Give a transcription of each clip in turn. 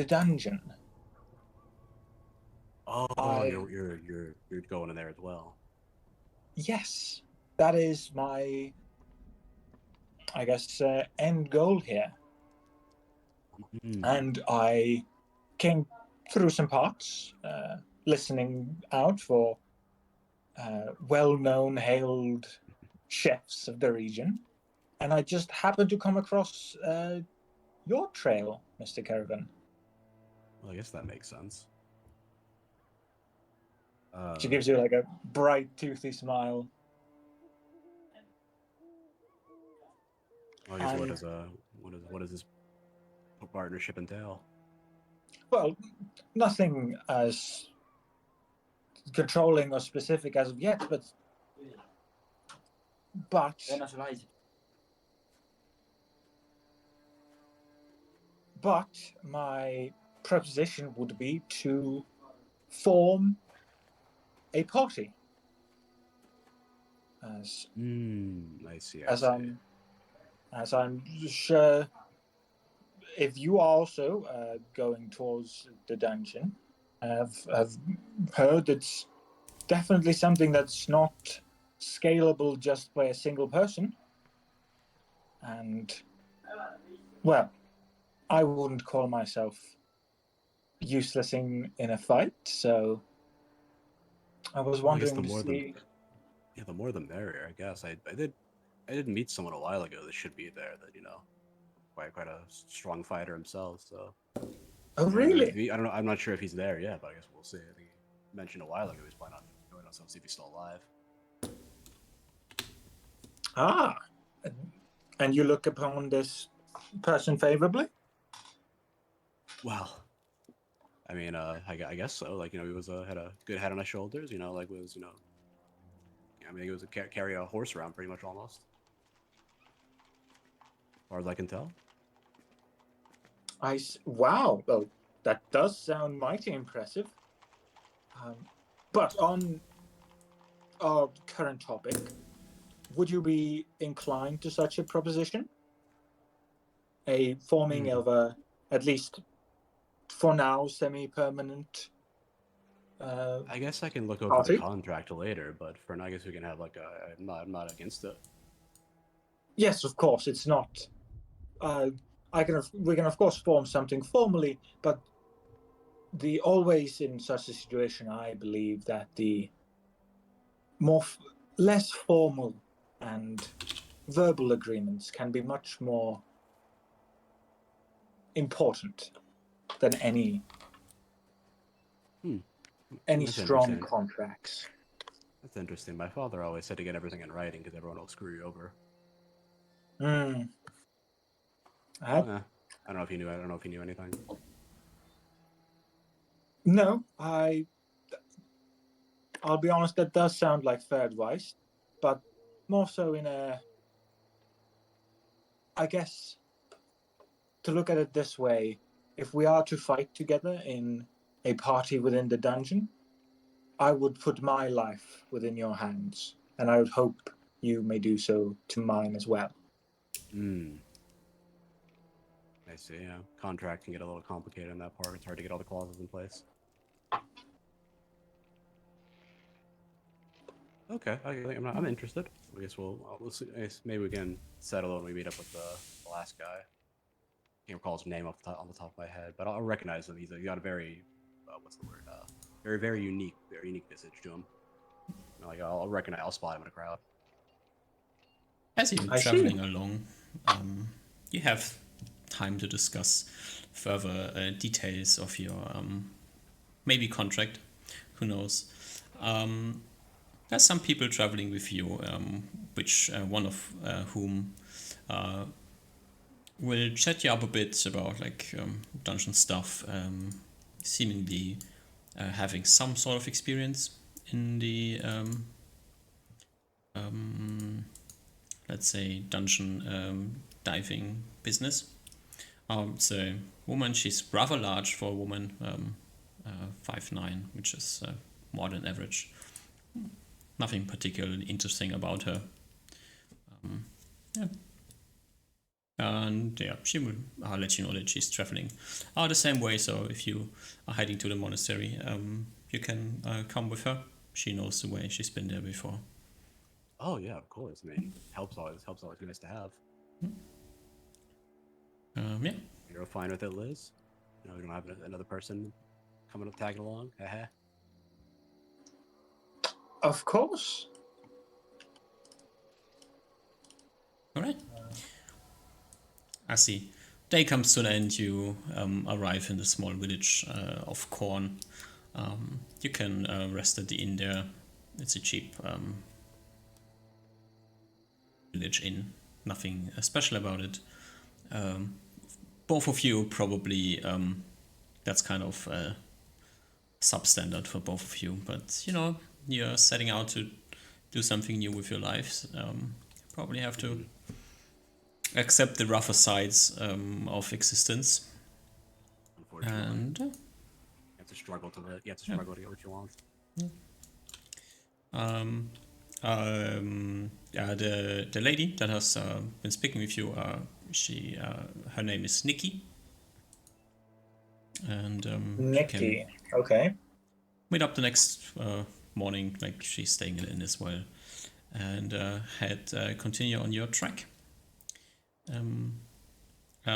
the dungeon. Oh, I you're going in there as well. Yes, that is my, I guess, end goal here. And I came through some parts, listening out for well-known, hailed chefs of the region, and I just happened to come across your trail, Mr. Caravan. Well, I guess that makes sense. She gives you like a bright, toothy smile. I guess what does this partnership entail? Well, nothing as controlling or specific as of yet, but my proposition would be to form a party. I see. As I'm sure, if you are also going towards the dungeon, have heard it's definitely something that's not scalable just by a single person. And well, I wouldn't call myself useless in a fight, so I was wondering to see. The more the merrier, I guess. I did meet someone a while ago that should be there. That quite a strong fighter himself. So. Oh, really? I don't know. I'm not sure if he's there yet, but I guess we'll see. I think he mentioned a while ago he's planning on joining us. See if he's still alive. Ah, and you look upon this person favorably? Well, I mean, I guess so. Like, he was had a good head on his shoulders. I mean, he was carry a horse around pretty much almost, as far as I can tell. Wow. Oh, that does sound mighty impressive. But on our current topic, would you be inclined to such a proposition? A forming of a, at least for now, semi-permanent I guess I can look over the contract later, but for now, I guess we can have I'm not against it. Yes, of course, it's not. We can of course form something formally, but always in such a situation, I believe that the less formal and verbal agreements can be much more important than any strong contracts. That's interesting. My father always said to get everything in writing because everyone will screw you over. I don't know if you knew. I don't know if you knew anything. No, I'll be honest. That does sound like fair advice, but more so in I guess, to look at it this way, if we are to fight together in a party within the dungeon, I would put my life within your hands, and I would hope you may do so to mine as well. I see. Yeah, contract can get a little complicated in that part. It's hard to get all the clauses in place. Okay, I'm interested. I guess we'll see. Maybe we can settle when we meet up with the last guy. I can't recall his name on the top of my head, but I'll recognize him. He's got a very what's the word? Very unique visage to him. I'll recognize. I'll spot him in a crowd. As you're traveling along, you have time to discuss further details of your maybe contract. Who knows? There's some people traveling with you, which one of whom will chat you up a bit about dungeon stuff, seemingly having some sort of experience in the let's say dungeon diving business. It's a woman. She's rather large for a woman, 5'9", which is more than average. Nothing particularly interesting about her. And yeah, she will let you know that she's traveling the same way. So if you are heading to the monastery, you can come with her. She knows the way. She's been there before. Oh yeah, of course. I mean, helps always nice to have. Yeah. You're fine with it, Liz. You know, we don't have another person coming up tagging along. Haha. Of course. All right. I see. Day comes to an end. You arrive in the small village of Korn. You can rest at the inn there. It's a cheap village inn. Nothing special about it. Both of you probably that's kind of substandard for both of you. But you know, you're setting out to do something new with your lives. Probably have to accept the rougher sides of existence. Unfortunately, And you have to struggle to live. You have to struggle to get what you want. The lady that has been speaking with you, her name is Nikki, and she can Nikki. Okay. meet up the next morning. Like she's staying in the inn as well, and continue on your track.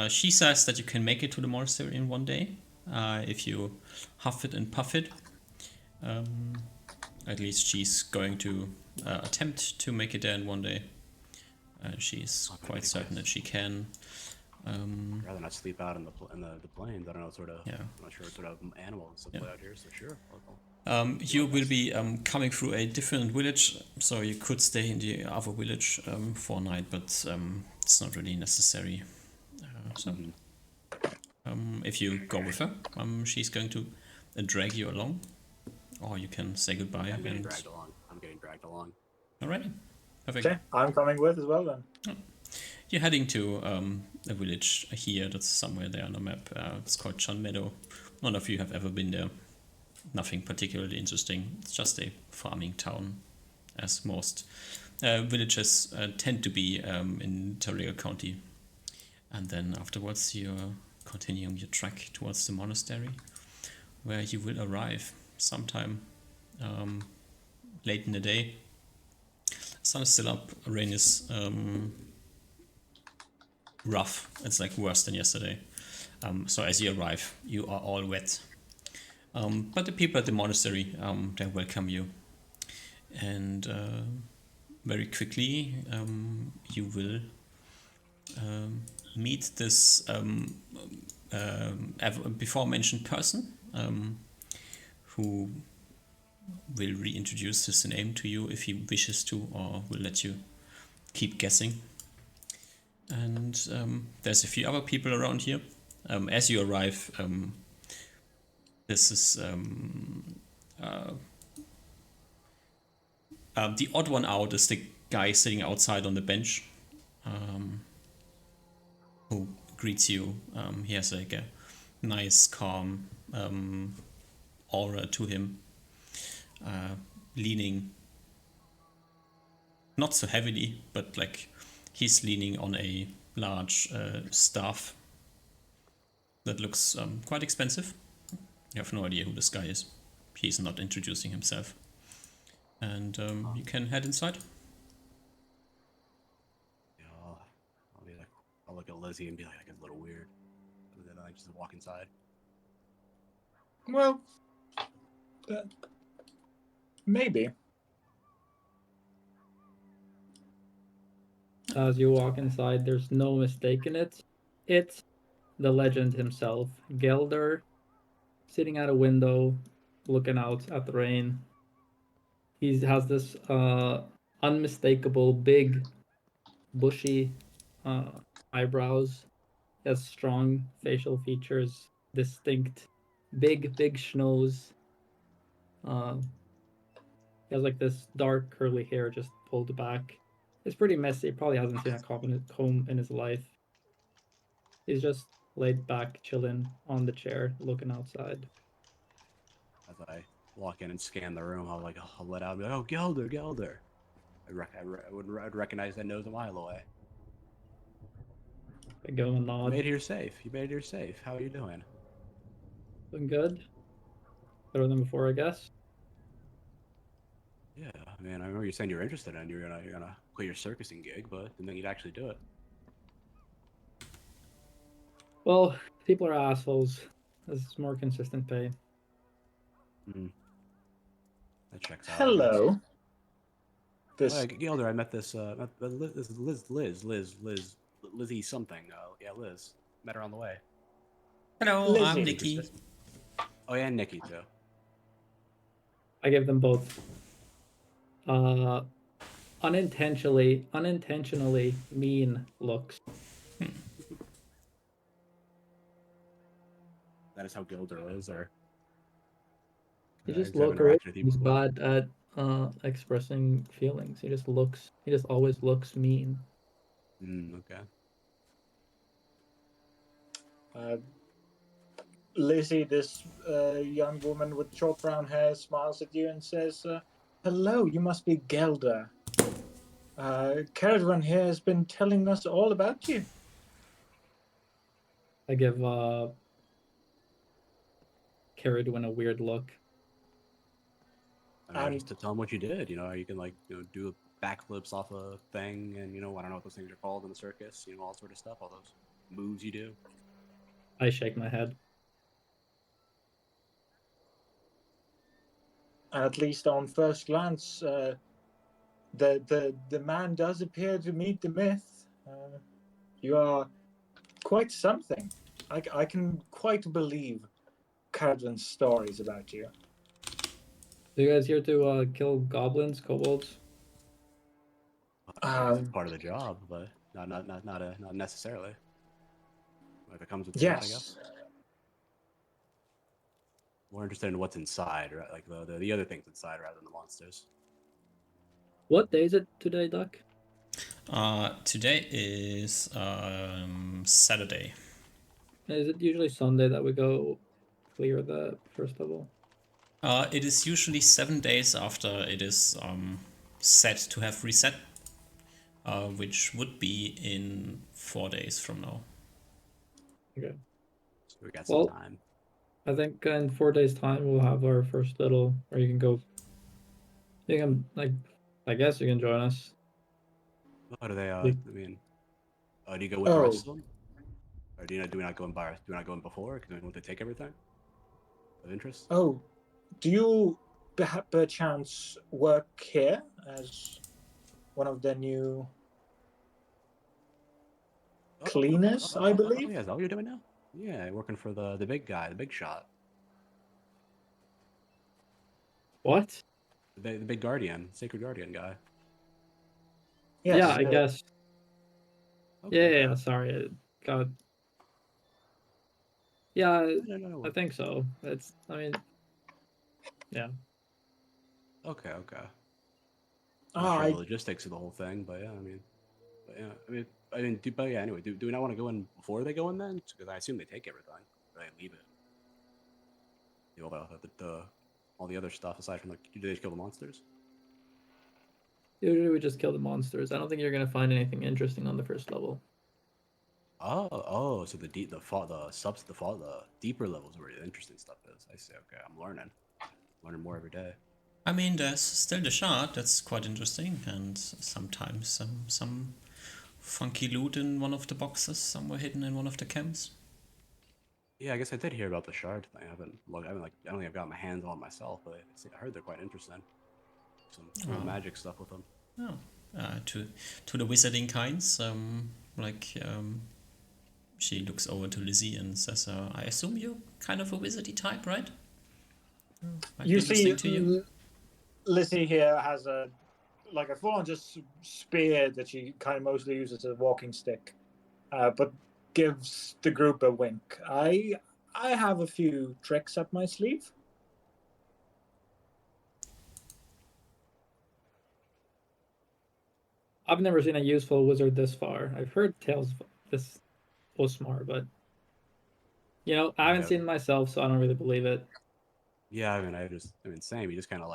She says that you can make it to the monastery in one day if you huff it and puff it. At least she's going to attempt to make it there in one day. She's quite certain that she can. I'd rather not sleep out in the plains. I don't know sort of. Yeah. I'm not sure what sort of animals that play out here. So sure. You will be coming through a different village, so you could stay in the other village for a night, but it's not really necessary. If you go with her, she's going to drag you along, or you can say goodbye. I'm getting dragged along. Alrighty, perfect. Okay, I'm coming with as well then. You're heading to a village here that's somewhere there on the map. It's called John Meadow. None of you have ever been there. Nothing particularly interesting. It's just a farming town, as most villages tend to be in Terrigal County. And then afterwards you're continuing your trek towards the monastery, where you will arrive sometime late in the day. Sun is still up, rain is rough, it's like worse than yesterday. So as you arrive, you are all wet. But the people at the monastery, they welcome you. And very quickly you will meet this before mentioned person who will reintroduce his name to you if he wishes to, or will let you keep guessing. And there's a few other people around here. As you arrive, this is the odd one out is the guy sitting outside on the bench, who greets you. He has like a nice, calm aura to him, leaning not so heavily, but like he's leaning on a large staff that looks quite expensive. You have no idea who this guy is. He's not introducing himself. And you can head inside. Yeah, I'll look at Lizzie and be like, it's a little weird. And then I just walk inside. Well, maybe. As you walk inside, there's no mistaking it. It's the legend himself, Gelder, sitting at a window, looking out at the rain. He has this unmistakable, big, bushy eyebrows. He has strong facial features, distinct, big nose. He has like this dark curly hair just pulled back. It's pretty messy. Probably hasn't seen a comb in his life. He's just laid back, chilling on the chair, looking outside. As I walk in and scan the room, I'll let out and be like, oh, Gelder. I'd recognize that nose a mile away. I give him a You nod. made it here safe. You made it here safe. How are you doing? Doing good. Better than before, I guess. Yeah, I mean, I remember you saying you were interested in. You're gonna quit your circusing gig, but didn't think you'd actually do it. Well, people are assholes. This is more consistent pay. Hmm. That checks out, I guess. Hello. Oh, This yeah, Gilder, I met this this is Lizzie something. Yeah, Liz. Met her on the way. Hello, I'm Lizzie. Nikki. Oh yeah, and Nikki too. I give them both unintentionally mean looks. That is how Gilder is, or He I just just have look or interacted with you he's before. bad at expressing feelings. He just always looks mean. Okay. Lizzie, this young woman with short brown hair, smiles at you and says, "Hello, you must be Gelder. Caradron here has been telling us all about you." I give Caradwin a weird look. I mean, just to tell them what you did. You know, you can like do backflips off a thing, and I don't know what those things are called in the circus. All sort of stuff, all those moves you do. I shake my head. At least on first glance, the man does appear to meet the myth. You are quite something. I can quite believe Caradron's stories about you. So you guys here to kill goblins, kobolds? I guess it's part of the job, but not necessarily. If it comes with doing it, I guess. Yes. More interested in what's inside, right? Like the other things inside, rather than the monsters. What day is it today, Duck? Today is Saturday. Is it usually Sunday that we go clear the first level? It is usually 7 days after it is set to have reset, which would be in 4 days from now. Okay. So we got some Well, time. I think in 4 days' time we'll have our first little, or you can go. You can I guess you can join us. What do they? I Big- mean, do you go with the rest of them, or do we not go in by? Do we not go in before? Because we want to take everything of interest. Oh, do you perchance work here as one of the new cleaners, I believe? Yeah, is that what you're doing now? Yeah, working for the big guy, the big shot, What? the big guardian, sacred guardian guy. Yes. Yeah, I guess. Okay, Yeah. Sorry, God. Yeah, No. I think so. I mean, yeah. Okay. I'm not Ah, sure the logistics of the whole thing, but yeah, but yeah. Anyway, do we not want to go in before they go in then? Because I assume they take everything, or they leave it. All the other stuff aside from do they just kill the monsters? Usually we just kill the monsters. I don't think you're gonna find anything interesting on the first level. So the deeper levels where the interesting stuff is. I see. Okay, I'm learning more every day. I mean, there's still the shard. That's quite interesting, and sometimes some funky loot in one of the boxes, somewhere hidden in one of the camps. Yeah, I guess I did hear about the shard thing. I don't think I've got my hands on it myself, but I heard they're quite interesting. Some cool magic stuff with them. Oh, to the wizarding kinds. She looks over to Lizzie and says, "I assume you're kind of a wizardy type, right? Might you be see, interesting to you." Lizzie here has a full-on just spear that she kind of mostly uses as a walking stick, but gives the group a wink. I have a few tricks up my sleeve. I've never seen a useful wizard this far. I've heard tales of this Osmar, but I haven't seen it myself, so I don't really believe it. Yeah, same. He just kind of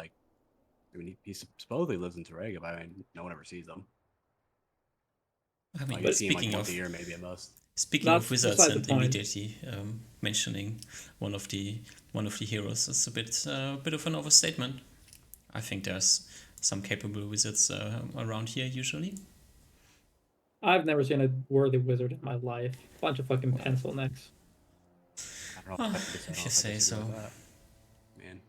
he supposedly lives in Terega, but no one ever sees him. I mean, You see him speaking once of a year, maybe at most. Speaking That's of wizards beside the and point. immediately mentioning one of the heroes is a bit of an overstatement. I think there's some capable wizards around here usually. I've never seen a worthy wizard in my life. Bunch of fucking pencil necks. I don't know if, I If you disagree say with so. that. Man.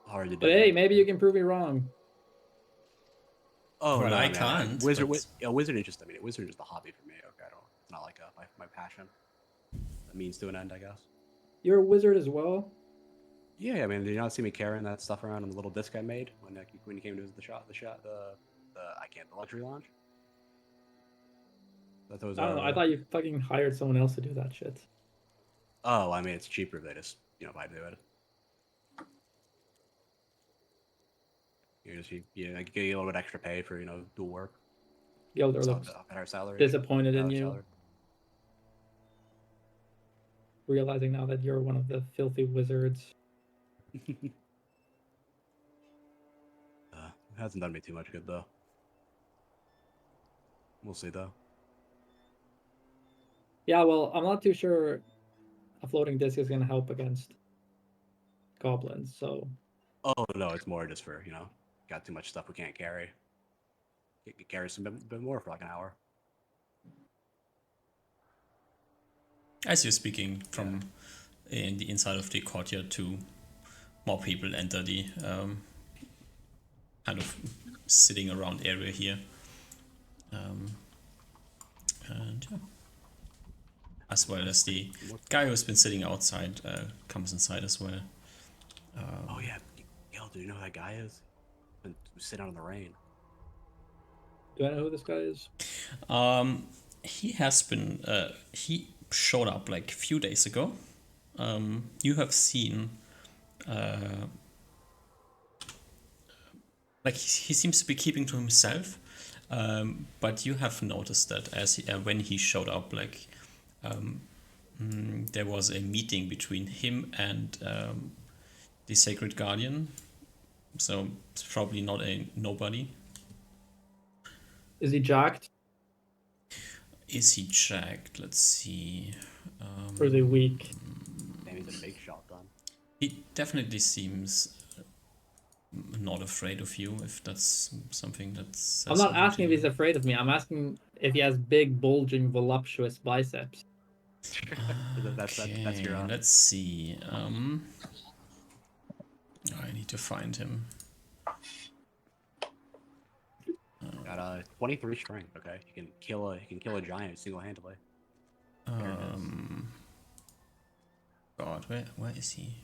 Hard to do. But hey, maybe you can prove me wrong. Oh Well, no, I man, can't, Wizard, but- wizard is just. I mean, wizard is just a hobby for me. Okay, I don't. It's not like my passion. A means to an end, I guess. You're a wizard as well? Yeah, I mean, did you not see me carrying that stuff around on the little disc I made when you came to the luxury lounge? That was, I don't know. I thought you fucking hired someone else to do that shit. Oh, I mean, it's cheaper if they just, if I do it. Like, get a little bit extra pay for, do work. Gilder So looks a better salary. disappointed in better you, salary. realizing now that you're one of the filthy wizards. It hasn't done me too much good, though. We'll see, though. Yeah, well, I'm not too sure a floating disc is going to help against goblins, so... Oh, no, it's more just for, got too much stuff we can't carry. You can carry some bit more for like an hour. As you're speaking from in the inside of the courtyard, to more people enter the kind of sitting around area here. And yeah. As well as the guy who's been sitting outside comes inside as well. Oh yeah, Gil, do you know who that guy is? Been sitting out in the rain. Do I know who this guy is? He has been. He showed up like a few days ago. You have seen. Like he seems to be keeping to himself, but you have noticed that as when he showed up, like there was a meeting between him and the Sacred Guardian. So it's probably not a nobody. Is he jacked? Is he jacked? Let's see. Or is he weak? Damn, he's a big shot, then. He definitely seems not afraid of you, if that's something that's... I'm not asking if he's afraid of me. I'm asking if he has big, bulging, voluptuous biceps. That's your... Let's see. I need to find him. Got 23 strength. Okay, he can kill a giant single-handedly. God, where is he?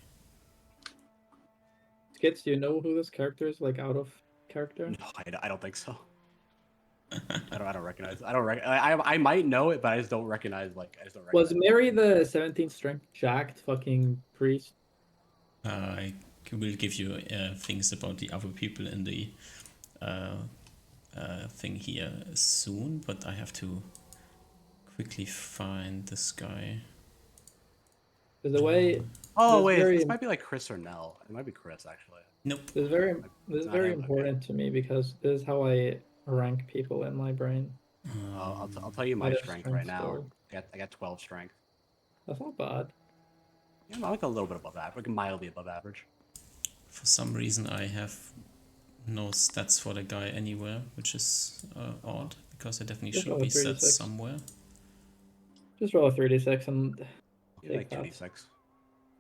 Skits, do you know who this character is? Like out of character? No, I don't think so. I don't recognize. I might know it, but I just don't recognize. Was Mary the 17th strength jacked fucking priest? I will give you things about the other people in the thing here soon, but I have to quickly find this guy. There's a way. Oh wait, very, this might be like Chris or Nell. It might be Chris actually. Nope. This is not very him, okay. important to me because this is how I rank people in my brain. I'll tell you my Out of strength strength right now. score. I got 12 strength. That's not bad. Yeah, I'm like a little bit above average, like mildly above average. For some reason, I have no stats for the guy anywhere, which is odd, because I definitely Just should roll be a set 3d6. somewhere. Just roll a 3d6 and You're like take that. 2d6.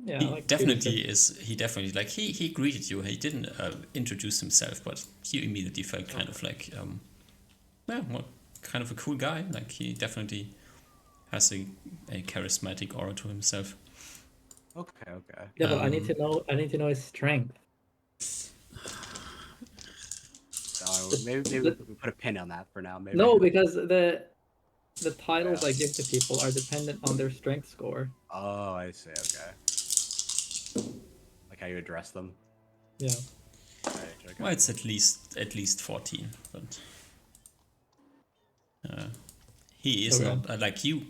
Yeah, He like definitely 2d6. is. He definitely like he greeted you. He didn't introduce himself, but you immediately felt kind of like, yeah, well, kind of a cool guy. Like he definitely has a charismatic aura to himself. Okay. Yeah, but I need to know his strength. So maybe we put a pin on that for now. Maybe. No, because the titles I give to people are dependent on their strength score. Oh, I see. Okay. Like how you address them. Yeah. Right, okay. Well, it's at least 14, but he is Okay. not like you.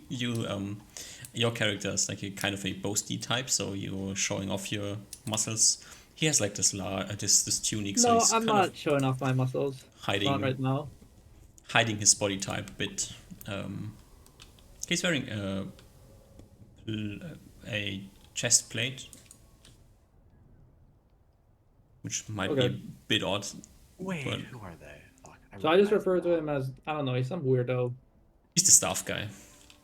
Your character is like a kind of a boasty type, so you're showing off your muscles. He has like this tunic, so No, he's I'm kind not of showing off my muscles. hiding. Not right now. hiding his body type a bit. He's wearing a chest plate, which might be a Okay. bit odd. Wait, But- who are they? Fuck, So I just recognize refer them to now. him as, I don't know, he's some weirdo. He's the staff guy.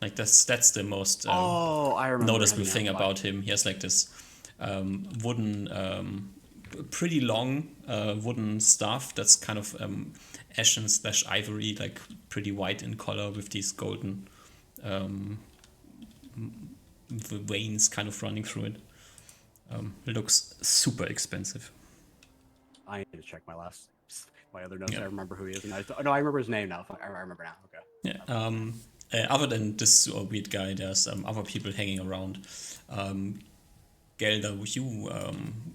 Like that's the most Oh, I remember noticeable him thing now. about him. He has like this wooden, pretty long wooden staff that's kind of ashen/ivory, like pretty white in color with these golden veins kind of running through it. It looks super expensive. I need to check my other notes. Yeah. I remember who he is. And no, I remember his name now. Fuck, I remember now. Okay. Yeah. Other than this weird guy, there's other people hanging around. Gelder, you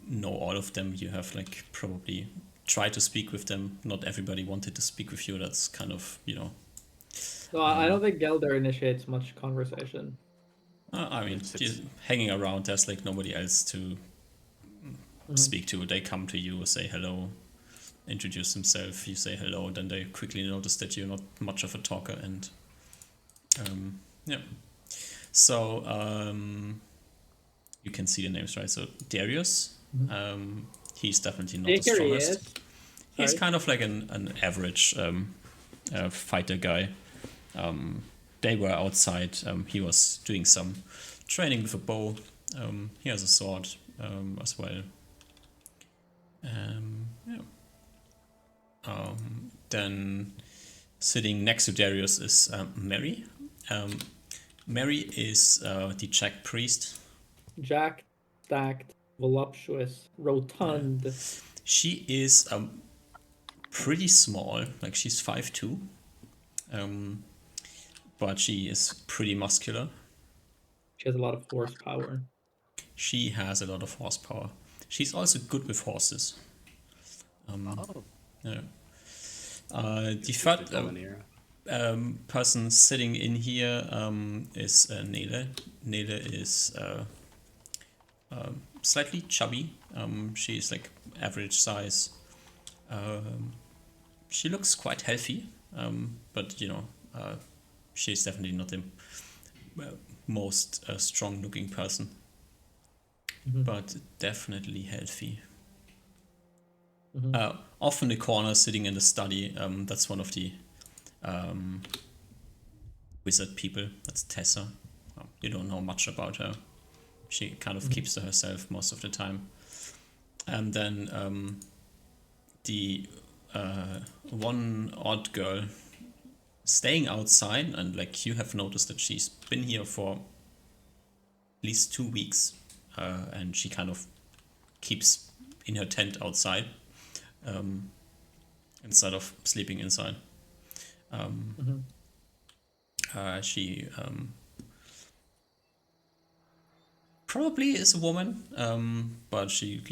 know all of them. You have like probably tried to speak with them. Not everybody wanted to speak with you. That's kind of, you know. So I don't think Gelder initiates much conversation. I mean, It's- you're hanging around. There's like nobody else to speak to. They come to you, say hello, introduce themselves. You say hello, then they quickly notice that you're not much of a talker, and yeah. So you can see the names, right? So Darius, he's definitely not the Here he strongest. is. He's Sorry. kind of like an average fighter guy. They were outside. He was doing some training with a bow. He has a sword as well. Yeah. Then sitting next to Darius is Mary. Mary is the Jack priest. Jack, stacked, voluptuous, rotund. She is pretty small, like she's 5'2", but she is pretty muscular. She has a lot of horsepower. She has a lot of horsepower. She's also good with horses. Oh, Yeah. The third person sitting in here is Nele. Nele is slightly chubby. She's like average size. She looks quite healthy, but you know, she's definitely not the most strong-looking person, but definitely healthy. Off in the corner, sitting in the study, that's one of the wizard people. That's Tessa. You don't know much about her. She kind of keeps to herself most of the time. And then the one odd girl staying outside, and like you have noticed that she's been here for at least 2 weeks, and she kind of keeps in her tent outside instead of sleeping inside. She probably is a woman, but she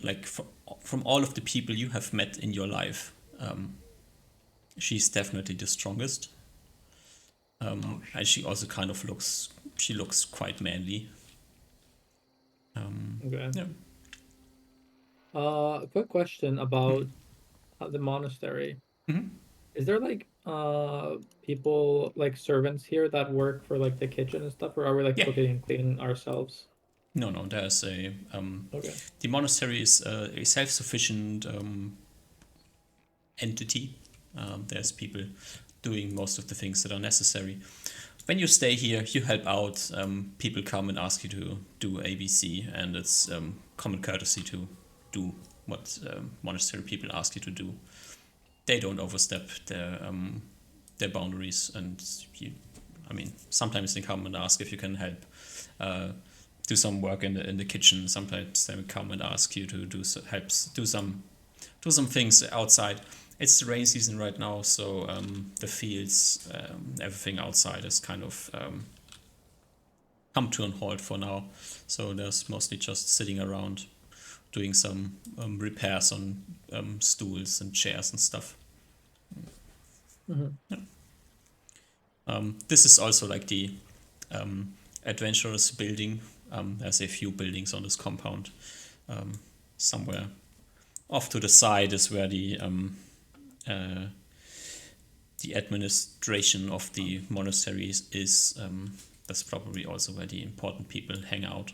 like from all of the people you have met in your life, she's definitely the strongest. And she also kind of looks quite manly. Okay. Yeah. Quick question about the monastery. Is there like people like servants here that work for like the kitchen and stuff, or are we like Yeah. cooking and cleaning ourselves? No, there's a Okay. the monastery is a self-sufficient entity. There's people doing most of the things that are necessary. When you stay here, you help out. People come and ask you to do ABC, and it's common courtesy to do what monastery people ask you to do. They don't overstep their boundaries, and sometimes they come and ask if you can help do some work in the kitchen. Sometimes they come and ask you to do some things outside. It's the rain season right now, so the fields, everything outside is kind of come to a halt for now. So there's mostly just sitting around doing some repairs on stools and chairs and stuff. Yeah. This is also like the adventurous building. There's a few buildings on this compound. Somewhere off to the side is where the the administration of the monasteries is that's probably also where the important people hang out.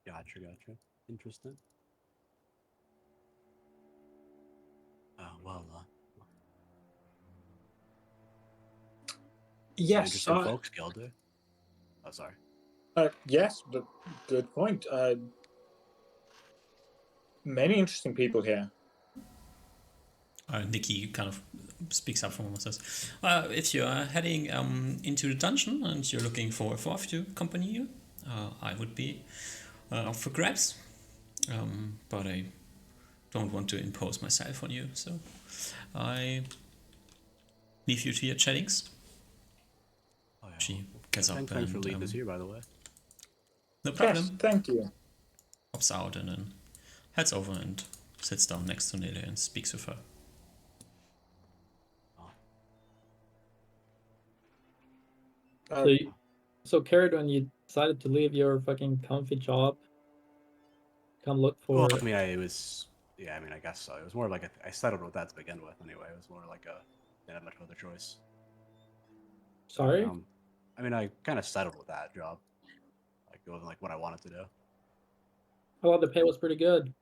Gotcha. Interesting. Well, Yes. interesting folks, Gilder. Oh, sorry. Yes, but good point. Many interesting people here. Nikki kind of speaks up for him and says, if you're heading into the dungeon and you're looking for a fourth to accompany you, I would be up for grabs. But I don't want to impose myself on you, so I leave you to your chattings. Oh, yeah. She gets up Thanks and for leading us here, by the way. no problem. Yes, thank you. Pops out and then heads over and sits down next to Nele and speaks with her. So Carrot, when you decided to leave your fucking comfy job, come look for. Well, I mean, I guess so. It was more like I settled with that to begin with. Anyway, it was more like didn't have much other choice. Sorry. I mean, I kind of settled with that job. Like it wasn't like what I wanted to do. I thought the pay was pretty good.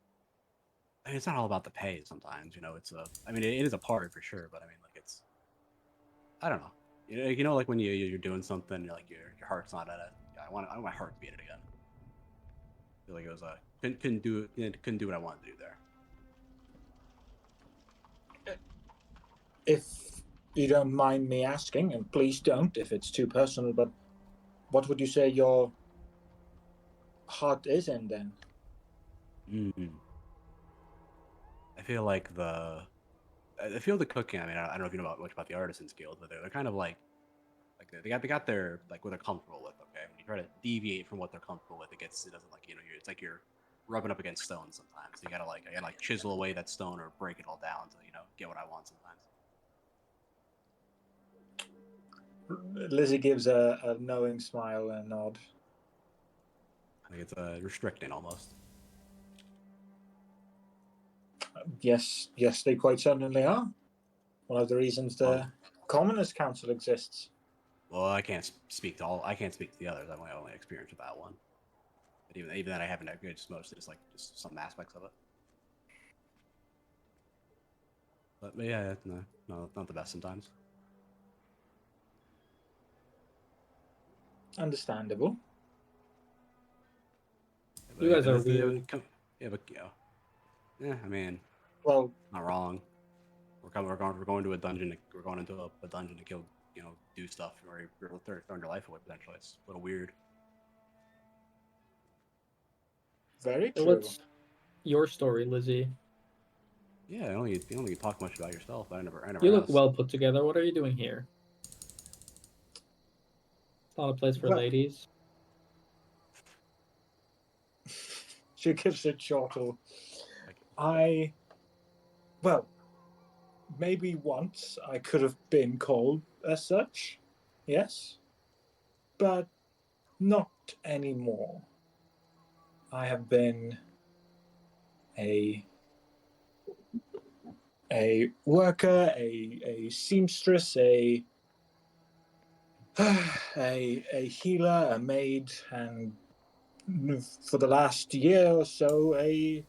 I mean, it's not all about the pay. Sometimes, it's I mean, it is a part for sure, but I mean, like it's. I don't know. Like when you're doing something, your heart's not at it. Yeah, I want my heart to be in it again. I feel like it was couldn't do what I wanted to do there. If you don't mind me asking, and please don't if it's too personal, but what would you say your heart is in then? I feel like the cooking. I mean, I don't know if you know much about the Artisans Guild, but they're kind of like they got their like what they're comfortable with. Okay, when you try to deviate from what they're comfortable with, it doesn't like it's like you're rubbing up against stone sometimes. So you gotta chisel away that stone or break it all down to get what I want sometimes. Lizzie gives a knowing smile and a nod. I think it's restricting almost. Yes, they quite certainly are. One of the reasons the Commoners Council exists. Well, I can't speak to the others. I've only experienced with that one. But even that, I haven't had good. Mostly just some aspects of it. But yeah, no, not the best sometimes. Understandable. You guys are weird. Yeah, I mean, well, not wrong. We're going to a dungeon. We're going into a dungeon to kill, do stuff, or you're throwing your life away potentially. It's a little weird. Very true. So what's your story, Lizzie? Yeah, you don't talk much about yourself. I never. You look well put together. What are you doing here? It's not a place for ladies. She gives a chortle. Maybe once I could have been called as such, yes, but not anymore. I have been a worker, a seamstress, a healer, a maid, and for the last year or so, a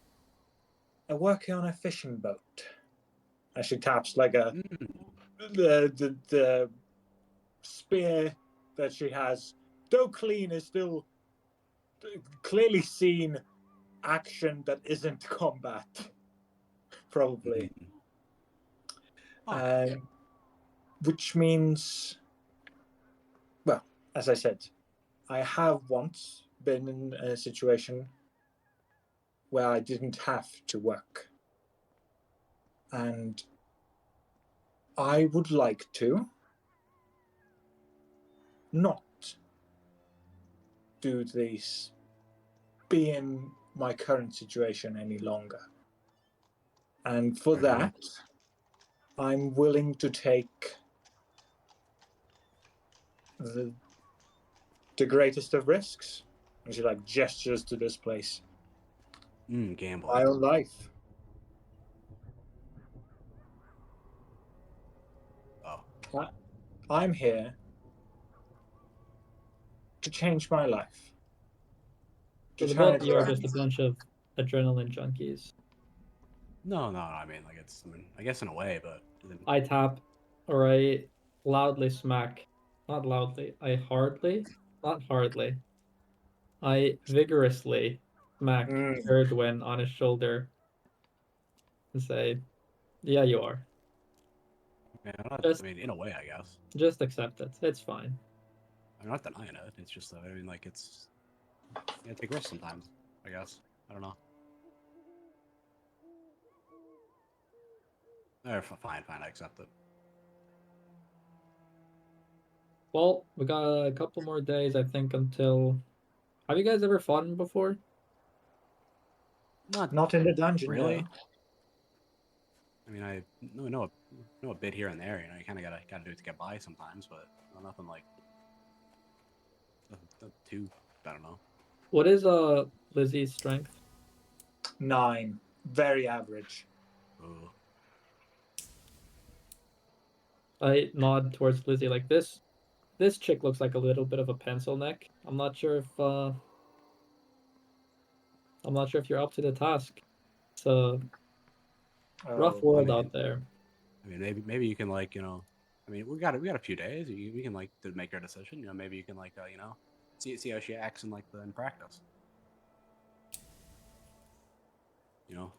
worker on a fishing boat. And she taps like the spear that she has, though clean, is still clearly seen action that isn't combat, probably. Which means, well, as I said, I have once been in a situation where I didn't have to work. And I would like to not do this, be in my current situation any longer. And for that, I'm willing to take the greatest of risks. And she gestures to this place. Gambling. My own life. I'm here to change my life. So To the turn both it of you are around. just a bunch of adrenaline junkies. No. I mean, like it's. I mean, I guess in a way, but I tap, or I loudly smack. Not loudly. Not hardly. I vigorously smack Erdwin on his shoulder and say, "Yeah, you are. yeah, Just, I mean, in a way, I guess. just accept it. It's fine." I'm not denying it. It's just that I mean, like it's. You gotta take risks sometimes. I guess. I don't know. Fine. I accept it. Well, we got a couple more days, I think, until. Have you guys ever fought before? Not in the dungeon, really. no. I mean, I know a bit here and there. You know, you kind of gotta do it to get by sometimes, but nothing like nothing too. I don't know. What is Lizzie's strength? 9. Very average. Ooh. I nod towards Lizzie like this. This chick looks like a little bit of a pencil neck. I'm not sure if you're up to the task. It's a rough Oh, world I out mean, there. maybe you can like I mean, we got a few days. We can like to make our decision. You know, maybe you can like see how she acts in like in practice. You know,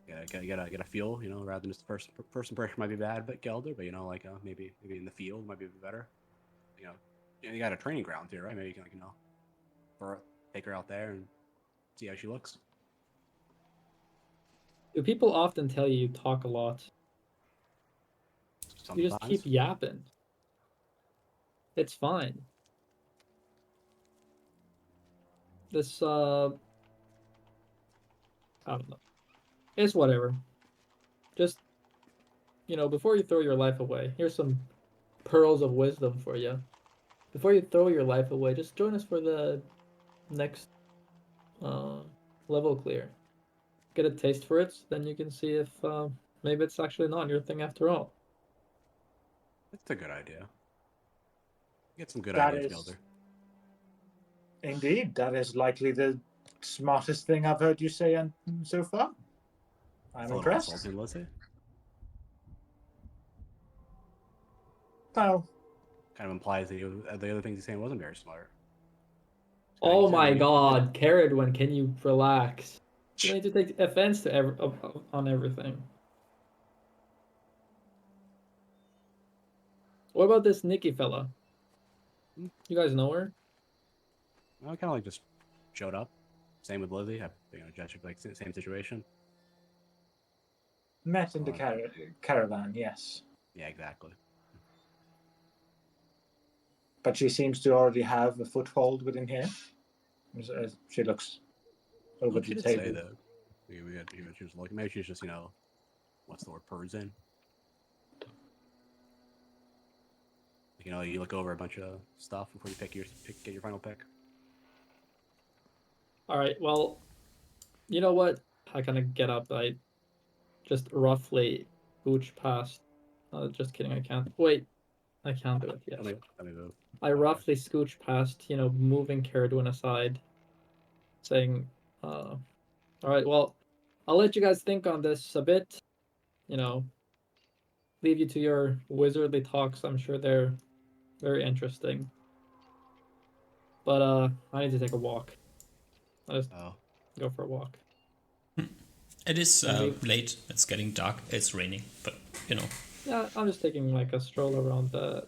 get a feel. You know, rather than just the first impression might be bad, but Gelder, but you know, like maybe in the field might be better. You know, you got a training ground here, right? Maybe you can like take her out there and see how she looks. Do people often tell you talk a lot? You just keep Sometimes. yapping. It's fine. This I don't know. It's whatever. Just before you throw your life away, here's some pearls of wisdom for you. Before you throw your life away, just join us for the next uh, level clear. Get a taste for it, then you can see if maybe it's actually not your thing after all. That's a good idea. Get some good that ideas, is Gelder. indeed. That is likely the smartest thing I've heard you say so far. I'm It's a little impressed. insulting, Lizzie. Well, Kind of implies that the other things he's saying wasn't very smart. Oh I my mean, god, Caradwin, can you relax? You don't need to take offense to on everything. What about this Nikki fella? You guys know her? I kind of like just showed up. Same with Lizzie. Judge like same situation. met in the Well, caravan, yes. yeah, exactly. But she seems to already have a foothold within here. As she looks over Well, the she did table. say that. She was looking. Maybe she's just what's the word, Persian. You look over a bunch of stuff before you get your final pick. All right, well, you know what? I kind of get up. I just roughly gooch past. Just kidding, I can't. Wait, I can't do it. Yes. Let me move. I roughly scooch past, moving Caradwin aside, saying, all right, well, I'll let you guys think on this a bit. Leave you to your wizardly talks. I'm sure they're very interesting. But I need to take a walk. I'll just Oh, go for a walk. It is Maybe. late. It's getting dark. It's raining, but Yeah, I'm just taking like a stroll around the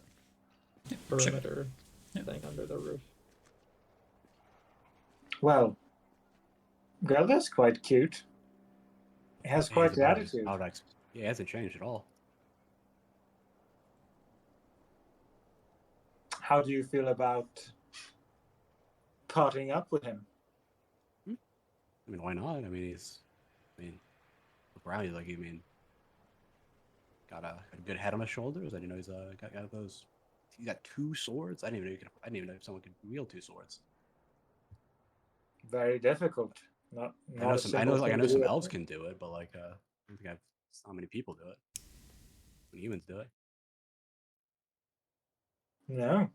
sure. perimeter Yeah. thing under the roof. Well, Gelder's quite cute. He has yeah, quite he's the about attitude. he hasn't changed at all. How do you feel about partnering up with him? I mean, why not? I mean, look around. Got a good head on his shoulders. I didn't know he's got those. He's got 2 swords. I didn't even know someone could wield 2 swords. Very difficult. Not I know a some. simple I thing know to some do. elves can do it, but like I don't think I've not many people do it. when humans do it. No. Yeah,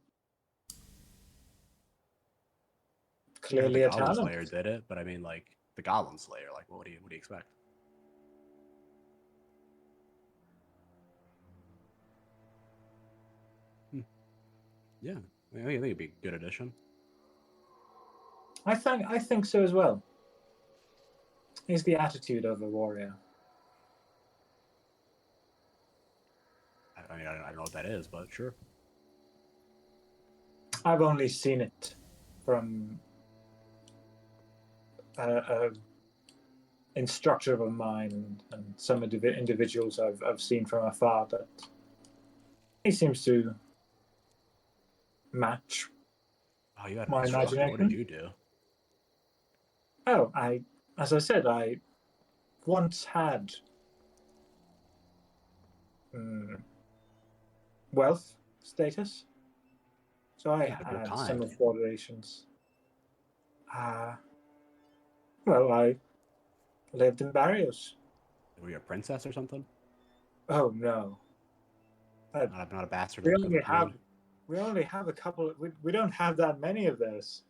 Clearly the a Goblin talent. Slayer did it, but I mean, like the Goblin Slayer. Like, what do you expect? Yeah, I think it'd be a good addition. I think so as well. He's the attitude of a warrior. I mean, I don't know what that is, but sure. I've only seen it from a instructor of mine and some individuals I've seen from afar, but he seems to match Oh, you had an my instructor. What did imagination. you do? Oh, as I said, I once had wealth status, so I Yeah, but what had some kind? affordations. Well, I lived in Barrios. Were you a princess or something? Oh no, Not a bastard we of the only have queen. we only have a couple. We don't have that many of those.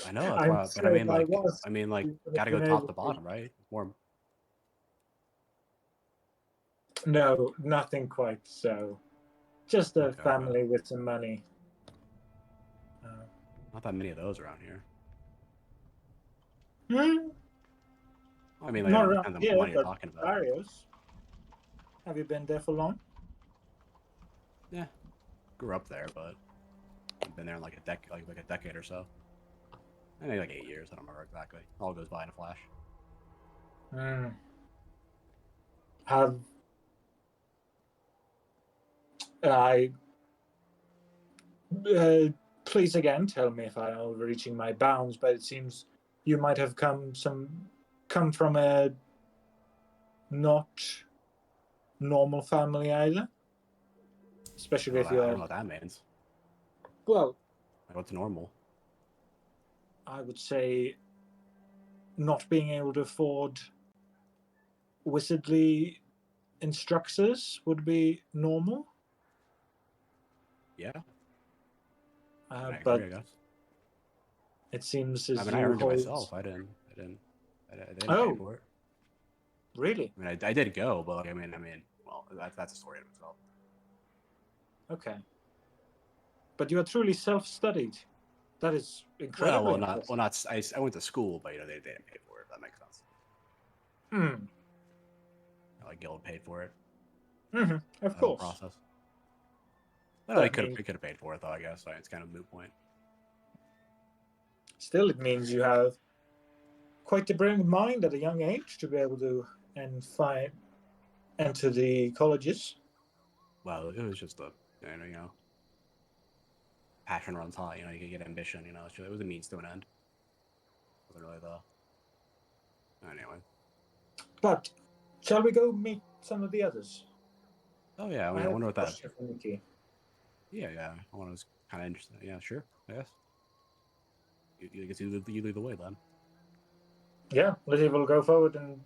I know that's I'm why, but sure if I was, I mean, like, we would have gotta go been top able to to. bottom, right? More. No, nothing quite so. Just a Okay, family with some money. not that many of those around here. Hmm, I mean, like, not it around depends on what here, money you're but talking about. Barrios. Have you been there for long? Yeah, grew up there, but I've been there in like a decade or so. I think like 8 years. I don't remember exactly. All goes by in a flash. Hmm. Have I? Please again, tell me if I'm overreaching my bounds. But it seems you might have come from a not normal family either. Especially if I don't you're know what that means. well, Like, what's normal? I would say not being able to afford wizardly instructors would be normal. Yeah, I But agree. I guess. it seems I as mean, I you earned it hold. myself. I didn't pay Oh, for it. really? I mean, I did go, but like, well, that's a story in itself. Okay. But you are truly self-studied. That is incredibly impressive. Not. I went to school, but they didn't pay for it. If that makes sense. Hmm. Like Guild paid for it. Mm-hmm. Of The whole course. process. Well, That they could means have paid for it though. I guess so it's kind of a moot point. still it means you have quite the brilliant mind at a young age to be able to enter the colleges. Well, it was just a passion runs high. You can get ambition. It was a means to an end. It wasn't really the anyway. But shall we go meet some of the others? Oh yeah, I I have wonder a what that. question for Nikki. Yeah. I was kind of interested. Yeah, sure. I guess. You guess you lead the way then. Yeah, Lizzie will go forward and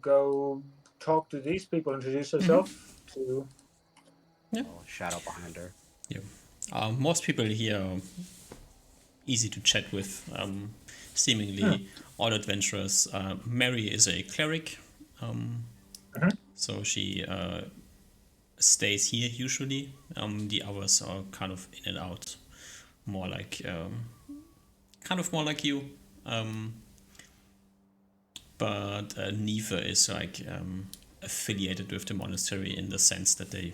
go talk to these people, introduce herself to. Yeah. Shadow behind her. Yeah. Most people here are easy to chat with. Seemingly all adventurers. Mary is a cleric, so she stays here usually. The others are kind of in and out, more like more like you. But Neve is like affiliated with the monastery in the sense that they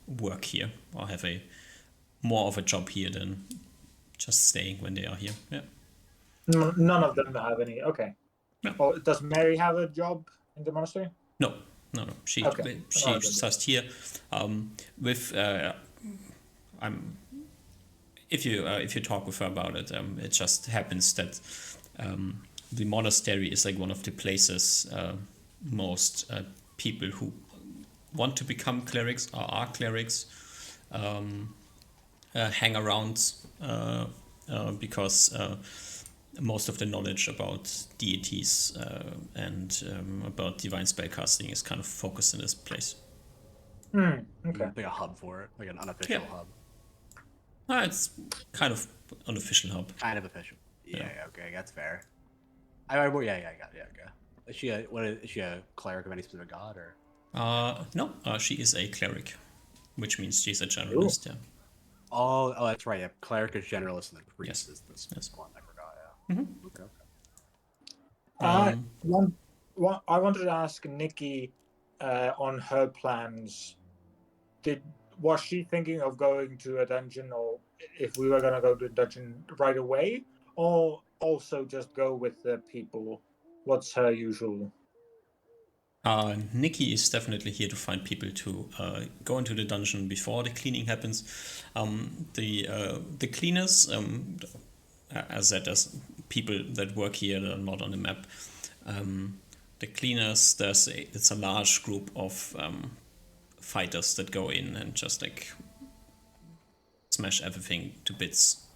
work here or have a more of a job here than just staying when they are here. Yeah. None of them have any. Okay. No. Oh, does Mary have a job in the monastery? No. She's Okay. just here. With if you talk with her about it, it just happens that the monastery is like one of the places most people who want to become clerics or are clerics hang around because most of the knowledge about deities and about divine spellcasting is kind of focused in this place. Okay. Like a hub for it, like an unofficial Yeah. hub. It's kind of unofficial hub. Kind of official. Yeah, Yeah. yeah, okay, that's fair. I got it, okay. Is she a cleric of any specific god, or? No, she is a cleric, which means she's a Ooh. generalist. Yeah. Oh, that's right. Yeah, cleric is generalist, and then priest Yes. is this Yes. one. I forgot. Yeah. Okay. I wanted to ask Nikki on her plans. Was she thinking of going to a dungeon, or if we were going to go to a dungeon right away, or also just go with the people? What's her usual? Nikki is definitely here to find people to go into the dungeon before the cleaning happens. The cleaners, as said, as people that work here that are not on the map. The cleaners, it's a large group of fighters that go in and just like smash everything to bits,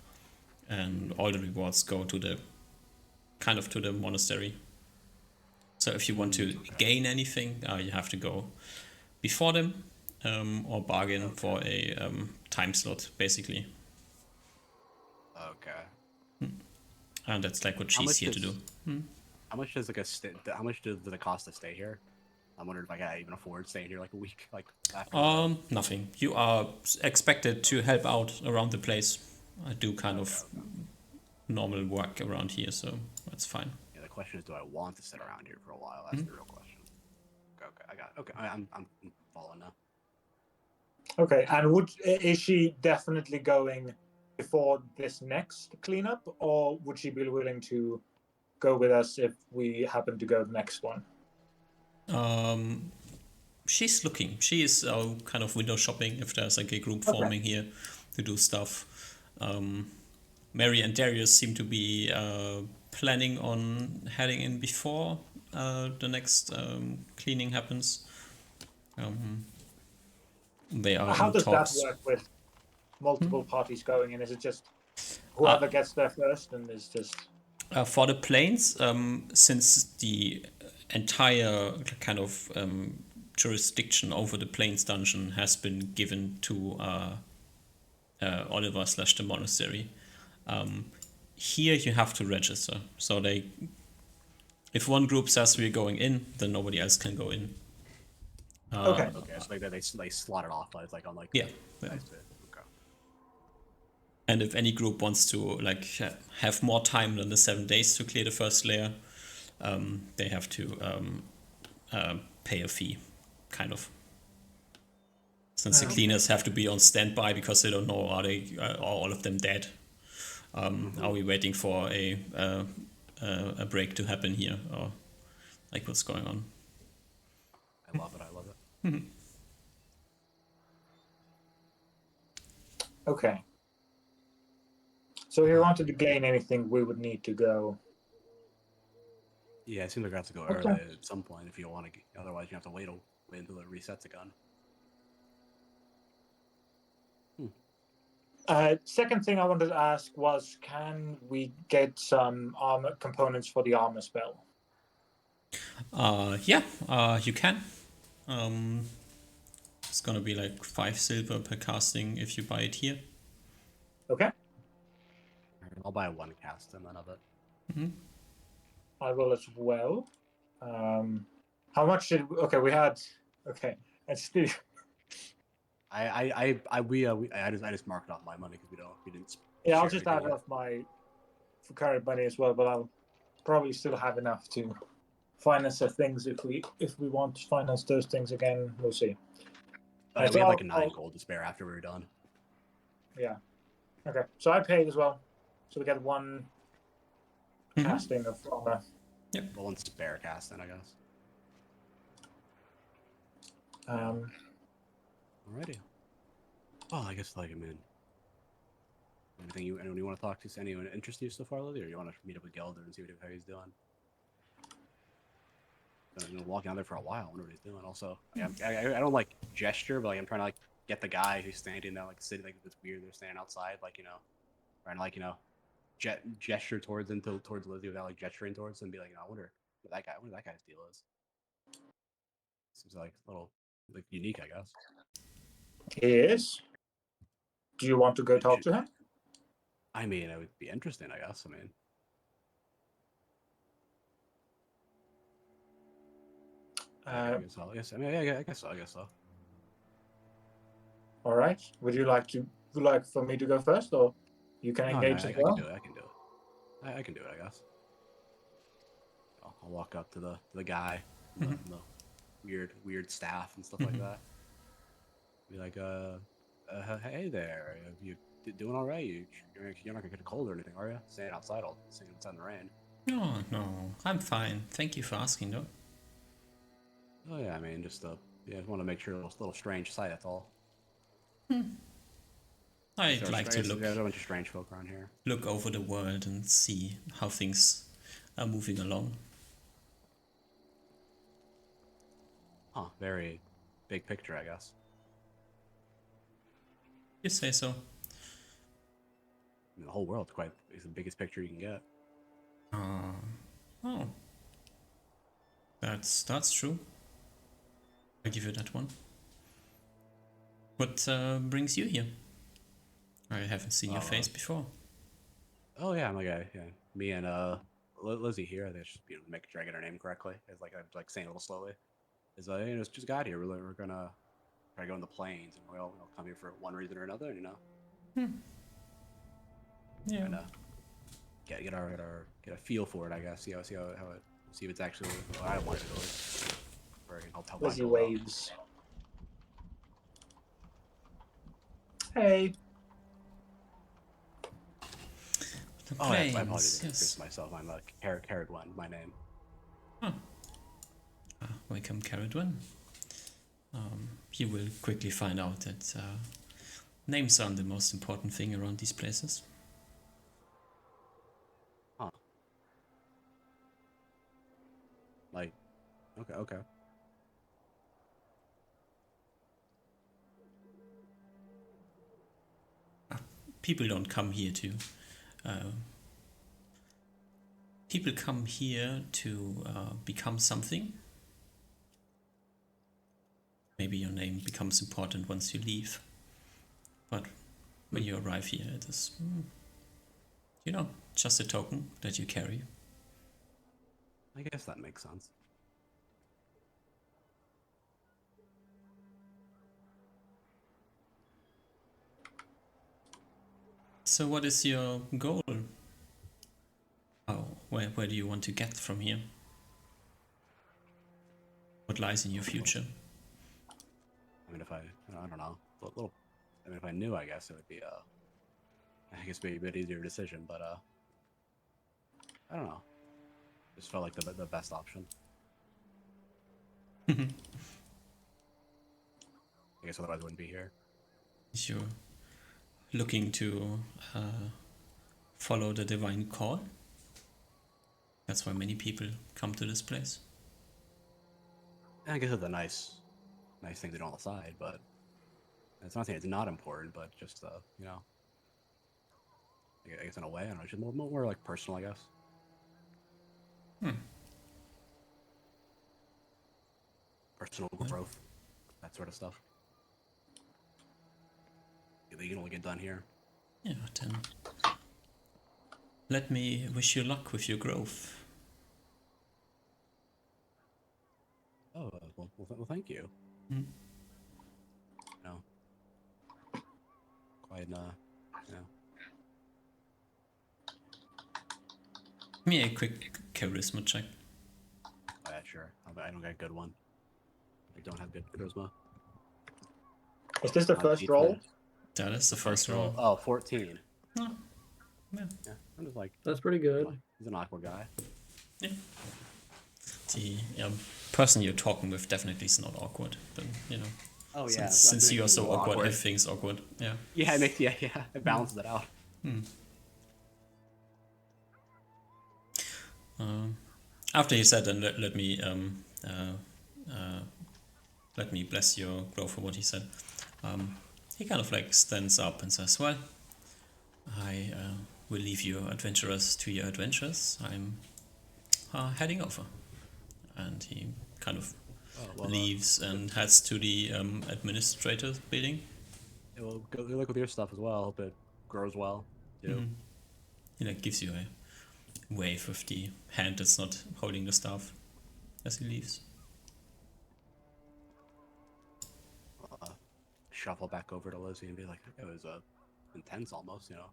and all the rewards go to the monastery. So if you want to gain anything, you have to go before them or bargain for a time slot, basically. Okay. And that's like what she's here to do. How much does how much does it cost to stay here? I'm wondering if I can even afford staying here like a week, like after. Nothing. You are expected to help out around the place. I do kind of normal work around here, so that's fine. Yeah, the question is, do I want to sit around here for a while? That's the real question. Okay, I got it. Okay, I'm following now. Okay, and is she definitely going before this next cleanup, or would she be willing to go with us if we happen to go the next one? She's looking. She is kind of window shopping if there's like a group forming here to do stuff. Mary and Darius seem to be planning on heading in before the next cleaning happens. They are How in does talks. that work with multiple parties going in? Is it just whoever gets there first and is just... For the planes, since the entire kind of jurisdiction over the plains dungeon has been given to Oliver / the monastery, here you have to register. So if one group says we're going in, then nobody else can go in. Okay. Okay, so like they slot it off, but it's like on like. Yeah. Okay. And if any group wants to like have more time than the 7 days to clear the first layer, they have to pay a fee, kind of. Since the cleaners have to be on standby because they don't know are all of them dead? Are we waiting for a break to happen here, or like what's going on? I love it. Okay. So if you wanted to gain anything, we would need to go. Yeah, it seems like I have to go early at some point if you don't want to. Otherwise, you have to wait until it resets again. Second thing I wanted to ask was, can we get some armor components for the armor spell? You can. It's gonna be like 5 silver per casting if you buy it here. Okay. I'll buy one cast and then of it. I will as well. How much did? Okay, we had. Okay, and still. I just marked off my money because we didn't. Yeah, I'll just add off my current money as well, but I'll probably still have enough to finance the things if we want to finance those things again. We'll see. We had like a 9 gold to spare after we were done. Yeah. Okay, so I paid as well, so we get one casting of armor. Yep. Well, one spare cast then, I guess. Alrighty. Well, I guess like, I mean, anyone you want to talk to? Anyone interest you so far, Lily, or you want to meet up with Gelder and see how he's doing? I've been walking out there for a while. I wonder what he's doing. Also, I don't like gesture, but like I'm trying to like get the guy who's standing there, like sitting, like it's weird. They're standing outside, like trying to like gesture towards Lizzie without like gesturing towards him and be like, I wonder what that guy's deal is. Seems like a little like unique, I guess. He is. Do you want to go talk to him? I mean, it would be interesting, I guess. I mean, I guess so. Yes, I mean, yeah, I guess so. I guess so. All right. Would you like for me to go first, or you can engage as well? I can do it. I can do it. I can do it, I guess. I'll walk up to the guy, the weird staff and stuff like that. Be like, hey there, you doing all right? You're not gonna get a cold or anything, are you? Staying outside staying outside in the rain. No, I'm fine. Thank you for asking, though. Oh yeah, I mean, just want to make sure it's a little strange sight. That's all. I'd like to There's a bunch of strange folk around here. look over the world and see how things are moving along. Huh? Very big picture, I guess. You say so. I mean, the whole world is the biggest picture you can get. Oh, that's true. I'll give you that one. What brings you here? I haven't seen your face before. Oh yeah, I'm like me and Lizzie here. I think just make sure I get her name correctly. It's like I'm like saying it a little slowly. Is just got here. We're gonna try to go in the plains, and we all come here for one reason or another. Yeah. And get a feel for it, I guess. See if it's actually what I want to do. Or I'll tell Lizzie waves. Hey. The I plains, apologize. yes. Myself. I'm a Carrot One. My name. Welcome, Caradwin. You will quickly find out that names aren't the most important thing around these places. Huh. Like, okay. People don't come here to... people come here to become something. Maybe your name becomes important once you leave. But when you arrive here, it is, just a token that you carry. I guess that makes sense. So what is your goal? Where do you want to get from here? What lies in your future? I mean, I don't know. I mean, if I knew, I guess it would be maybe a bit easier decision, but I don't know. Just felt like the best option. I guess otherwise I wouldn't be here. You're looking to follow the divine call. That's why many people come to this place. And I guess it's a nice thing to do on the side, but it's not saying it's not important, but just I guess in a way, I don't know, just more like personal, I guess. Personal growth, that sort of stuff. You can only get done here. Yeah, then let me wish you luck with your growth. Oh, well, thank you. Quite, Give me a quick charisma check. Oh, yeah, sure. I don't got a good one. I don't have good charisma. Is this the first roll? That is the first roll. Oh, 14. Oh, yeah. Yeah, I'm just like... That's pretty good. He's an awkward guy. Yeah. The person you're talking with definitely is not awkward, but Oh yeah. Since you are so awkward, everything's awkward. Yeah. Yeah, it balances it out. After he said, and let me bless your growth for what he said. He kind of like stands up and says, "Well, I we'll leave you adventurers to your adventures. I'm heading over. And he kind of leaves and heads to the administrator's building. Yeah, well, good luck with your stuff as well. Hope it grows well, too. He like gives you a wave with the hand that's not holding the staff as he leaves. Shuffle back over to Lizzie and be like, it was intense almost, you know.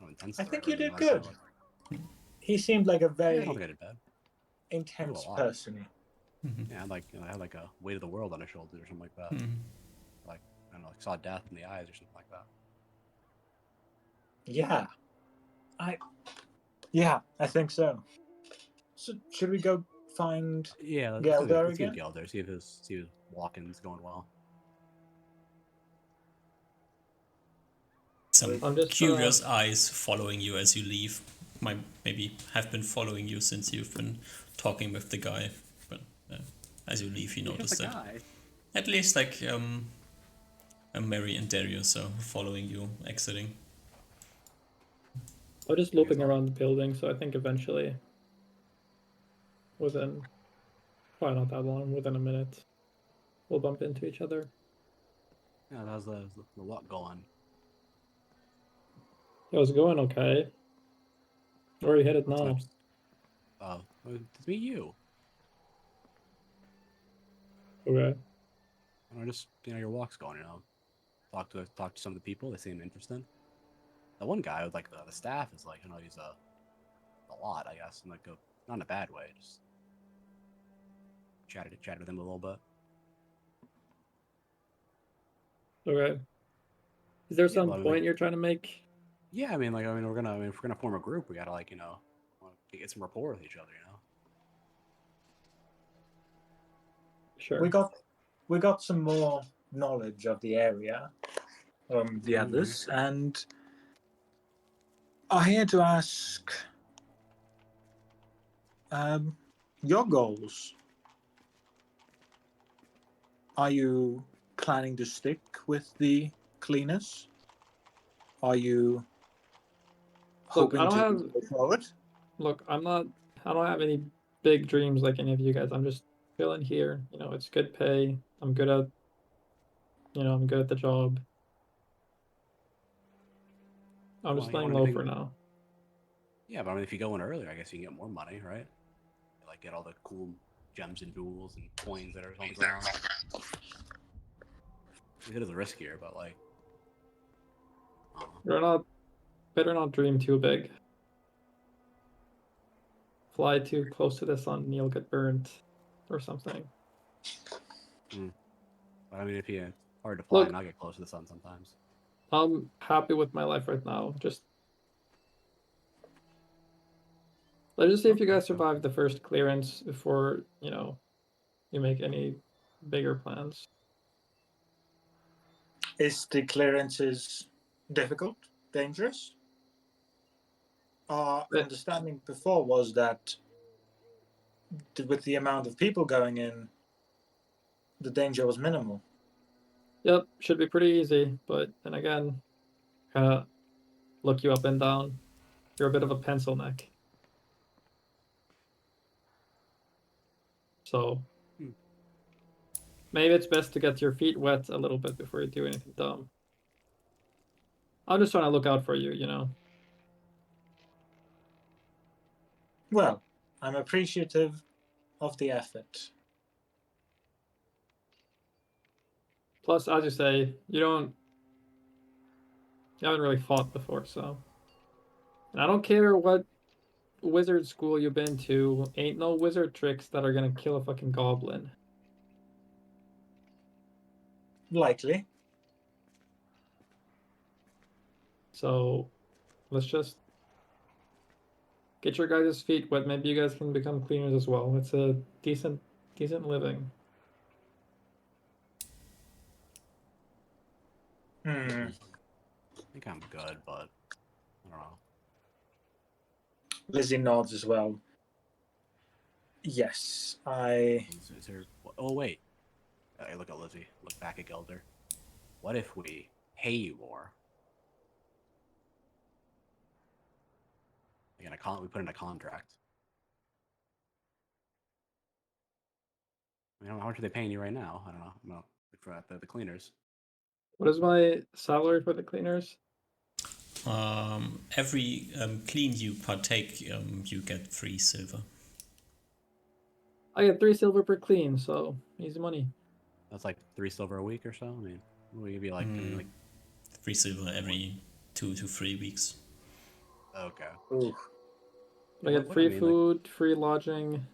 Not intense. I the think right you word, did you know, good. like, He seemed like a yeah, I very don't think I did bad. intense lot. person. Yeah, I had like a weight of the world on his shoulders or something like that. Like, I don't know, like saw death in the eyes or something like that. Yeah. I think so. So should we go find Yeah, let's Gelder get again? Gelder. See if his walk-in's going well. Some I'm just curious eyes following you as you leave. Might maybe have been following you since you've been talking with the guy, but as you leave, you notice that guy. at least like Mary and Darius are following you exiting. I'm just looping around the building, so I think eventually, within probably not that long, within a minute, we'll bump into each other. Yeah, how's the walk going? It was going okay. Where are you headed now? It's me, you. Okay. I don't know, just your walk's going. You know, talk to some of the people. They seem interesting. The one guy with like the staff is like, he's a lot, I guess, in like not in a bad way. Just chatted with him a little bit. Okay. Is there some well, I mean, point you're trying to make? Yeah, if we're gonna form a group, we gotta get some rapport with each other. Sure. We got some more knowledge of the area from the others, and are here to ask your goals. Are you planning to stick with the cleaners? Are you Look, hoping to go forward? Look, I don't have any big dreams like any of you guys. I'm just chilling here. It's good pay. I'm good at the job. I'm just laying low for now. Yeah, but if you go in earlier, I guess you can get more money, right? Like get all the cool gems and jewels and coins that are on the ground. It is riskier, but like, Better not dream too big. Fly too close to the sun and you'll get burned or something. But if it's hard to fly and not get close to the sun sometimes. I'm happy with my life right now. Just let's just see if you guys survive the first clearance before, you make any bigger plans. Is the clearances difficult, dangerous? Our understanding before was that with the amount of people going in, the danger was minimal. Yep, should be pretty easy, but then again, kind of look you up and down. You're a bit of a pencil neck. So maybe it's best to get your feet wet a little bit before you do anything dumb. I'm just trying to look out for you, Well, I'm appreciative of the effort. Plus, as you say, you haven't really fought before, so. And I don't care what wizard school you've been to, ain't no wizard tricks that are gonna kill a fucking goblin. Likely. So, let's just get your guys' feet wet. Maybe you guys can become cleaners as well. It's a decent living. I think I'm good, but I don't know. Lizzie nods as well. Yes, Is there... Oh, wait. I look at Lizzie. Look back at Gelder. What if we pay you more? Again, we put in a contract. I don't know, how much are they paying you right now? I don't know. I'm gonna look for the cleaners. What is my salary for the cleaners? Every clean you partake, you get 3 silver. I get 3 silver per clean, so easy money. That's like 3 silver a week or so. I mean, we could be like, I mean, like 3 silver every 2 to 3 weeks. okay. Ooh. I get free food, free lodging,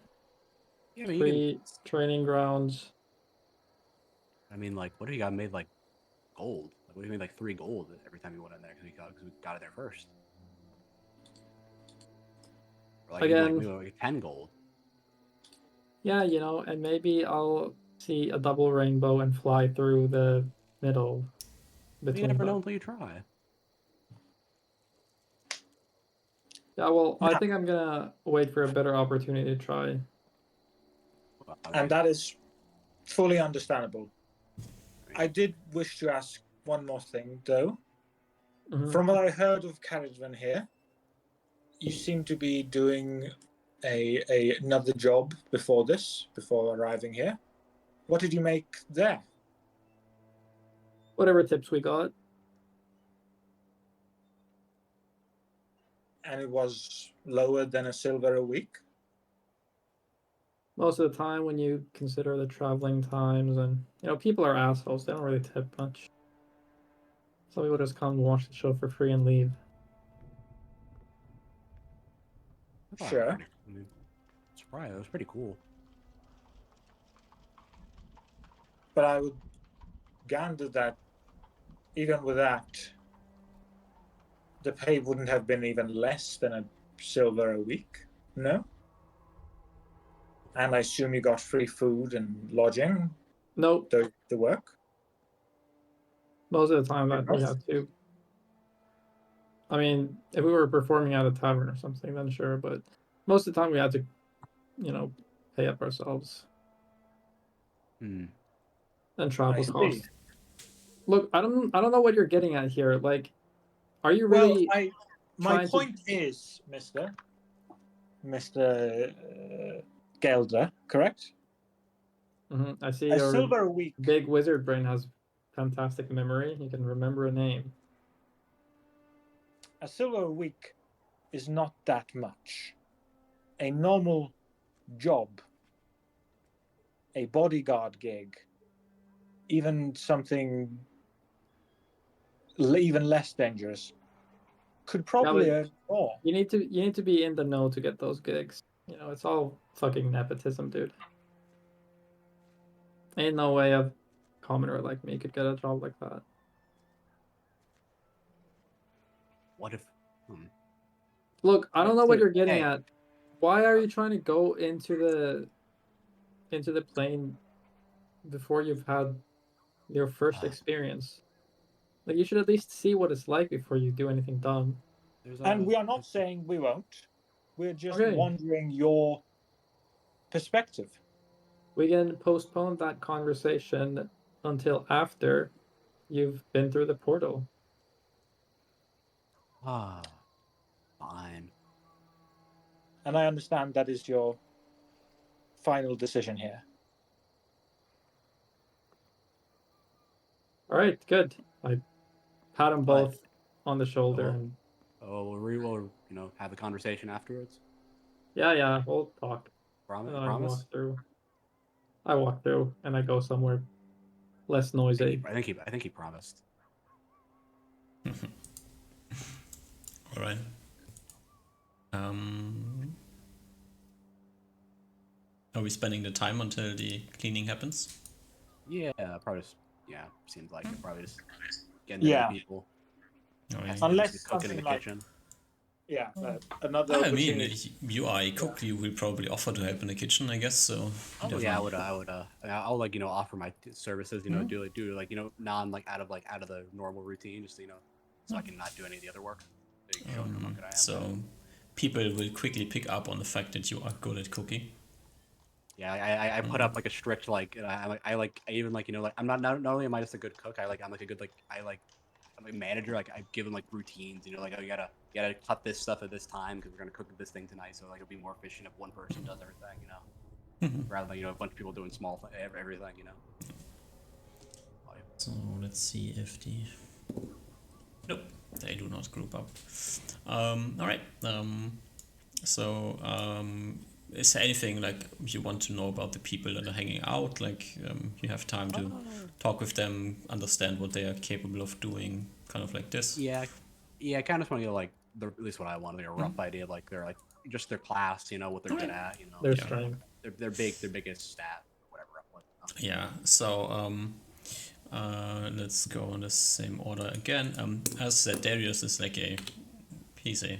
Yeah, I mean, free training grounds. I mean, like, what do you got made like gold? Like, what do you mean like 3 gold every time you went in there because we got it there first? Or like even like Again, maybe like 10 gold. yeah, and maybe I'll see a double rainbow and fly through the middle You between never them. know until you try. Yeah, well, I think I'm gonna wait for a better opportunity to try. And that is fully understandable. I did wish to ask one more thing, though. Mhm. From what I heard of Carriagevin here, you seem to be doing another job before this, before arriving here. What did you make there? Whatever tips we got. And it was lower than a silver a week? Most of the time, when you consider the traveling times, and people are assholes. They don't really tip much. Some people just come watch the show for free and leave. Sure. I mean, surprise! It was pretty cool. But I would gander that even with that, the pay wouldn't have been even less than a silver a week, no? And I assume you got free food and lodging, Nope. the work? Most of the time that we had to. I mean, if we were performing at a tavern or something, then sure. But most of the time we had to, pay up ourselves. Hmm. And travel I see. costs. Look, I don't know what you're getting at here. Like, are you Well, really my trying point is, Mr. Gelder, correct? I see A your silver a week. big wizard brain has fantastic memory. He can remember a name. A silver a week is not that much. A normal job, a bodyguard gig, even something even less dangerous, could probably earn more. You need to be in the know to get those gigs. It's all fucking nepotism, dude. Ain't no way a commoner like me could get a job like that. What if? Look, I don't know what you're getting Hey. at. Why are you trying to go into the plane before you've had your first experience? Like, you should at least see what it's like before you do anything dumb. And we are not saying we won't. We're just Okay. wondering your perspective. We can postpone that conversation until after you've been through the portal. Fine. And I understand that is your final decision here. All right, good. I pat them both on the shoulder and we will, have a conversation afterwards. yeah, we'll talk. Promise. And Promise. I walk through and I go somewhere less noisy. I think he promised. All right. Are we spending the time until the cleaning happens? Yeah, probably. Seems like it. Probably just getting to know people. Unless cooking in the kitchen. Yeah, another. I mean, you are a cook. You will probably offer to help in the kitchen, I guess. So. Oh yeah, I would. I'll offer my services. Do non out of the normal routine, just so I can not do any of the other work. So, people will quickly pick up on the fact that you are good at cooking. Yeah, I put up a strict I even I'm not only am I just a good cook, I'm a good I'm a manager. Like I give them like routines. You know, like oh, you gotta cut this stuff at this time because we're gonna cook this thing tonight. So like it'll be more efficient if one person does everything. You know, rather than a bunch of people doing everything. You know. So let's see if the... Nope, they do not group up. Alright, is there anything like you want to know about the people that are hanging out? Like you have time to talk with them, understand what they are capable of doing, kind of like this? Yeah, I kind of want to get like at least what I want, like a rough idea, like they're like just their class, you know, what they're good at, you know, Their strength. their biggest stat, whatever. Yeah. So let's go in the same order again. As said, Darius is like he's a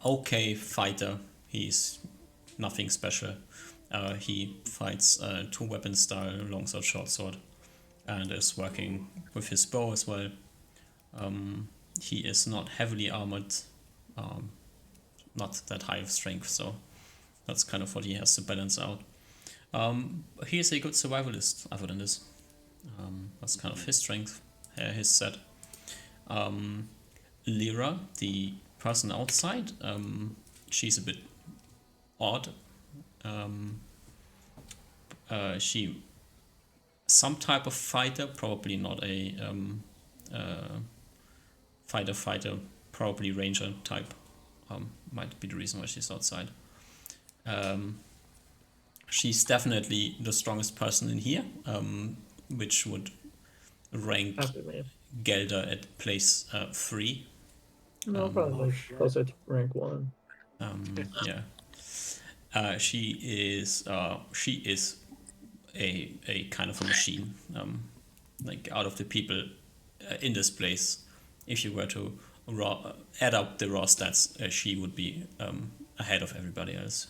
okay fighter. He's nothing special. He fights 2-weapon style, long sword, short sword, and is working with his bow as well. He is not heavily armored, not that high of strength, so that's kind of what he has to balance out. He is a good survivalist, other than this. That's kind of his strength, his set. Lyra, the person outside, she's a bit odd. She some type of fighter, probably not a fighter, probably ranger type. Might be the reason why she's outside. She's definitely the strongest person in here, which would rank Gelder at place 3. No, probably closer to rank 1. Yeah. She is a kind of a machine. Like out of the people in this place, if you were to add up the raw stats, she would be ahead of everybody else.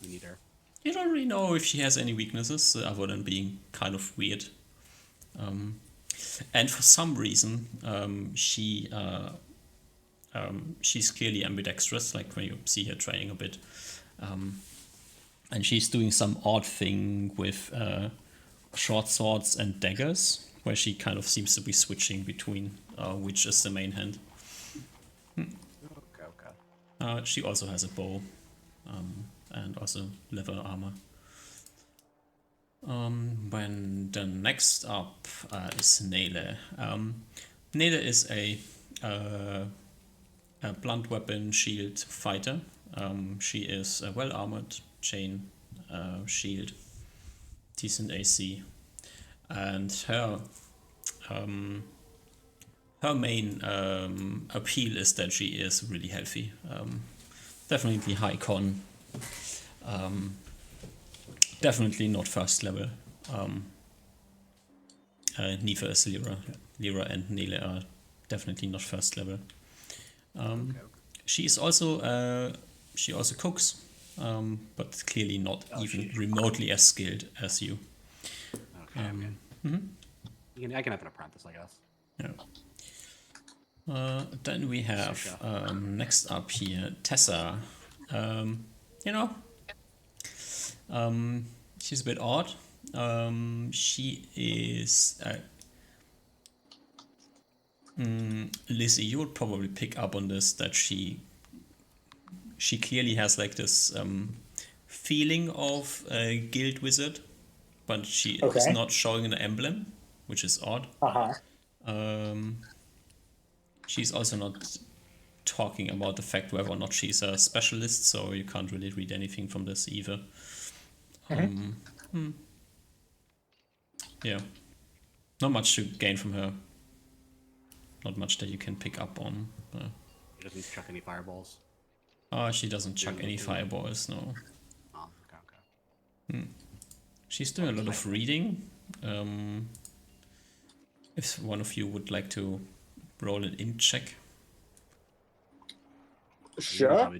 We need her. You don't really know if she has any weaknesses other than being kind of weird. And for some reason, she's clearly ambidextrous, like when you see her training a bit. And she's doing some odd thing with short swords and daggers, where she kind of seems to be switching between which is the main hand. Okay. She also has a bow and also leather armor. When the next up is Nele. Nele is a blunt weapon shield fighter. She is well armored, chain, shield, decent AC, and her main appeal is that she is really healthy. Definitely high con. Definitely not first level. Neither is Lyra. Lyra and Nele are definitely not first level. She also cooks, but clearly not even remotely as skilled as you. Okay. I can have an apprentice, I guess. Yeah. Then we have next up here Tessa. She's a bit odd. She is Lizzie, you would probably pick up on this, that she clearly has like this feeling of a guild wizard, but she is not showing an emblem, which is odd. She's also not talking about the fact whether or not she's a specialist, so you can't really read anything from this either. Yeah, not much to gain from her. Not much that you can pick up on. She doesn't chuck any fireballs. She doesn't chuck any fireballs, no. Oh, okay. She's doing a lot of reading. If one of you would like to roll an int check. Sure.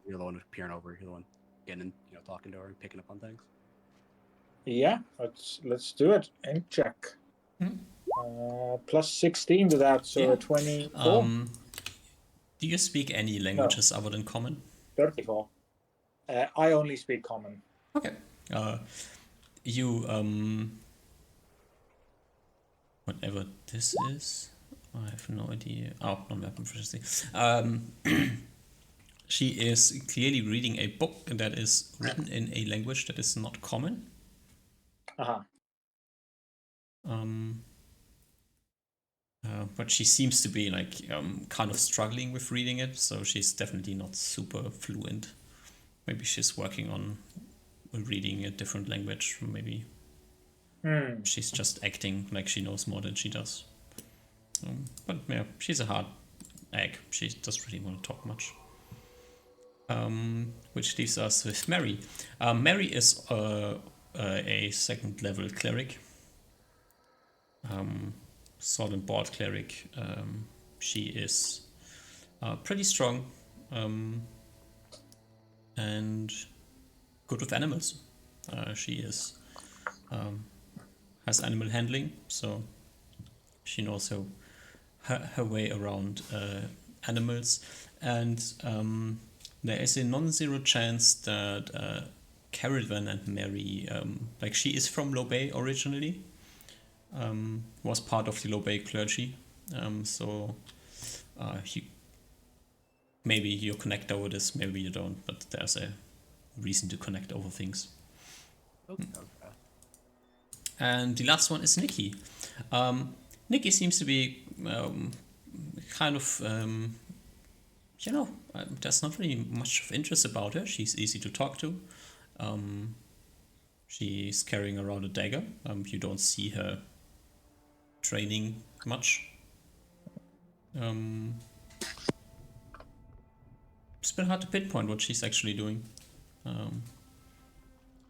You're the one who's peering over. You're the one getting, talking to her and picking up on things. Yeah, let's do it. Ink check. Plus 16 to that, so 24. Do you speak any languages other than Common? 34. I only speak Common. Okay. You whatever this is. I have no idea. Oh, non-weapon proficiency. She is clearly reading a book that is written in a language that is not common. Um, but she seems to be like kind of struggling with reading it, so she's definitely not super fluent. Maybe she's working on reading a different language. Maybe she's just acting like she knows more than she does. But yeah, she's a hard egg. She doesn't really want to talk much. Which leaves us with Mary. Mary is a second level cleric. Sword and board cleric. She is pretty strong and good with animals. She is has animal handling, so she knows her way around animals. And there is a non-zero chance that Caravan and Mary, like she is from Lobay originally, was part of the Lobay clergy. So maybe you connect over this, maybe you don't, but there's a reason to connect over things. Okay. And the last one is Nikki. Nikki seems to be kind of, there's not really much of interest about her. She's easy to talk to. She's carrying around a dagger. You don't see her training much. It's been hard to pinpoint what she's actually doing.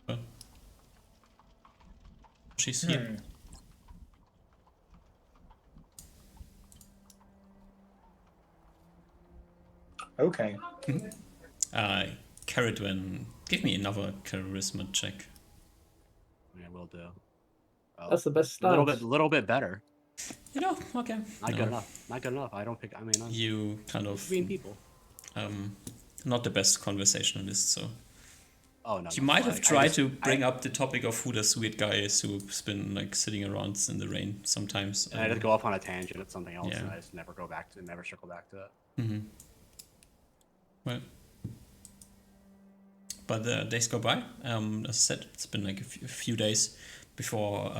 But she's here. Okay. Caradwen, give me another charisma check. Yeah, will do. Oh, That's the best a start. little bit better. Okay. Not good enough. Not good enough. I don't think. I mean, I'm You kind of between people. not the best conversationalist, so Oh no. you no, might like, have tried to bring up the topic of who this weird guy is who's been like sitting around in the rain sometimes. And I just go off on a tangent at something else, Yeah. and I just never circle back to it. Mm-hmm. Well, but days go by. As I said, it's been like a few days before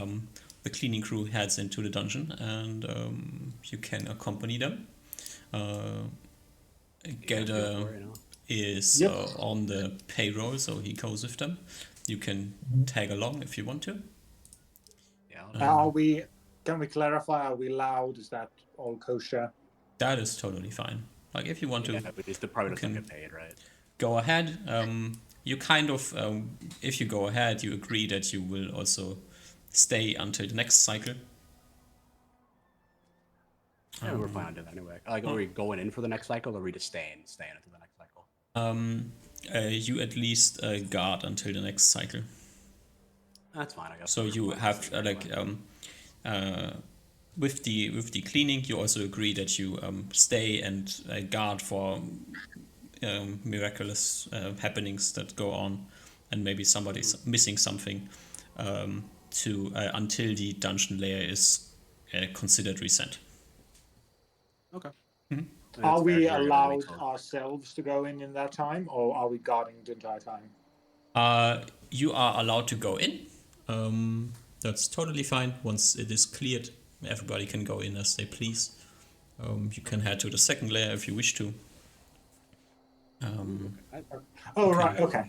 the cleaning crew heads into the dungeon, and you can accompany them. Gelder is on the payroll, so he goes with them. You can tag along if you want to. Yeah. Can we clarify? Are we loud? Is that all kosher? That is totally fine. Like if you want to, but it's probably doesn't get paid, right? go ahead. You kind of, if you go ahead, you agree that you will also stay until the next cycle. Yeah, we're fine with that anyway. Like, are we going in for the next cycle, or are we just staying until the next cycle? You at least guard until the next cycle. That's fine, I guess. So you have with the cleaning, you also agree that you stay and guard for miraculous happenings that go on, and maybe somebody's missing something until the dungeon layer is considered reset. Okay. Mm-hmm. Are we allowed ourselves to go in that time, or are we guarding the entire time? You are allowed to go in. That's totally fine. Once it is cleared, everybody can go in as they please. You can head to the second layer if you wish to. Right, okay.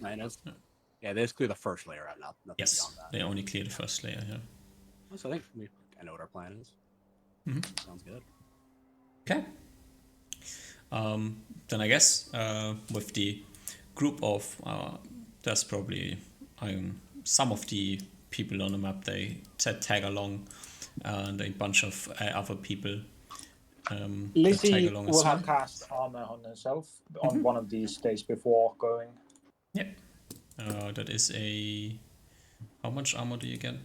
Yeah, they just clear the first layer out, nothing Yes, beyond that. they only clear the first layer, yeah. So I think I know what our plan is. Mm-hmm. Sounds good. Okay. Then I guess with the group of, there's probably some of the people on the map, they tag along, and a bunch of other people Lizzie tag along as will well. have cast armor on herself on one of these days before going. Yep. That is a... How much armor do you get?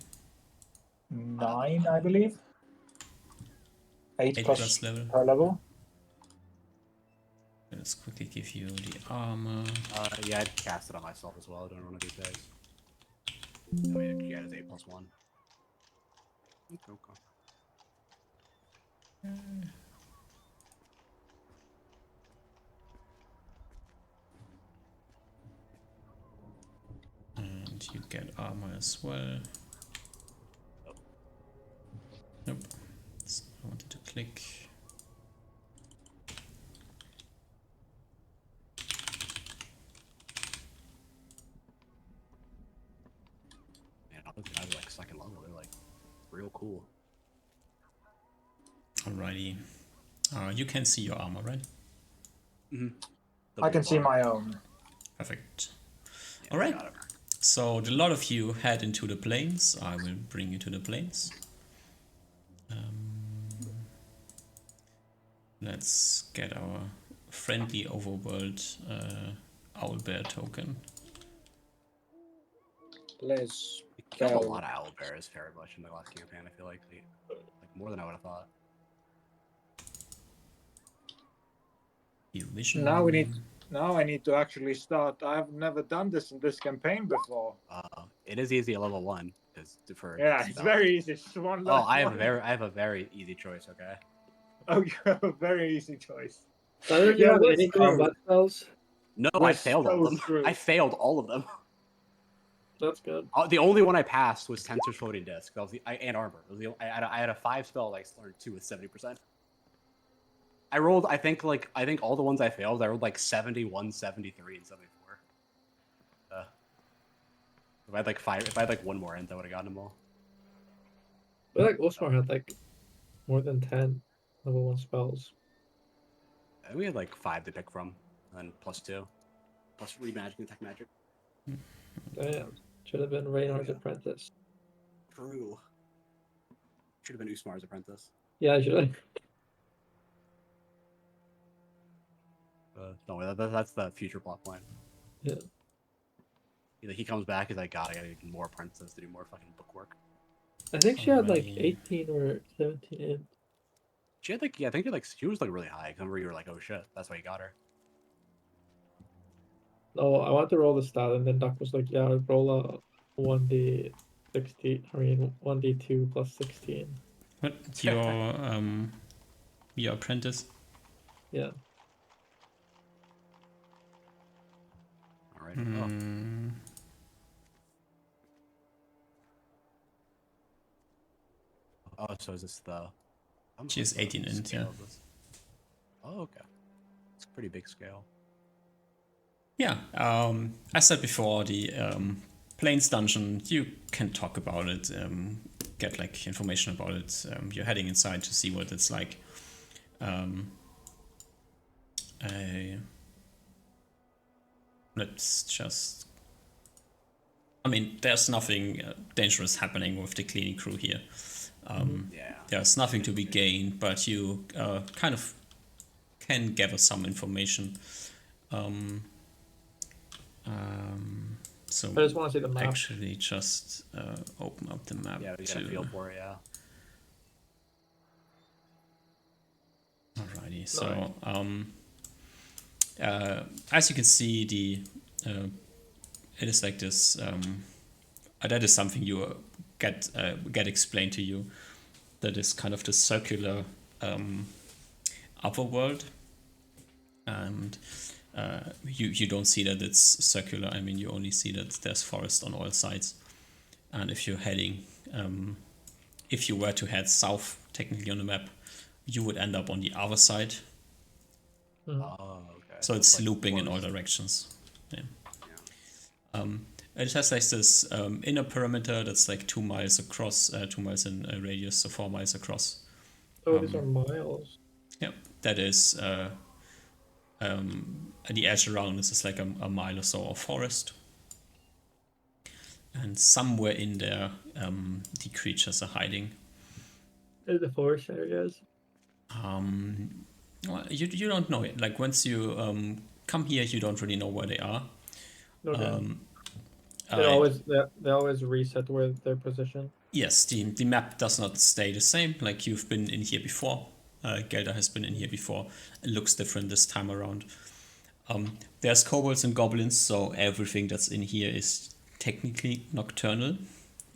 9, I believe. 8 plus level. per level. Let's quickly give you the armor. Yeah, I'd cast it on myself as well during one of these days. Yeah, it's 8+1. Okay. And you get armor as well. Nope. So I wanted to click. Man, all those guys are like second level. They're like real cool. Alrighty. You can see your armor, right? I can see my own. Perfect. Yeah, All right. got it. So the lot of you head into the plains. I will bring you to the plains. Let's get our friendly overworld owlbear token. Let's We killed a go. lot of owl bears very much in the last campaign. I feel like more than I would have thought. View vision. Now I need to actually start. I've never done this in this campaign before. It is easy at level 1 because for Yeah, it's spells. very easy. It's one Oh, less I one. have a very easy choice. Okay. Oh, you have a very easy choice. So did you Yeah, have we're any screwed. combat spells? No, We're I failed all so of them. screwed. I failed all of them. That's good. The only one I passed was Tensor's Floating Disc. That was and Armor. It was I had a 5 spell. I learned 2 with 70%. I rolled. I think all the ones I failed. I rolled like 71, 73, and 74. If I had like 5, if I had like 1 more int, I would have gotten them all. I feel like Osmar had like more than 10 level 1 spells. And we had like 5 to pick from, and plus 2, plus read magic and tech magic. Damn. Should have been Reinhardt's apprentice. True. Should have been Usmar's apprentice. Yeah, I should have. No, that's the future plot point. Yeah. He comes back. He's like, God, I gotta get more apprentices to do more fucking bookwork. I think she had like Alrighty. 18 or 17 in. She had like, yeah, I think she was like really high. I remember you were like, oh shit, that's why you got her. No, I wanted to roll the stat, and then Doc was like, yeah, roll a 1d16. I mean, 1d2 plus 16. What? Your apprentice? Yeah. All right. Oh, so is this the? She's 18 int, scale yeah. of this? Oh, okay. It's a pretty big scale. Yeah, I said before, the Plains dungeon, you can talk about it, get like information about it. You're heading inside to see what it's like. Let's just... I mean, there's nothing dangerous happening with the cleaning crew here. Yeah. There's nothing to be gained, but you kind of can gather some information. So I just want to see the map. actually just open up the map. Yeah, we got a feel for it. Yeah. Alrighty, so as you can see, it is like this. That is something you get explained to you. That is kind of the circular upper world, and you don't see that it's circular. I mean, you only see that there's forest on all sides, and if you're heading, if you were to head south, technically on the map, you would end up on the other side. Oh, okay. So it's like looping in forest. all directions. Yeah. It has like this inner perimeter that's like 2 miles across, 2 miles in radius, so 4 miles across. Oh, these are miles. Yep, that is the edge around this is like a mile or so of forest. And somewhere in there, the creatures are hiding. In the forest areas. Well, you don't know it. Like once you come here, you don't really know where they are. Okay. They always reset where their position. Yes, the map does not stay the same. Like you've been in here before. Gelder has been in here before. It looks different this time around. There's kobolds and goblins, so everything that's in here is technically nocturnal.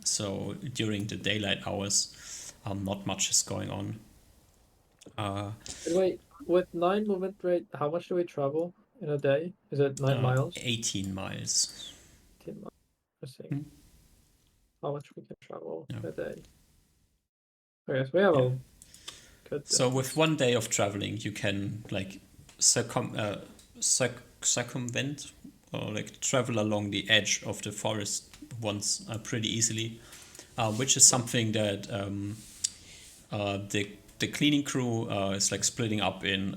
So during the daylight hours, not much is going on. Wait, with 9 movement rate, how much do we travel in a day? Is it 9 miles? 18 miles. 10 miles. Interesting. Hmm. How much we can travel Yeah. in a day? Okay, so we have Yeah. a good So distance. with 1 day of traveling, you can like circumvent or like travel along the edge of the forest once pretty easily, which is something that the cleaning crew is like splitting up in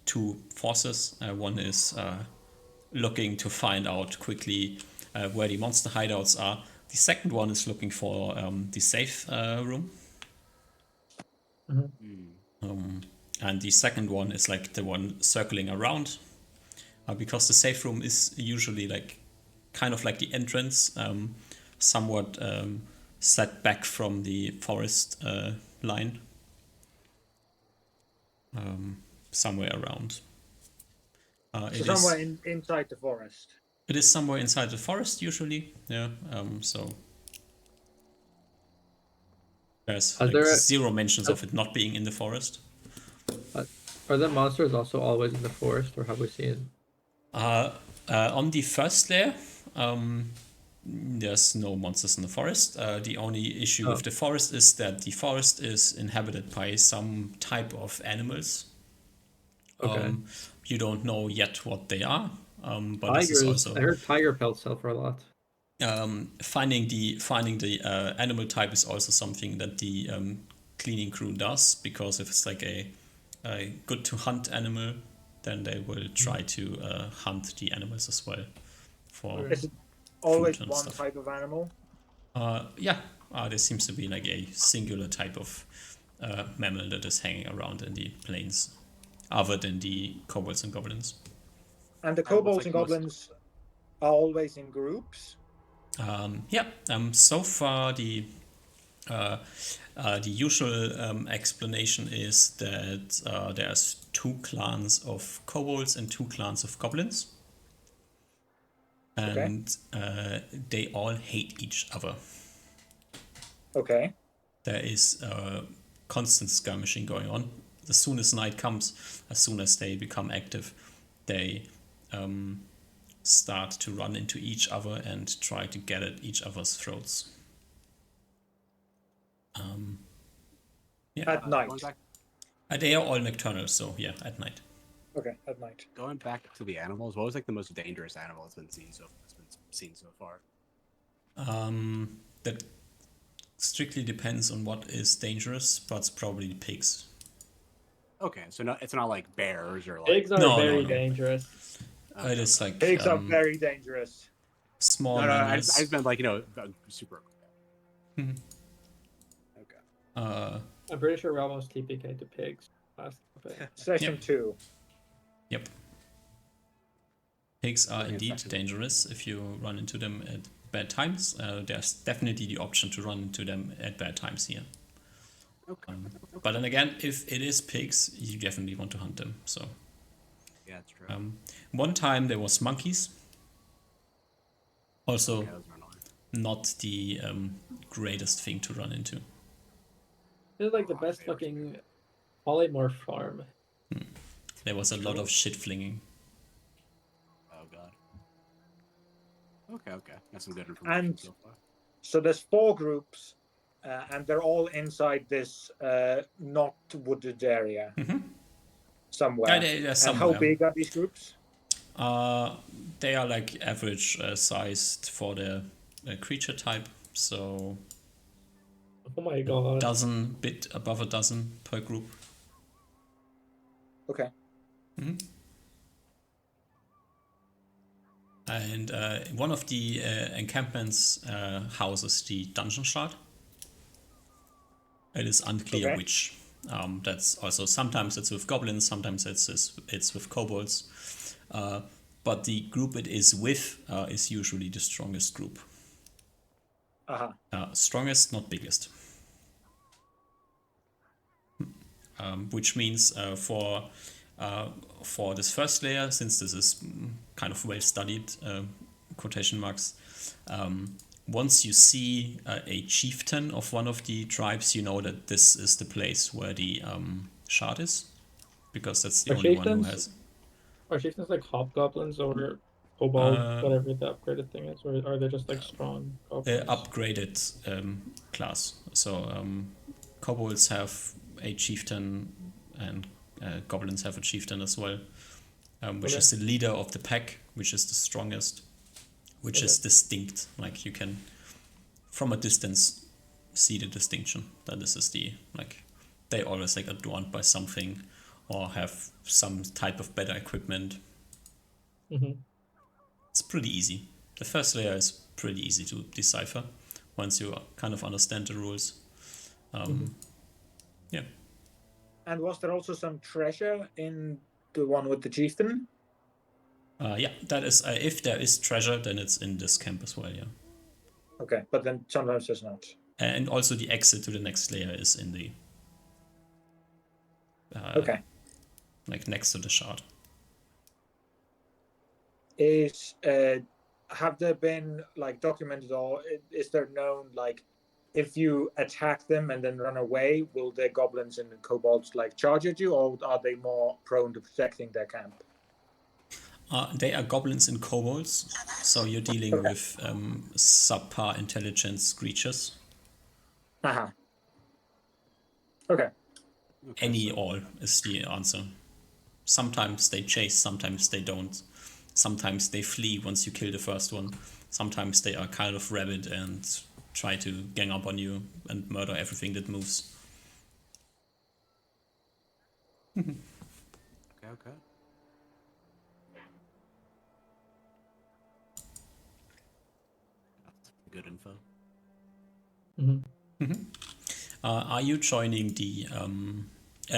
2 forces. One is looking to find out quickly where the monster hideouts are. The second one is looking for the safe room. And the second one is like the one circling around, because the safe room is usually like kind of like the entrance, somewhat set back from the forest line, somewhere around. So somewhere inside the forest. It is somewhere inside the forest usually. Yeah. So there's like there 0 mentions of it not being in the forest. Are the monsters also always in the forest, or have we seen? On the first layer, there's no monsters in the forest. The only issue with the forest is that the forest is inhabited by some type of animals. Okay. You don't know yet what they are, but Tigers. this is also I heard tiger pelts sell for a lot. finding the animal type is also something that the cleaning crew does, because if it's like a good to hunt animal, then they will try to hunt the animals as well. Is it always food and one stuff. type of animal? There seems to be like a singular type of mammal that is hanging around in the plains, other than the kobolds and goblins. And the kobolds and goblins are always in groups? So far, the usual explanation is that there's 2 clans of kobolds and 2 clans of goblins, and they all hate each other. Okay. There is constant skirmishing going on. As soon as night comes, as soon as they become active, they start to run into each other and try to get at each other's throats. At night. They are all nocturnal, so yeah, at night. Okay, at night. Going back to the animals, what was like the most dangerous animal that's been seen so far? That strictly depends on what is dangerous, but it's probably pigs. Okay, so it's not like bears or like Pigs are very dangerous. It is like pigs are very dangerous. Small No, I mammals. just meant like super. Okay. I'm pretty sure we almost TPK to pigs last Session 2. Yep. Pigs are indeed dangerous if you run into them at bad times. There's definitely the option to run into them at bad times here. Okay. But then again, if it is pigs, you definitely want to hunt them. So. Yeah, that's true. One time there was monkeys. Also, not the greatest thing to run into. It's like the best fucking polymorph farm. There was a lot of shit flinging. Oh god. Okay. That's some good information so far. So there's 4 groups, and they're all inside this not wooded area. Somewhere. They're And somewhere. how big are these groups? They are like average sized for the creature type. So. Oh my god. Bit above a dozen per group. Okay. And one of the encampments houses the dungeon shard. It is unclear which. That's also sometimes it's with goblins, sometimes it's with kobolds. But the group it is with is usually the strongest group. Strongest, not biggest. Which means for this first layer, since this is kind of well studied, quotation marks, once you see a chieftain of one of the tribes, you know that this is the place where the shard is, because that's the Are only one who chieftains- has. Are chieftains like hobgoblins or kobold, Uh, whatever the upgraded thing is, or are they just like strong goblins? Upgraded class. So kobolds have a chieftain, and goblins have a chieftain as well, which Okay. is the leader of the pack, which is the strongest, which is Okay. distinct. Like you can, from a distance, see the distinction that this is the like they always like adorned by something or have some type of better equipment. Mm-hmm. It's pretty easy. The first layer is pretty easy to decipher once you kind of understand the rules. Yeah. And was there also some treasure in the one with the chieftain? Yeah, that is, if there is treasure, then it's in this camp as well, yeah. Okay, but then sometimes there's not. And also the exit to the next layer is in the, Okay. like next to the shard. Have there been like documented, or is there known like if you attack them and then run away, will the goblins and the kobolds like charge at you, or are they more prone to protecting their camp? They are goblins and kobolds, so you're dealing Okay. with subpar intelligence creatures. Uh-huh. Okay. Any all is the answer. Sometimes they chase, sometimes they don't. Sometimes they flee once you kill the first one. Sometimes they are kind of rabid and try to gang up on you and murder everything that moves. Okay. That's good info. Mm-hmm. Are you joining the?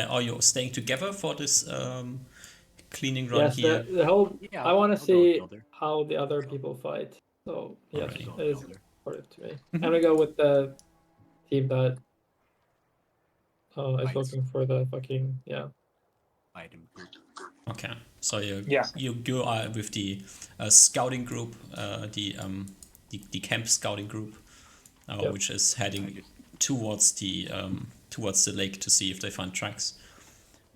Are you staying together for this cleaning run Yes, here? the whole. Yeah, I want to I'll go with see Builder. how the other people fight. So yes, Alrighty. I'll that go is with Builder. important to me. Mhm. I'm gonna go with the team that is Fights. looking for the fucking Fight him. Okay, so Yeah. you are with the scouting group, the camp scouting group, Yep. which is heading towards the lake to see if they find tracks,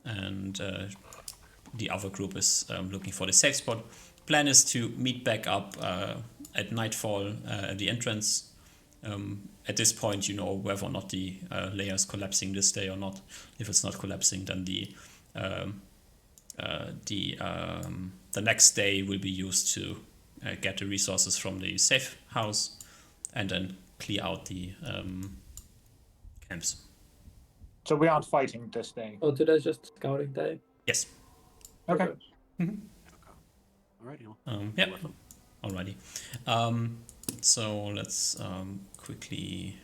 and the other group is looking for the safe spot. Plan is to meet back up at nightfall at the entrance. At this point, you know whether or not the layer is collapsing this day or not. If it's not collapsing, then the next day will be used to get the resources from the safe house and then clear out the camps. So we aren't fighting this day. Oh, today's just scouting day. Yes. Okay. Alrighty. Yeah. Alrighty. So let's quickly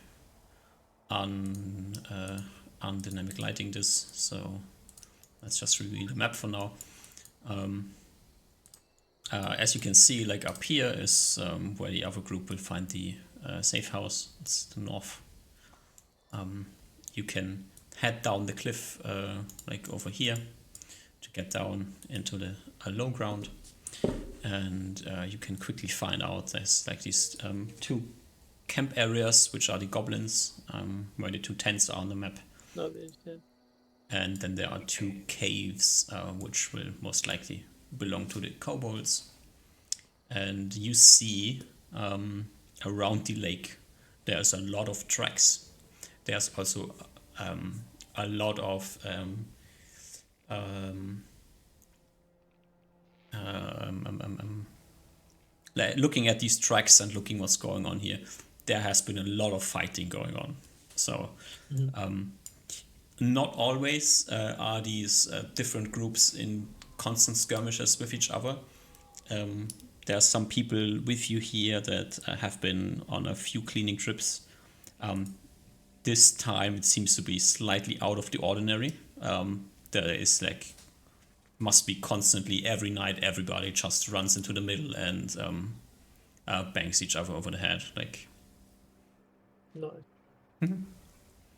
undynamic lighting this. So let's just reveal the map for now. As you can see, like up here is where the other group will find the safe house. It's the north. You can head down the cliff, like over here, to get down into the low ground, and you can quickly find out there's like these two camp areas, which are the goblins, where the two tents are on the map. No, these, yeah. And then there are two caves, which will most likely belong to the kobolds. And you see around the lake, there's a lot of tracks. There's also a lot of looking at these tracks and looking what's going on here, there has been a lot of fighting going on. So not always are these different groups in constant skirmishes with each other. There are some people with you here that have been on a few cleaning trips. This time it seems to be slightly out of the ordinary. There is like, must be constantly every night everybody just runs into the middle and bangs each other over the head. Like, No.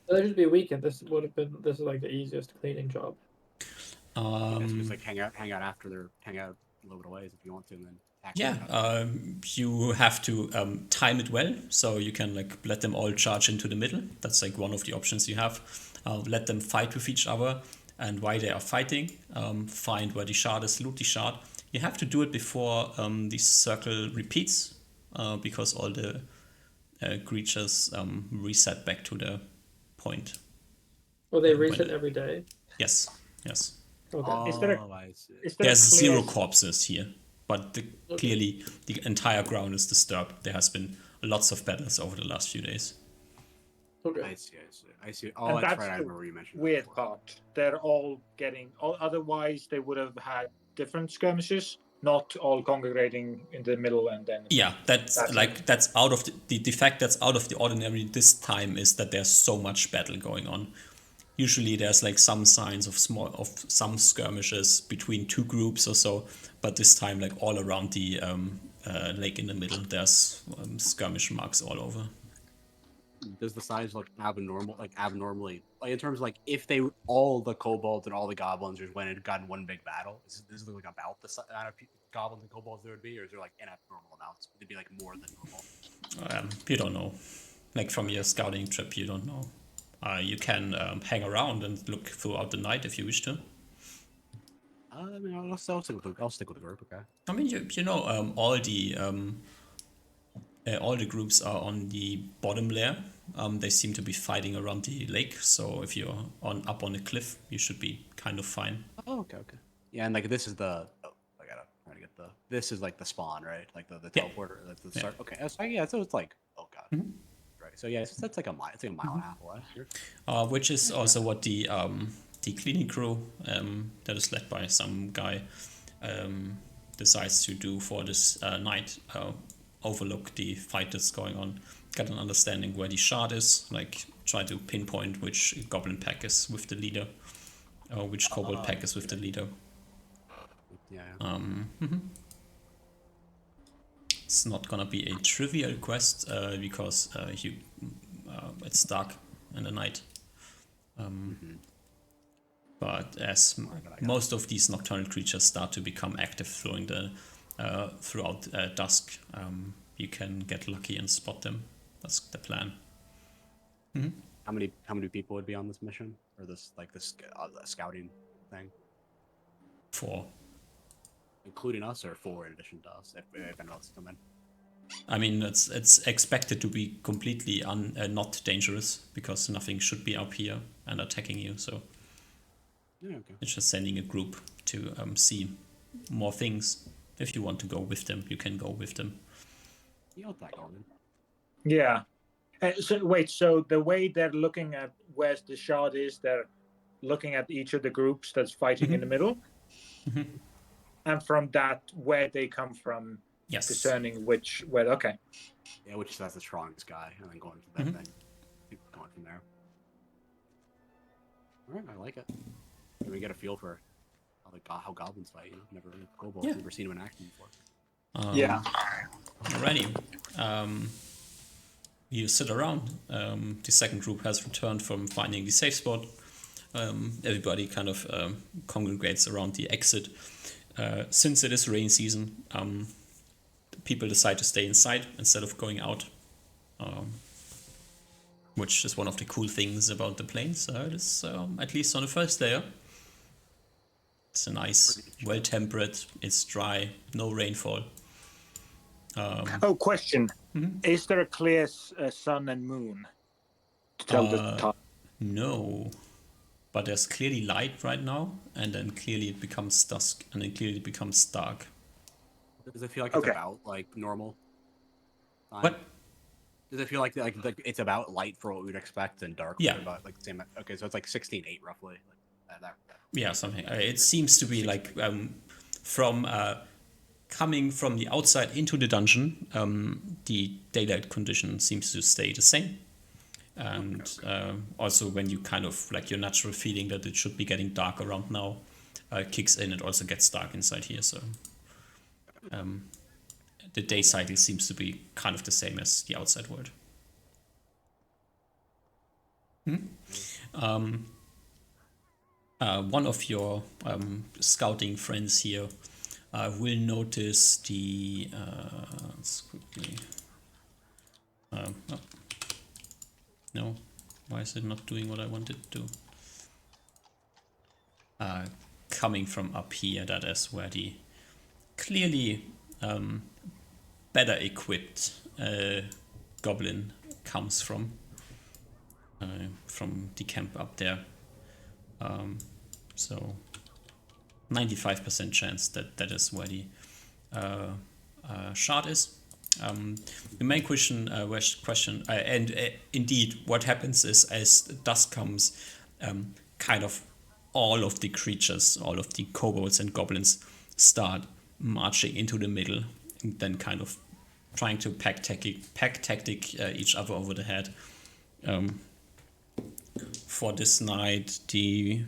There should be a weekend. This would have been. This is like the easiest cleaning job. Just like hang out after they're hang out a little bit away if you want to, and then attack them. yeah, you have to time it well, so you can like let them all charge into the middle. That's like one of the options you have. Let them fight with each other, and while they are fighting, find where the shard is, loot the shard. You have to do it before the circle repeats, because all the creatures reset back to the point. Well, they Yeah, reset but- every day. Yes, yes. Okay. Is there Oh, I see. Is there There's a clear 0 corpses here, but clearly the entire ground is disturbed. There has been lots of battles over the last few days. Okay. I see. Oh, And that's that's right. I the remember you mentioned that weird before. part. They're all getting. Otherwise, they would have had different skirmishes, not all congregating in the middle and then. Yeah, that's out of the fact that's out of the ordinary this time is that there's so much battle going on. Usually there's like some signs of some skirmishes between two groups or so, but this time like all around the lake in the middle there's skirmish marks all over. Does the size look abnormally like in terms of like if they all the kobolds and all the goblins just went and got in one big battle? Does it look like about the amount of goblins and kobolds there would be, or is there like an abnormal amounts? Would it be like more than normal? You don't know. Like from your scouting trip, you don't know. You can hang around and look throughout the night if you wish to. I mean, I'll stick with the group. Okay. I mean, you know, all the groups are on the bottom layer. They seem to be fighting around the lake. So if you're up on a cliff, you should be kind of fine. Oh, okay. Yeah, and like this is the. Oh, I gotta try to get the. This is like the spawn, right? Like the teleporter, like the start. Okay. So it's like. Oh god. Mhm. Right. So yeah, that's like a mile. It's like a mile and a half away. Sure. Which is also what the cleaning crew that is led by some guy decides to do for this night. Overlook the fight that's going on, get an understanding where the shard is, like try to pinpoint which goblin pack is with the leader, or which kobold pack is with the leader. Yeah. It's not gonna be a trivial quest because it's dark in the night. But as most of these nocturnal creatures start to become active throughout dusk, you can get lucky and spot them. That's the plan. How many people would be on this mission or this scouting thing, 4. including us, or 4 in addition to us if anyone else come in? I mean, it's expected to be completely not dangerous because nothing should be up here and attacking you. So Yeah. Okay. it's just sending a group to see more things. If you want to go with them, you can go with them. You'll attack all of them. Yeah. So the way they're looking at where the shard is, they're looking at each of the groups that's fighting in the middle, and from that where they come from, Yes. discerning where. Okay. Yeah, which is that's the strongest guy, and then going to that thing. Keep going from there. All right, I like it. Can we get a feel for how goblins fight? You know, never kobolds, never seen them in action before. Yeah. Alrighty. You sit around. The second group has returned from finding the safe spot. Everybody kind of congregates around the exit. Since it is rain season, people decide to stay inside instead of going out, which is one of the cool things about the plains. It is, at least on the first layer, it's a nice, well-temperate, it's dry, no rainfall. Question. Is there a clear sun and moon to tell the time? No, but there's clearly light right now, and then clearly it becomes dusk, and then clearly it becomes dark. Does it feel like it's about like normal time? What? Does it feel like it's about light for what we'd expect and dark? Yeah. About like the same. Okay, so it's like 16:8 roughly. Like that. Yeah, something. It seems to be like from coming from the outside into the dungeon, the daylight condition seems to stay the same. And also when you kind of like your natural feeling that it should be getting dark around now kicks in, it also gets dark inside here. So the day cycle seems to be kind of the same as the outside world. One of your scouting friends here will notice the let's quickly no, why is it not doing what I wanted to do? coming from up here. That is where the clearly better equipped goblin comes from the camp up there. So 95% chance that is where the shard is. The main question, and indeed, what happens is as dusk comes, kind of all of the creatures, all of the kobolds and goblins start marching into the middle, and then kind of trying to pack tactic each other over the head. For this night, the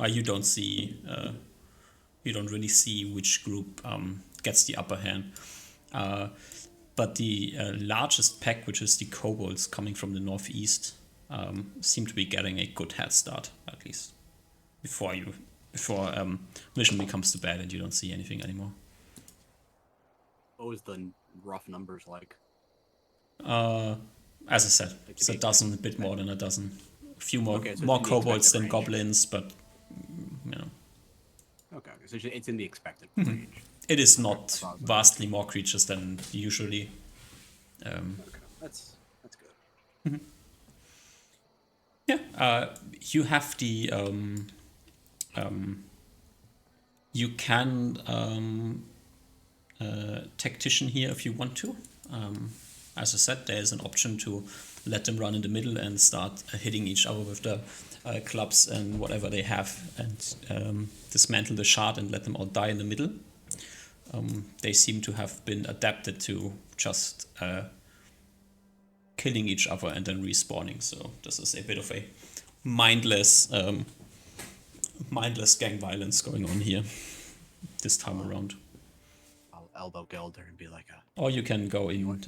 you don't really see which group gets the upper hand. But the largest pack, which is the kobolds coming from the northeast, seem to be getting a good head start, at least before vision becomes too bad and you don't see anything anymore. What was the rough numbers like? As I said, it's a dozen, a bit more than a dozen. A few more more kobolds than goblins, but you know. Okay, so it's in the expected range. It is not vastly more creatures than usually. Okay, that's good. Yeah, you have the you can tactician here if you want to. As I said, there is an option to let them run in the middle and start hitting each other with the clubs and whatever they have, and dismantle the shard and let them all die in the middle. They seem to have been adapted to just killing each other and then respawning. So this is a bit of a mindless gang violence going on here this time around. I'll elbow Gilder and be like, or you can go in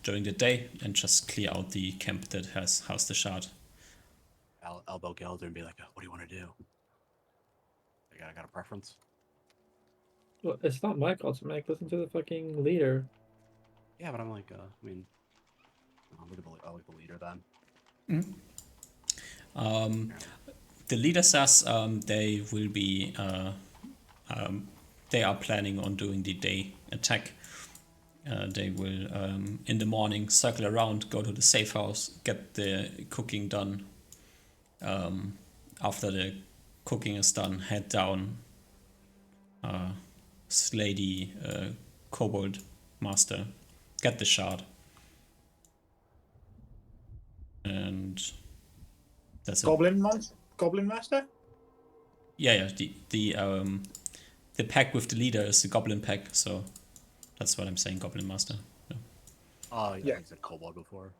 during the day and just clear out the camp that has housed the shard. I'll elbow Gilder and be like, what do you want to do? I got a preference? Well, it's not my call to make. Listen to the fucking leader. Yeah, but I'm like, I mean, I'll like the leader then. The leader says they will be, they are planning on doing the day attack. They will, in the morning, circle around, go to the safe house, get the cooking done. After the cooking is done, head down, slay the kobold master, get the shard. And that's Goblin master? Yeah. The pack with the leader is the goblin pack, so that's what I'm saying, goblin master. Yeah. Oh, yeah. You said kobold before.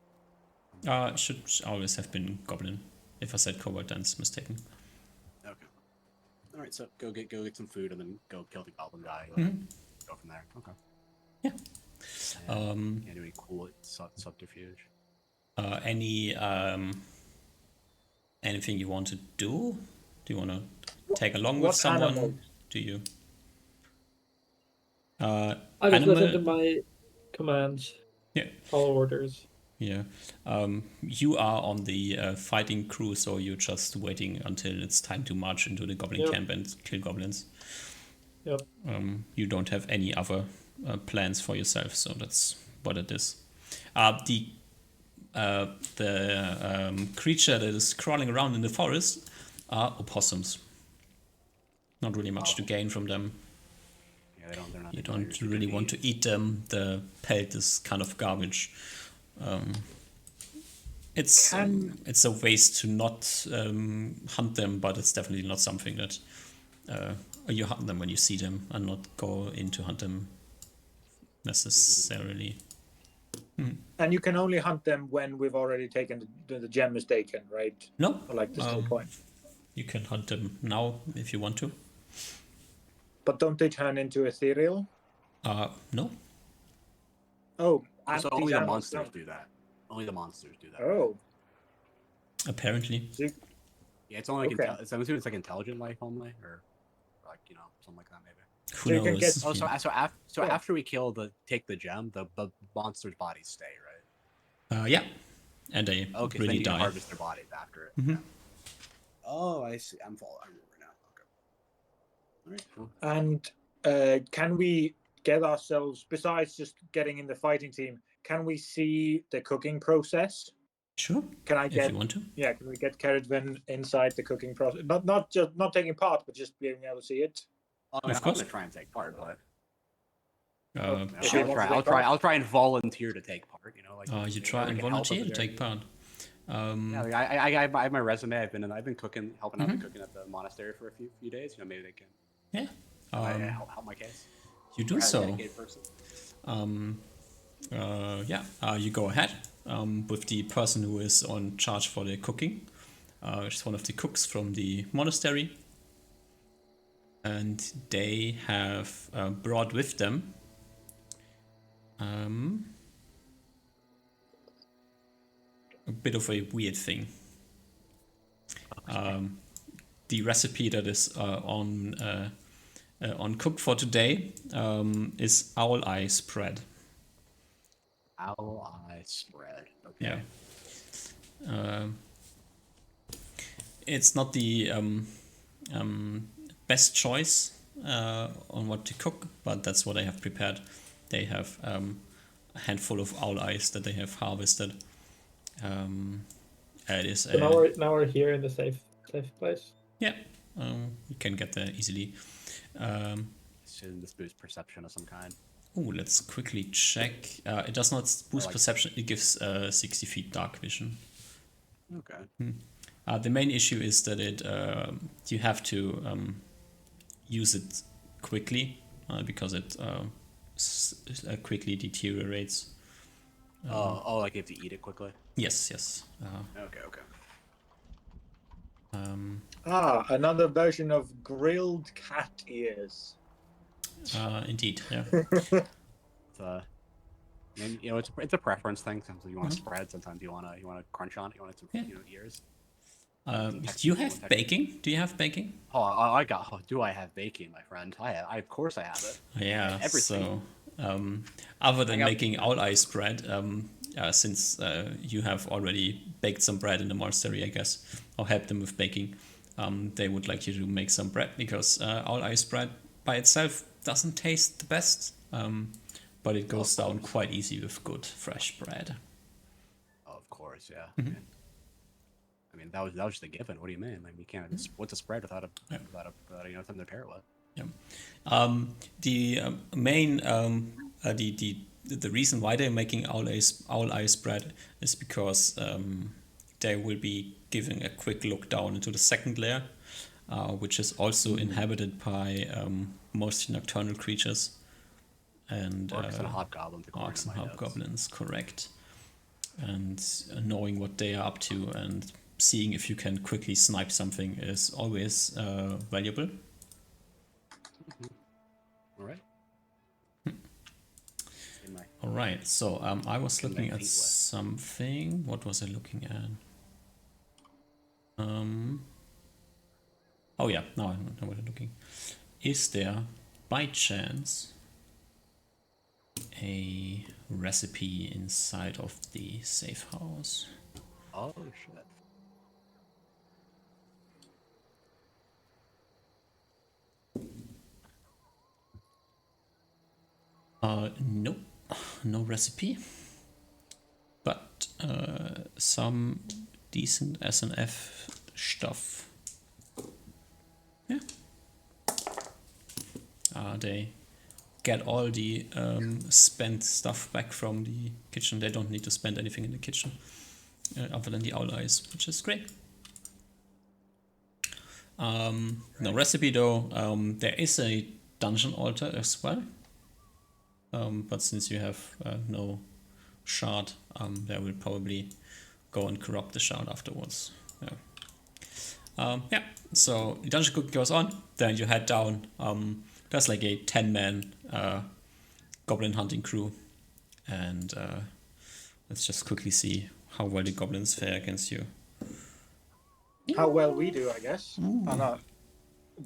Should always have been goblin. If I said kobold, then it's mistaken. Okay. All right. So go get some food and then go kill the goblin guy. And go from there. Okay. Yeah. Can't do any cool subterfuge. Anything you want to do? Do you want to tag along with What someone? animal? Do you? I just listen to my commands. Yeah. Follow orders. Yeah. You are on the fighting crew, so you're just waiting until it's time to march into the goblin camp and kill goblins. Yep. You don't have any other plans for yourself, so that's what it is. The creature that is crawling around in the forest are opossums. Not really much to gain from them. Yeah, they're not. You don't really want to eat them. The pelt is kind of garbage. It's a waste to not hunt them, but it's definitely not something that you hunt them when you see them and not go in to hunt them necessarily. And you can only hunt them when we've already taken the gem is taken, right? No. Or like the still point. You can hunt them now if you want to. But don't they turn into ethereal? No. Oh, So only the monsters do that. Only the monsters do that. Oh. Apparently. So Yeah, it's only like Okay. I'm assuming it's like intelligent life only, or like something like that maybe. Who So you can knows? get- So after we take the gem, the monster's bodies stay, right? Yeah. And they Okay, so then really you can die. harvest their bodies after it. Mhm. Yeah. Oh, I I see. I'm following. I remember now. Okay. All right. Cool. And can we get ourselves, besides just getting in the fighting team, can we see the cooking process? Sure. Can I if get? you want to. Yeah, can we get Keridvan inside the cooking process? Not taking part, but just being able to see it. I mean, Of I'm course. gonna try and take part, but If Sure. you want to take part? I'll try and volunteer to take part. You know, like You try whenever I and can help volunteer at to the very take part. Yeah, like I have my resume. I've been cooking, helping out, cooking at the monastery for a few days. You know, maybe they can Yeah. help my case. You do Or as a so. dedicated person. You go ahead with the person who is on charge for the cooking. She's one of the cooks from the monastery. And they have brought with them a bit of a weird thing. The recipe that is on cook for today is owl eye spread. Owl eye spread. Okay. Yeah. It's not the best choice on what to cook, but that's what I have prepared. They have a handful of owl eyes that they have harvested. It is So now we're here in the safe place. yeah. You can get there easily. Shouldn't this boost perception of some kind? Oh, let's quickly check. It does not boost like- perception. It gives 60 feet dark vision. Okay. The main issue is that you have to use it quickly because it quickly deteriorates. Like you have to eat it quickly. Yes. Okay. Another version of grilled cat ears. Indeed, yeah. And you know, it's a preference thing. Sometimes you want to spread. Sometimes you want to crunch on it. You want it to ears. Do you have baking? Do you have baking? Do I have baking, my friend? Of course I have it. Yeah. Everything. So, other than making owl eye spread, since you have already baked some bread in the monastery, I guess, or helped them with baking, they would like you to make some bread because owl eye spread by itself doesn't taste the best, but it goes down quite easy with good fresh bread. Of course, yeah. I mean, that was just a given. What do you mean? Like, you can't. What's a spread without something to pair it with? Yeah. The main the reason why they're making owl eye spread is because they will be giving a quick look down into the second layer, which is also inhabited by mostly nocturnal creatures and Orcs and hobgoblins. Orcs and hobgoblins, correct. And knowing what they are up to and seeing if you can quickly snipe something is always valuable. All right. All right. So I was looking at feet wet. something. What was I looking at? Oh yeah. Now I know what I'm looking. Is there, by chance, a recipe inside of the safe house? Oh shit. Nope, no recipe, but some decent SNF stuff. Yeah. They get all the spent stuff back from the kitchen. They don't need to spend anything in the kitchen other than the owl eyes, which is great. No recipe though. There is a dungeon altar as well. But since you have no shard, they will probably go and corrupt the shard afterwards. Yeah. So the dungeon cooking goes on. Then you head down. There's like a 10-man goblin hunting crew, and let's just quickly see how well the goblins fare against you. How well we do, I guess,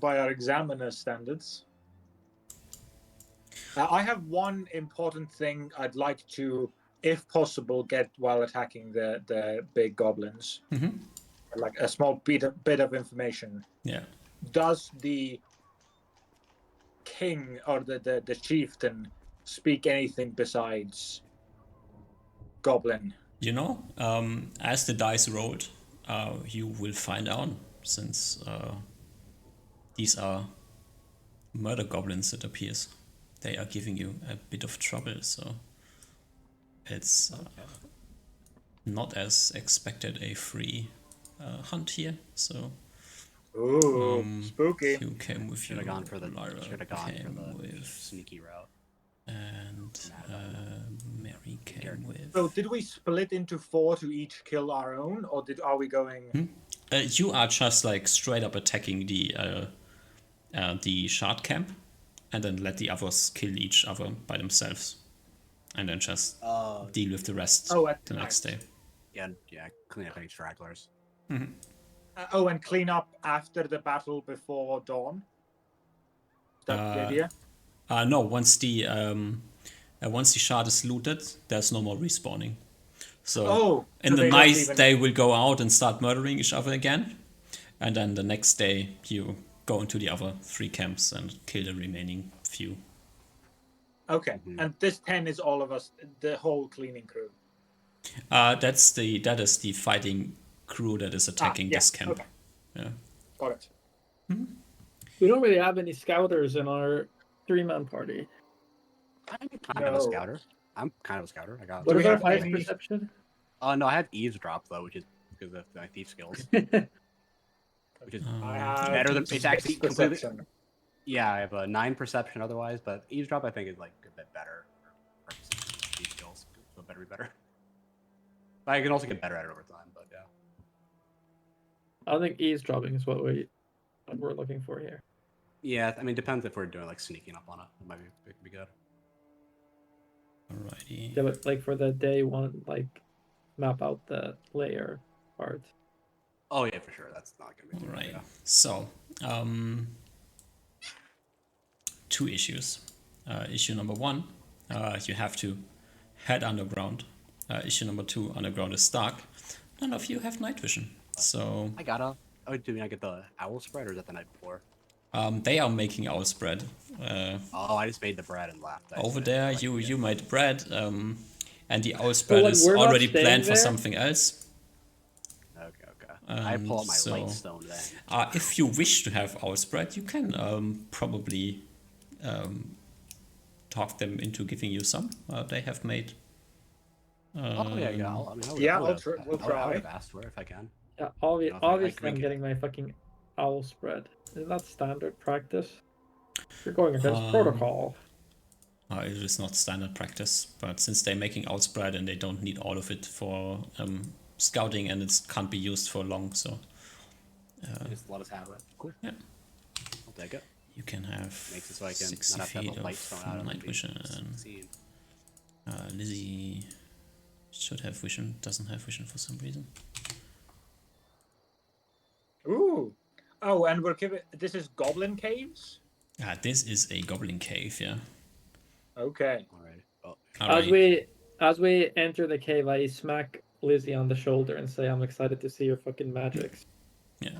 by our examiner standards. I have one important thing I'd like to, if possible, get while attacking the big goblins. like a small bit of information. Yeah. Does the king or the chieftain speak anything besides Goblin? You know, as the dice rolled, you will find out, since these are murder goblins, it appears. They are giving you a bit of trouble, so it's not as expected a free hunt here. So Ooh, spooky. you came with Should your have gone for the Lyra came with, sneaky route. and Mary came with. So did we split into 4 to each kill our own, or are we going? You are just like straight up attacking the shard camp, and then let the others kill each other by themselves, and then just deal with the rest the next day. Yeah, clean up any stragglers. And clean up after the battle before dawn. Is that the idea? No, once the shard is looted, there's no more respawning. So in the night they will go out and start murdering each other again, and then the next day you go into the other 3 camps and kill the remaining few. Okay, and this 10 is all of us, the whole cleaning crew. That is the fighting crew that is attacking this camp. Okay. Yeah. Got it. We don't really have any scouters in our 3-man party. I'm kind of a scouter. I got. What is our have highest any- perception? No, I have eavesdrop though, which is because of my thief skills. Which is I have better than it's actually completely. perception. Yeah, I have a 9 perception otherwise, but eavesdrop I think is like a bit better for purposes of thief skills. So it better be better. But I can also get better at it over time. But yeah. I think eavesdropping is what we're looking for here. Yeah, I mean, depends if we're doing like sneaking up on it. It could be good. Alrighty. Yeah, but like for the day one, like map out the layer part. Oh yeah, for sure. That's not gonna be too Alright. bad, So, 2 issues. Issue number 1, you have to head underground. Issue number 2, underground is dark. None of you have night vision, so I gotta. Oh, do I get the owl spread, or is that the night before? they are making our spread. Oh, I just made the bread and left. Over there, you made bread, and the owl spread when is we're not already staying planned for there- something else. Okay. I pull out my so, light stone then. If you wish to have owl spread, you can probably talk them into giving you some. They have made. Oh yeah. We'll try. I would have asked for it if I can. Yeah, if I obviously I'm drink it. getting my fucking owl spread. Isn't that standard practice? You're going against protocol. It is not standard practice, but since they're making owl spread and they don't need all of it for scouting, and it can't be used for long, so Just let us have it. Cool. Yeah. I'll take it. you can have Makes it so I can 60 not have to have feet a light of stone out night and be vision. seen. Lizzie should have vision, doesn't have vision for some reason. Ooh. Oh, and we're giving. This is Goblin Caves. This is a goblin cave, yeah. Okay. Alright. Oh, As we enter the cave, I smack Lizzie on the shoulder and say, "I'm excited to see your fucking magics." Yeah.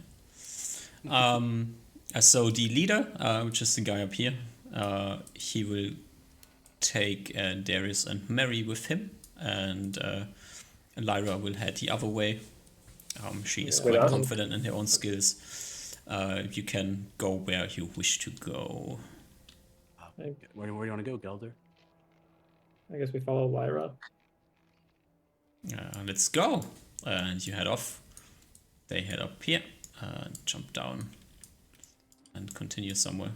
So the leader, which is the guy up here, he will take Darius and Mary with him, and Lyra will head the other way. She is quite confident in her own skills. You can go where you wish to go. where do you want to go, Gelder? I guess we follow Lyra. Let's go. And you head off. They head up here, jump down, and continue somewhere.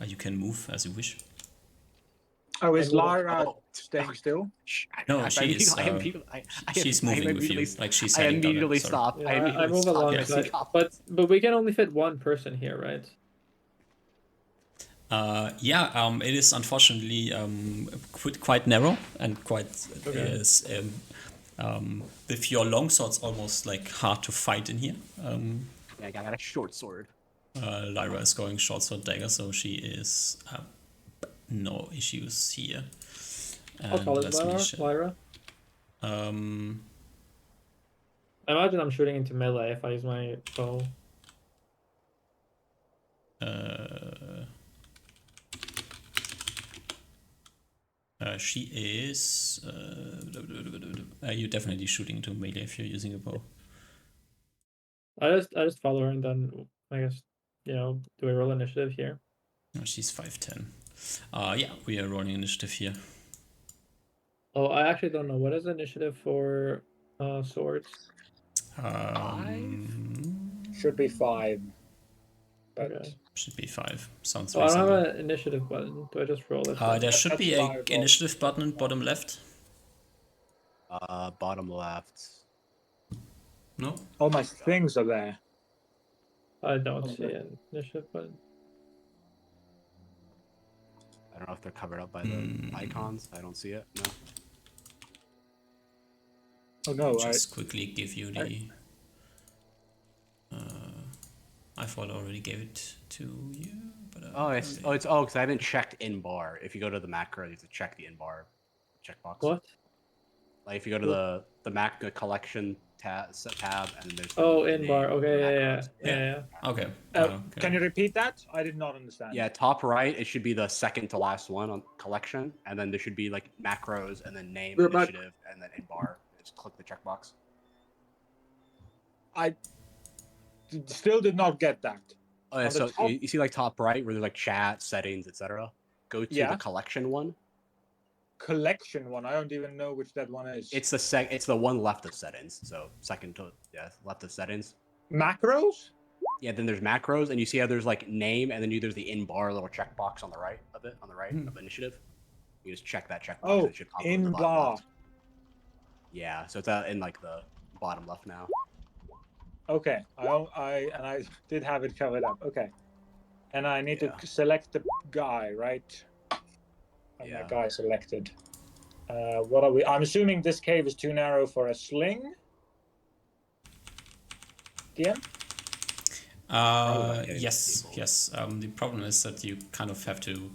You can move as you wish. Oh, is Lyra staying still? No, she's moving with you. Like she's heading down. immediately Sorry. stop. Yeah, I I immediately move stop. alongside, but we can only fit 1 person here, right? It is unfortunately quite narrow and quite with your longsword, it's almost like hard to fight in here. Yeah, I got a short sword. Lyra is going short sword dagger, so she is no issues here. How tall is Lyra? Um, I imagine I'm shooting into melee if I use my bow. She is. You're definitely shooting to melee if you're using a bow. I just follow her and then I guess do we roll initiative here? Oh, she's 5'10". Yeah, we are rolling initiative here. Oh, I actually don't know. What is initiative for swords? Should be 5. But Okay. Should be 5. Sounds Oh, I don't reasonable. have an initiative button. Do I just roll it? There should That's be what a I rolled. initiative button bottom left. Bottom left. No? all my things are there. I don't see an initiative button. I don't know if they're covered up by the icons. I don't see it. No. Oh no! Just quickly give you the. I thought I already gave it to you, but because I haven't checked in bar. If you go to the macro, you have to check the in bar checkbox. What? Like if you go to the Mac collection tab, and then there's in bar. Okay, yeah. Okay. Can you repeat that? I did not understand. Yeah, top right, it should be the second to last one on collection, and then there should be like macros, and then name, We're back. initiative, and then in bar. Just click the checkbox. I still did not get that. Oh, yeah, On the so top- you see like top right where there's like chat, settings, etc. Go to Yeah. the collection one. Collection one. I don't even know which that one is. It's the one left of settings. So second to left of settings. Macros. Yeah, then there's macros, and you see how there's like name, and then there's the in bar little checkbox on the right of it, on the right of initiative. You just check that checkbox. Oh, and it should pop up in the bottom bar. left. Yeah, so it's in like the bottom left now. Okay. I did have it covered up. Okay. And I need Yeah. to select the guy, right? And Yeah. my guy selected. What are we? I'm assuming this cave is too narrow for a sling. DM? not getting Yes, people. yes. The problem is that you kind of have to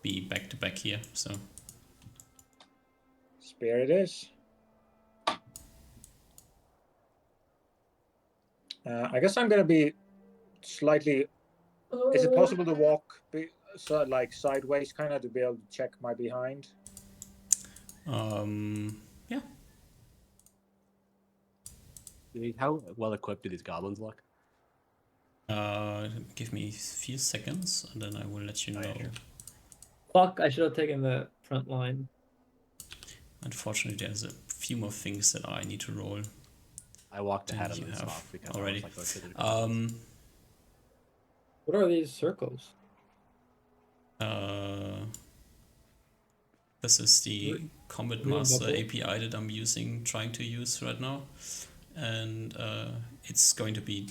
be back to back here. So Spear it is. I guess I'm gonna be slightly. Is it possible to walk like sideways, kind of, to be able to check my behind? yeah. How well equipped do these goblins look? Give me a few seconds, and then I will let you know. yeah, sure. Fuck! I should have taken the front line. Unfortunately, there's a few more things that I need to roll. I walked ahead of You them have off because already. I was like, oh, shit, there's goblins. What are these circles? This is the Combat Green Master bubble. API that I'm trying to use right now, and it's going to be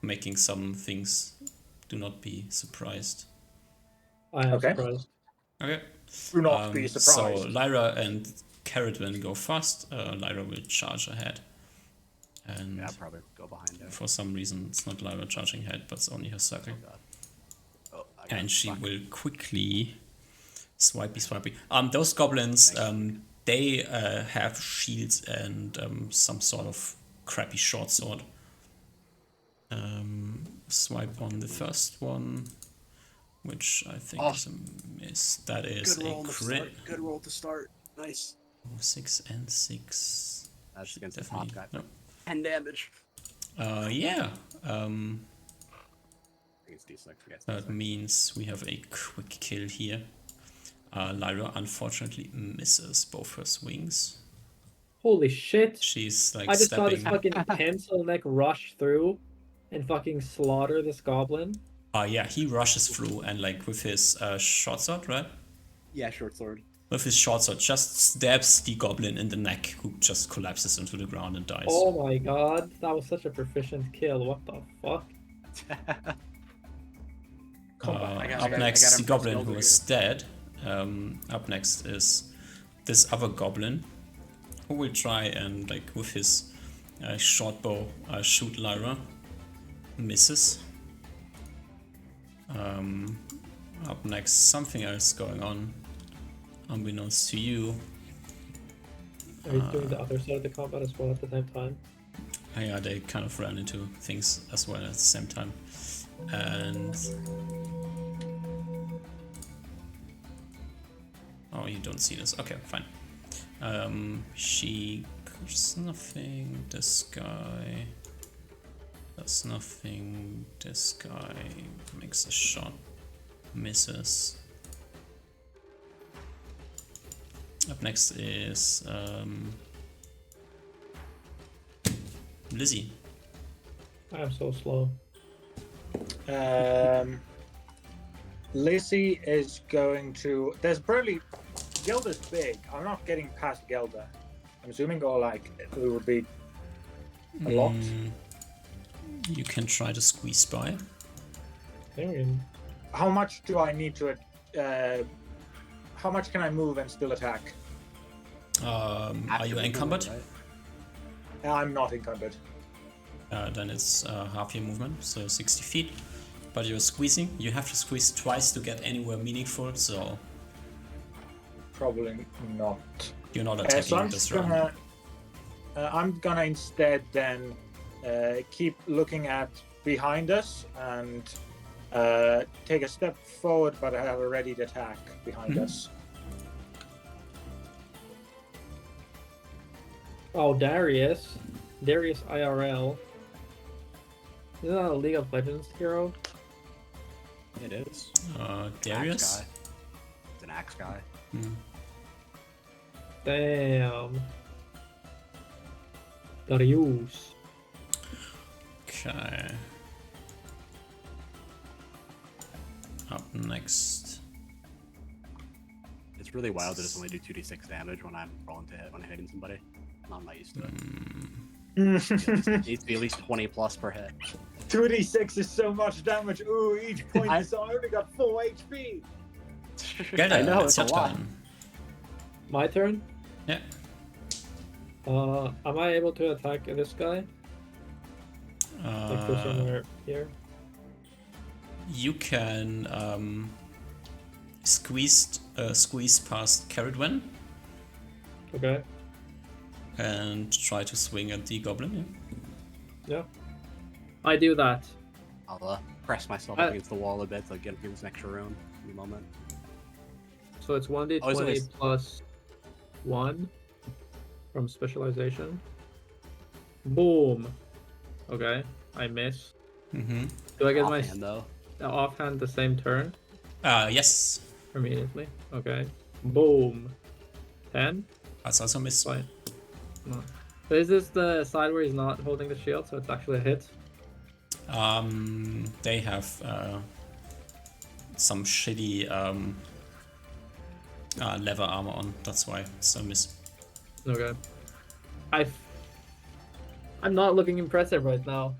making some things. Do not be surprised. I am Okay. surprised. Okay. Do not be surprised. So Lyra and Caradwin go fast. Lyra will charge ahead. And Yeah, I'll probably go behind her. for some reason, it's not Lyra charging ahead, but it's only her circle. Oh, I got And she fucked. will quickly swipey. Those goblins, they have shields and some sort of crappy short sword. Swipe on the first one, which I think is a miss. That is a crit. Good roll to start. Nice. 6 and 6. That's against the Definitely. top guy. No. 10 damage. Yeah. I think it's D6. Forget That means we have a quick kill here. Lyra unfortunately misses both her swings. Holy shit! She's like I just saw stepping. this fucking pencil neck rush through and fucking slaughter this goblin. Yeah, he rushes through and like with his short sword, right? Yeah, short sword. With his short sword, just stabs the goblin in the neck, who just collapses into the ground and dies. Oh my god, that was such a proficient kill. What the fuck? Up next, the goblin who is dead. Up next is this other goblin, who will try and like with his short bow shoot Lyra. Misses. Up next, something else going on, unbeknownst to you. Are you doing the other side of the combat as well at the same time? Yeah, they kind of ran into things as well at the same time. And... Oh, you don't see this. Okay, fine. She does nothing. This guy does nothing. This guy makes a shot. Misses. Up next is Lizzie. I'm so slow. Lizzie is going to. There's probably Gelder's big. I'm not getting past Gelder. I'm assuming, or like it would be a lot. You can try to squeeze by. How much do I need to? How much can I move and still attack? Are you encumbered? I'm not encumbered. Then it's half your movement, so 60 feet. But you're squeezing. You have to squeeze twice to get anywhere meaningful, so Probably not. you're not attacking So this round. I'm gonna instead then keep looking at behind us and take a step forward, but I have a ready to attack behind us. Oh, Darius IRL. Isn't that a League of Legends hero? It is. Darius? Axe guy. It's an axe guy. Damn. Darius. Okay. Up next. It's really wild to just only do 2d6 damage when I'm rolling to hit when I'm hitting somebody. I'm not used to it. It needs to be at least 20 plus per hit. 2d6 is so much damage. Ooh, each point is so I only got 4 HP. Get I know, it's it's your a lot. turn. My turn? Yeah. Am I able to attack this guy? Like go somewhere here? You can squeeze past Caradwen Okay. and try to swing at the goblin. Yeah. I do that. I'll press myself Uh, against the wall a bit to give this an extra round in a moment. So it's 1d20 Oh, so it's- plus 1 from specialization. Boom. Okay, I miss. Mm-hmm. Do I get my Offhand, though. offhand the same turn Yes. immediately? Okay. Boom. 10? That's also miss. Fine. No. So is this the side where he's not holding the shield, so it's actually a hit? They have some shitty leather armor on. That's why it's a miss. Okay. I'm not looking impressive right now.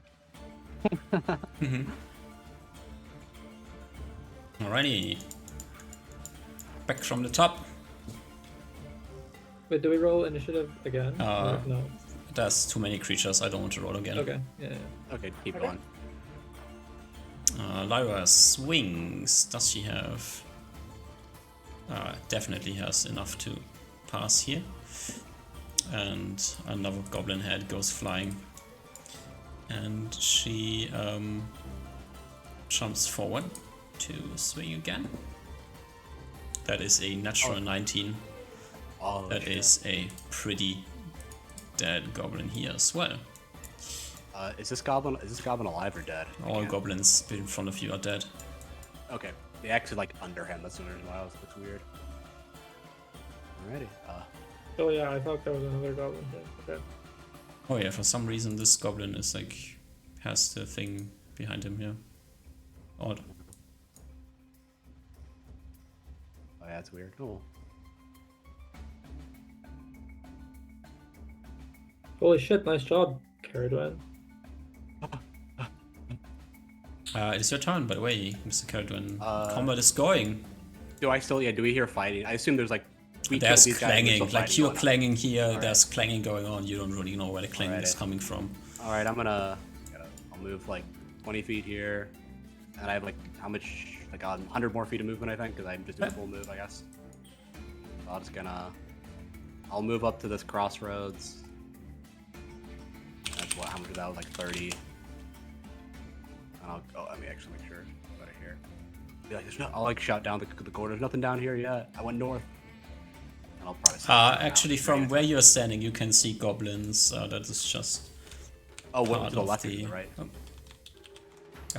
Alrighty. Back from the top. Wait, do we roll initiative again? Or no. There's too many creatures. I don't want to roll again. Okay. Yeah. Okay, keep going. Lyra swings. Does she have? Definitely has enough to pass here. And another goblin head goes flying. And she jumps forward to swing again. That is a natural 19. Oh, That shit. is a pretty dead goblin here as well. Is this goblin alive or dead? I All can't- goblins in front of you are dead. Okay. The X is like under him. That's the reason why it looks weird. Alrighty. Oh yeah, I thought there was another goblin here. Okay. Oh yeah, for some reason this goblin is like has the thing behind him here. Odd. Oh yeah, it's weird. Cool. Holy shit, nice job, Caradwen. It is your turn, by the way, Mr. Caradwen. Combat is going. Do we hear fighting? I assume there's like we killed There's these guys and there's clanging, still like fighting you're going on. clanging here, Alright. there's clanging going on, you don't really know where the clanging is Alrighty. coming from. Alright, I'll move like 20 feet here. And I have like how much? Like 100 more feet of movement, I think, because I'm just doing a full move, I guess. So I'll move up to this crossroads. That's what? How much is that? Like 30. Let me actually make sure. Right here. Be like, I'll like shout down the corner. There's nothing down here yet. I went north. And I'll probably. Actually, from where you're standing, you can see goblins. That is just. Oh, what part to the of left, the- right?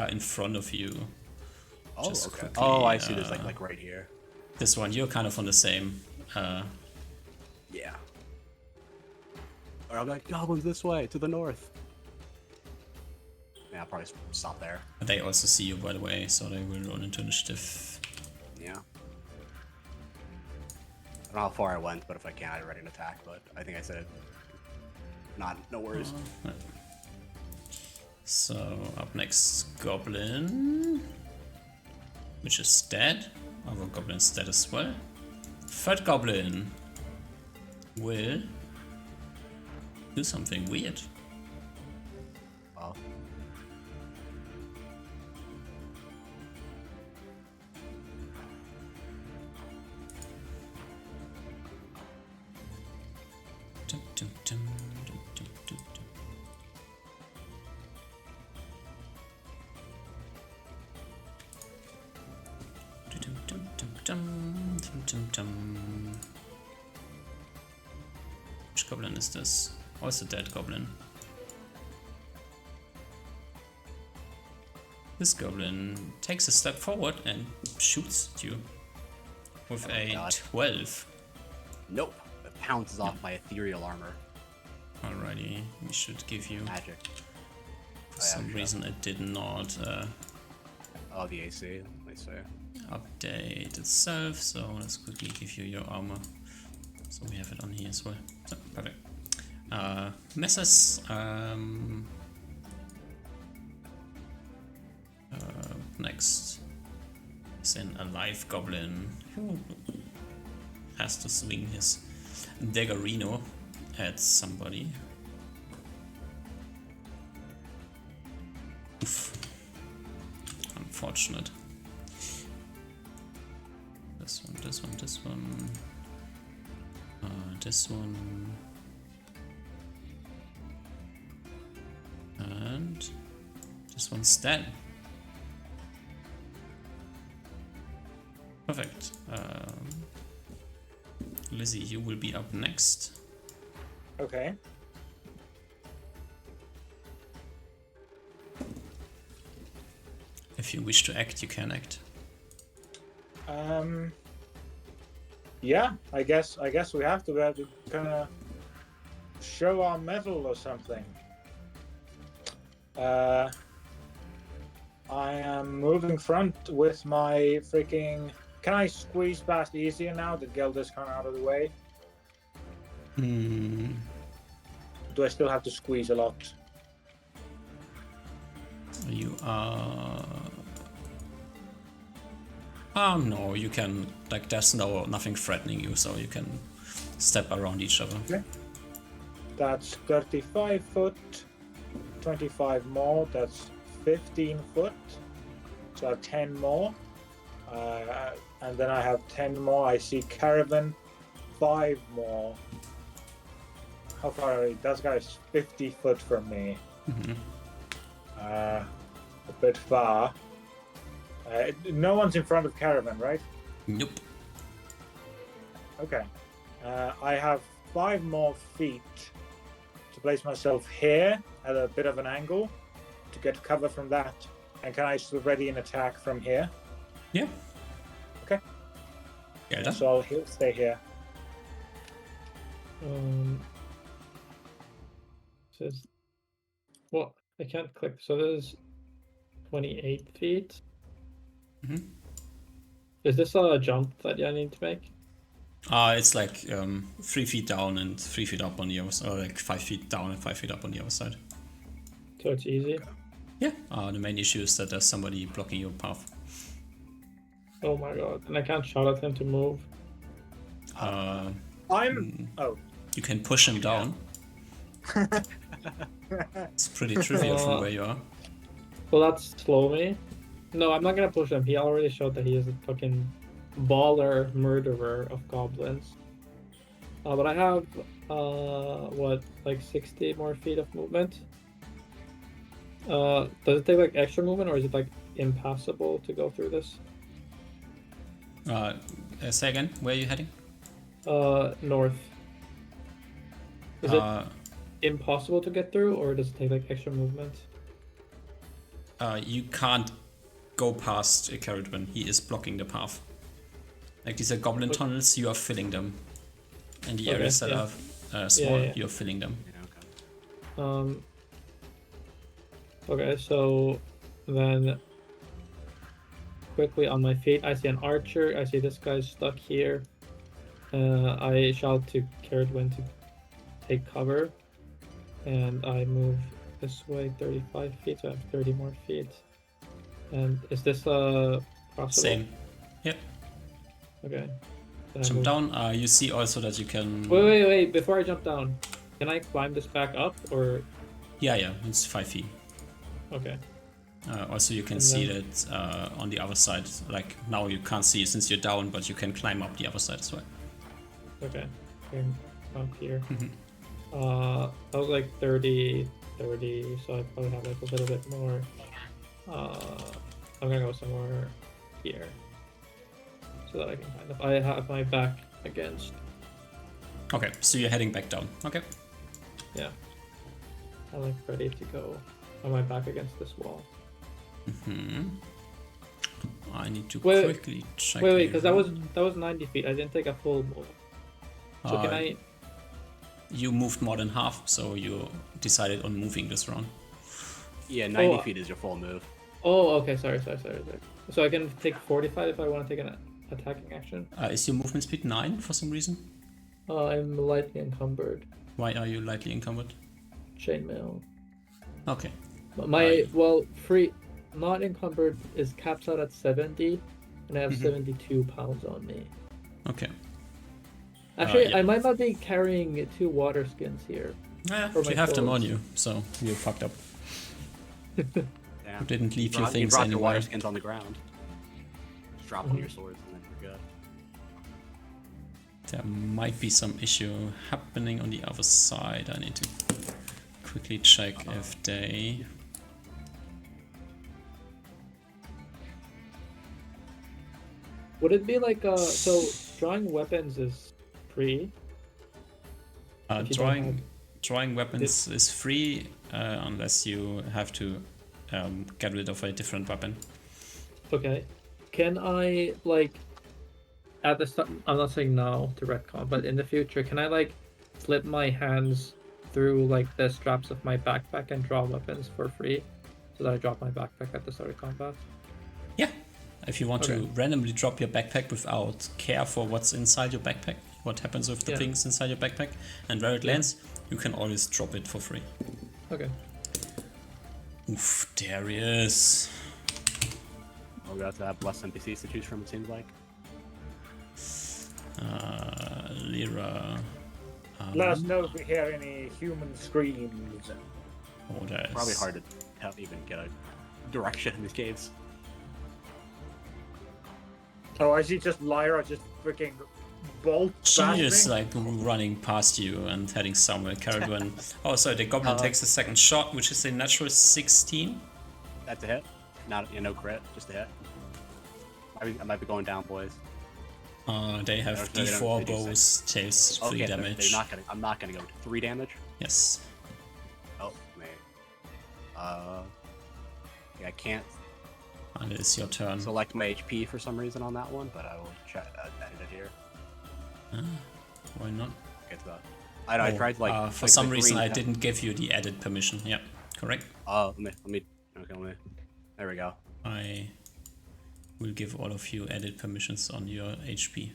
in front of you. Oh, Just okay. quickly, Oh, I see. There's like right here. This one, you're kind of on the same. Yeah. Or I'll be like, goblins this way, to the north. Yeah, I'll probably stop there. They also see you, by the way, so they will roll into initiative. Yeah. I don't know how far I went, but if I can, I'd ready an attack. But I think I said it. No worries. So, up next, Goblin. Which is dead. Our Goblin's dead as well. Third Goblin will do something weird. Oh. Dum, dum, dum, dum, dum, dum, dum. Dum, dum, dum, dum, dum, dum, dum. Which goblin is this? Oh, it's a dead goblin. This goblin takes a step forward and shoots at you with Oh a God. 12. Nope. It pounces off my ethereal armor. Alrighty, we should give you. Magic. For some reason, it did not Oh, the AC. I see. update itself, so let's quickly give you your armor. So we have it on here as well. So, perfect. Messes. Next is an alive goblin who has to swing his daggerino at somebody. Oof. Unfortunate. This one, this one, this one. This one. And this one's dead. Perfect. Lizzie, you will be up next. Okay. If you wish to act, you can act. Yeah, I guess we have to kind of show our mettle or something. I am moving front with my freaking. Can I squeeze past easier now that Gelder's kind of out of the way? Hmm. Do I still have to squeeze a lot? You are. No, you can. Like, there's nothing threatening you, so you can step around each other. Okay. That's 35 foot, 25 more. That's 15 foot. So I have 10 more. And then I have 10 more. I see Caravan, 5 more. How far are we? That guy's 50 foot from me. Mhm. A bit far. No one's in front of Caravan, right? Nope. Okay. I have 5 more feet to place myself here at a bit of an angle to get cover from that. And can I ready an attack from here? Yeah. Okay. Yeah, So I'll stay here. Says, well, I can't click. So there's 28 feet. Mhm. Is this a jump that I need to make? It's like 3 feet down and 3 feet up on the other side, or like 5 feet down and 5 feet up on the other side. So it's easy. Yeah. The main issue is that there's somebody blocking your path. Oh my god! And I can't shout at him to move. Oh. You can push him down. It's pretty trivial from where you are. Will that slow me? No, I'm not gonna push him. He already showed that he is a fucking baller murderer of goblins. But I have what, like 60 more feet of movement. Does it take like extra movement, or is it like impassable to go through this? Say again, where are you heading? North. Is it impossible to get through, or does it take like extra movement? You can't go past Caradwen. He is blocking the path. Like these are goblin tunnels, you are filling them. And the areas that are small, you're filling them. Yeah, okay. Okay, so then quickly on my feet, I see an archer. I see this guy's stuck here. I shout to Caradwen to take cover, and I move this way 35 feet, so I have 30 more feet. And is this possible? Same. Yep. Okay. Then I Jump move- down. You see also that you can. Wait! Before I jump down, can I climb this back up, or? Yeah. It's 5 feet. Okay. Also, you can And see then- that on the other side. Like now you can't see since you're down, but you can climb up the other side as well. Okay. I'm up here. Mhm. That was like 30, so I probably have like a little bit more. I'm gonna go somewhere here, so that I can kind of. I have my back against. Okay, so you're heading back down. Okay. Yeah. I'm like ready to go. On my back against this wall. I need to Wait, quickly check. Wait, the because that was room. 90 feet. I didn't take a full move. So can I? You moved more than half, so you decided on moving this round. Yeah, 90 feet is your full move. Oh, okay. Sorry. So I can take 45 if I want to take an attacking action. Is your movement speed 9 for some reason? I'm lightly encumbered. Why are you lightly encumbered? Chainmail. Okay. But my free, not encumbered is caps out at 70, and I have 72 pounds on me. Okay. Actually, yeah. I might not be carrying 2 water skins here. You my have them on clothes. you, so you're fucked up. Damn. You didn't leave your You things dropped your anywhere. water skins on the ground. Just drop one of your swords and then you're good. There might be some issue happening on the other side. I need to quickly check if they. Would it be like so drawing weapons is free? If you don't Drawing weapons is free unless you have to get rid of a different weapon. Okay. Can I like at the start? I'm not saying now to retcon, but in the future, can I like slip my hands through like the straps of my backpack and draw weapons for free, so that I drop my backpack at the start of combat? Yeah. If you want to Okay. randomly drop your backpack without care for what's inside your backpack, what happens with the things inside your backpack, and where it lands, you can always drop it for free. Okay. Oof, there he is. Oh, we have to have less NPCs to choose from, it seems like. Lyra. Let us know if we hear any human screams. Oh, there is. Probably hard to even get a direction in these caves. Oh, I see just Lyra just freaking bolt She past is me. like running past you and heading somewhere. Caradwen. Oh, sorry, the goblin takes a second shot, which is a natural 16. That's a hit. Not, no crit, just a hit. I might be going down, boys. They have No, they don't- D4 they do bows, takes 3 Okay, damage. I'm not gonna go 3 damage. Yes. Oh, man. Yeah, I can't And it is your turn. select my HP for some reason on that one, but I will check edit it here. Why not? Get to that. I tried like for like, some the reason green I tab- didn't give you the edit permission. Yeah, correct. let me. There we go. I will give all of you edit permissions on your HP.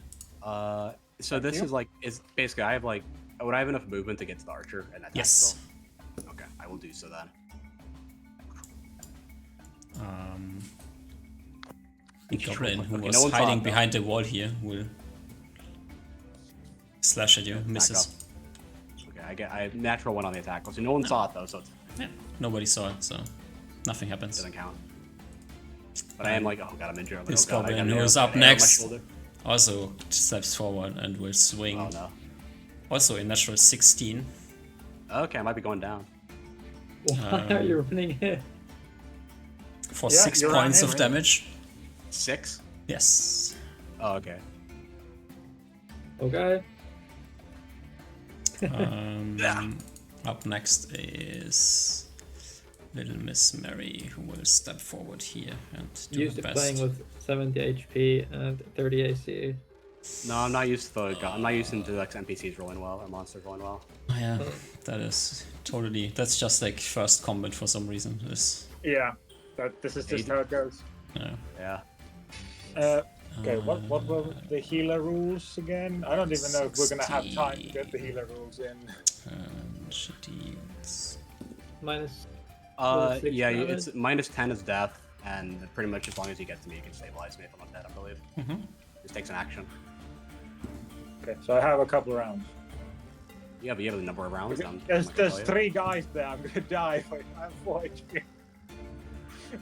So this is basically I have like would I have enough movement to get to the archer and attack Yes. still? Okay, I will do so then. The goblin who Okay, was no one saw hiding it, though. behind the wall here will slash at you, Back misses. up. Okay, I have natural 1 on the attack. So no one saw it though, so it Yeah, nobody saw it, so nothing happens. doesn't count. But I am like, oh god, I'm injured. I'm like, This oh god, I got goblin an who arrow- is up an arrow in my next shoulder. also steps forward and will swing. Oh no. Also a natural 16. Okay, I might be going down. Why are you running here? for Yeah, 6 you're points on of him, damage. 6? Yes. Oh, okay. Okay. Up next is Little Miss Mary, who will step forward here and do Used her to best. playing with 70 HP and 30 AC. No, I'm not used to I'm not used to like NPCs rolling well or monsters rolling well. Oh, yeah, that is totally. That's just like first combat for some reason. Yeah, this is just how it goes. Yeah. Yeah. Okay, what were the healer rules again? I don't even know if we're gonna have time to get the healer rules in. And she deals. Minus. Was it 6 Yeah, damage? it's -10 is death, and pretty much as long as you get to me, you can stabilize me if I'm not dead, I believe. Mm-hmm. Just takes an action. Okay, so I have a couple rounds. Yeah, but you have a number of rounds. There's 3 guys there. I'm gonna die if I have 4 HP.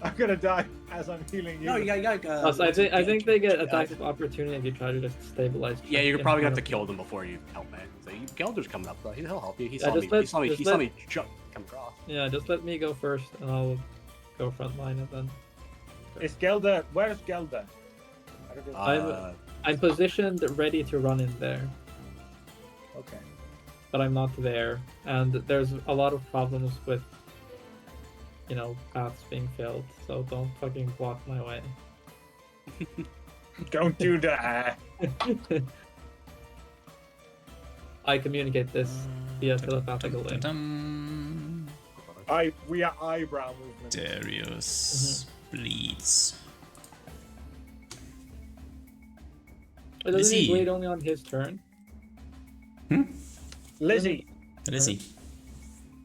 I'm gonna die as I'm healing you. No, you got. Also, I think they get attacks of opportunity if you try to just stabilize. Yeah, you're in probably gonna front have to of kill them before you help me. So Gelder's coming up though. He'll help you. He Yeah, saw me. just let- He saw me. just He saw let- me jump, come across. Yeah, just let me go first, and I'll go front line and then. Is Gelder? Where's Gelder? I don't know. I'm positioned ready to run in there, Okay. but I'm not there, and there's a lot of problems with, paths being filled. So don't fucking block my way. Don't do that. I communicate this via telepathical link. Dum-dum-dum. We are eyebrow movement. Darius bleeds. But doesn't he Lizzie. bleed only on his turn? Lizzie, Lizzie.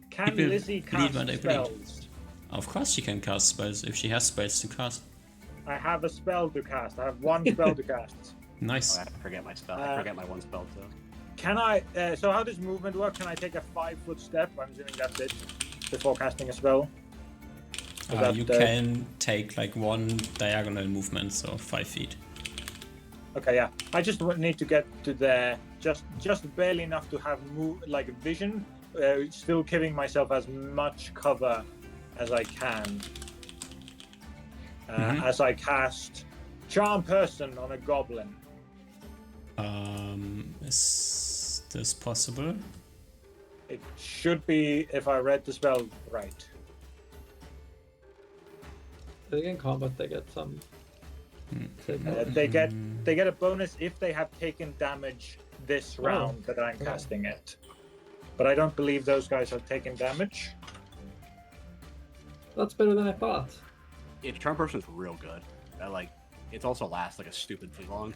can People Lizzie bleed cast when they bleed. spells? Of course she can cast spells if she has spells to cast. I have a spell to cast. I have 1 spell to cast. Nice. Oh, I forget my spell. I forget my 1 spell too. Can I? So how does movement work? Can I take a 5-foot step? I'm assuming that's it. Before casting a spell. Is that, You can take like 1 diagonal movement, so 5 feet. Okay, yeah. I just need to get to there, just barely enough to have vision, still giving myself as much cover as I can. As I cast Charm Person on a goblin. Is this possible? It should be if I read the spell right. I think in combat they get some. They get a bonus if they have taken damage this round that I'm casting it. But I don't believe those guys have taken damage. That's better than I thought. Yeah, Charm Person's real good. It also lasts like a stupidly long.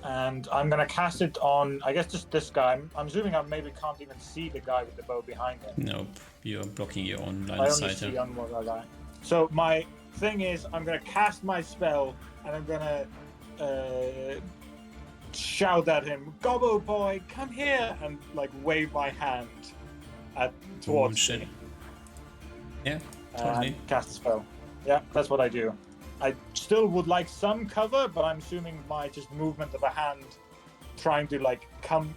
And I'm gonna cast it on, I guess, just this guy. I'm assuming I maybe can't even see the guy with the bow behind him. Nope, you're blocking your own line I of only sight. see Yeah. on one guy. So my thing is, I'm gonna cast my spell, and I'm gonna shout at him, "Gobbo boy, come here!" and wave my hand towards Bullshit. me. Yeah, totally. And cast a spell. Yeah, that's what I do. I still would like some cover, but I'm assuming my just movement of a hand trying to come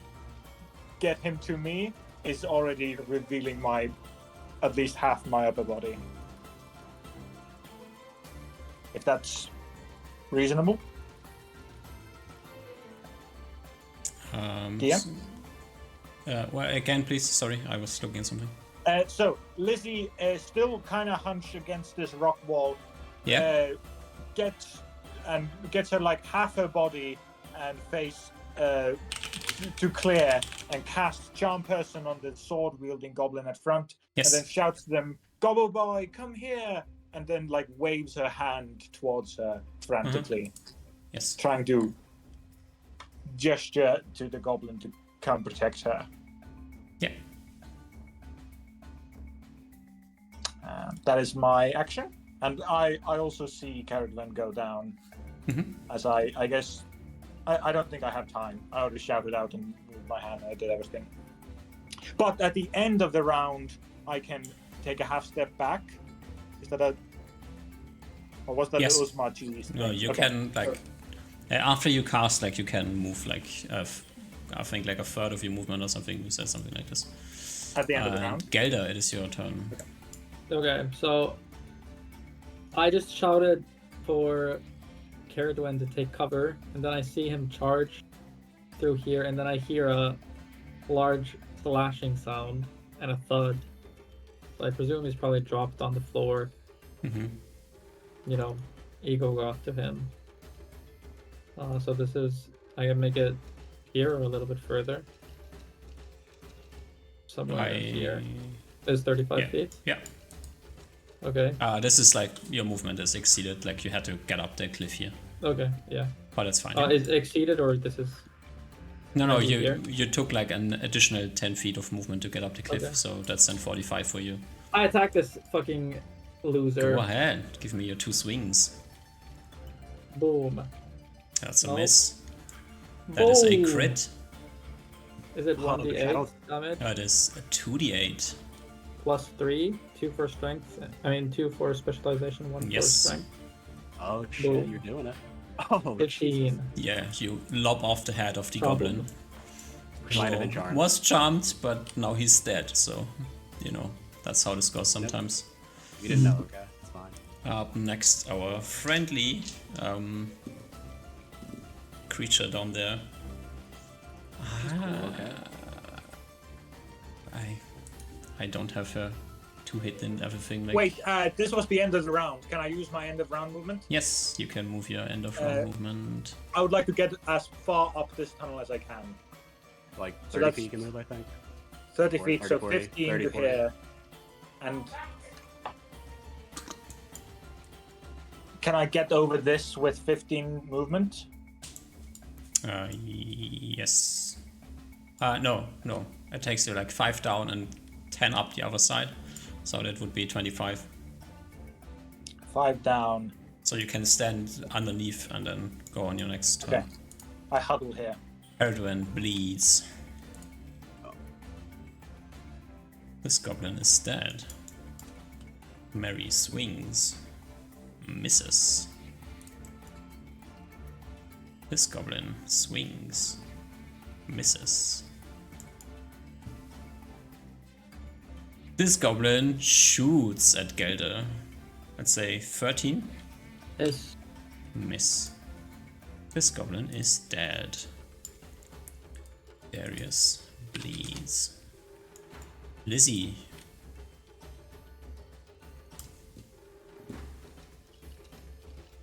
get him to me is already revealing at least half my upper body. If that's reasonable. DM? Well, again, please. Sorry, I was looking at something. So Lizzie is still kind of hunched against this rock wall. Yeah. Gets her half her body and face to clear, and casts Charm Person on the sword wielding goblin at front. Yes. And then shouts to them, "Gobble boy, come here!" And then waves her hand towards her frantically, Yes. trying to gesture to the goblin to come protect her. Yeah. That is my action. And I also see Carradine go down. As I guess, I don't think I have time. I already shouted out and moved my hand. I did everything. But at the end of the round, I can take a half step back. Is that or was that Yes. the Uzma cheese? No, you Okay. can after you cast, you can move I think a third of your movement or something. You said something like this. At the end of the round. Gelder, it is your turn. Okay, so I just shouted for Caradwen to take cover, and then I see him charge through here, and then I hear a large slashing sound and a thud. So I presume he's probably dropped on the floor. Mm-hmm. You know, ego got to him. So this is, I can make it here or a little bit further. Somewhere here. There's 35 feet? Yeah. Okay. This is like your movement is exceeded, like you had to get up the cliff here. Okay, yeah. But it's fine. Is it exceeded or this is... No, here? you took like an additional 10 feet of movement to get up the cliff, Okay. so that's then 45 for you. I attack this fucking loser. Go ahead, give me your 2 swings. Boom. That's a Nope. miss. That is a Boom. crit. Is it Oh, the 1d8 shadow- damage? That is a 2d8. Plus 3, 2 for strength. I mean 2 for specialization, 1 Yes. for strength. Oh shit, Boom. you're doing it. Oh, 15. Yeah, you lob off the head of the Problem. goblin. Might have So, been charmed. was charmed, but now he's dead, so, you know, that's how this goes sometimes. You didn't know, okay? It's fine. Up next, our friendly creature down there. Okay. I don't have her 2 hit and everything. Like, Wait, this was the end of the round. Can I use my end of round movement? Yes, you can move your end of round movement. I would like to get as far up this tunnel as I can. Like So 30 that's- feet you can move, I think. 30 Or feet, so 40, 15 30, to 40. here. And can I get over this with 15 movement? Yes. No. It takes you like 5 down and 10 up the other side. So that would be 25. 5 down. So you can stand underneath and then go on your next Okay. turn. I huddle here. Erdwin bleeds. This goblin is dead. Mary swings. Misses. This goblin swings. Misses. This goblin shoots at Gelder. Let's say 13. Yes. Miss. This goblin is dead. Darius bleeds. Lizzie.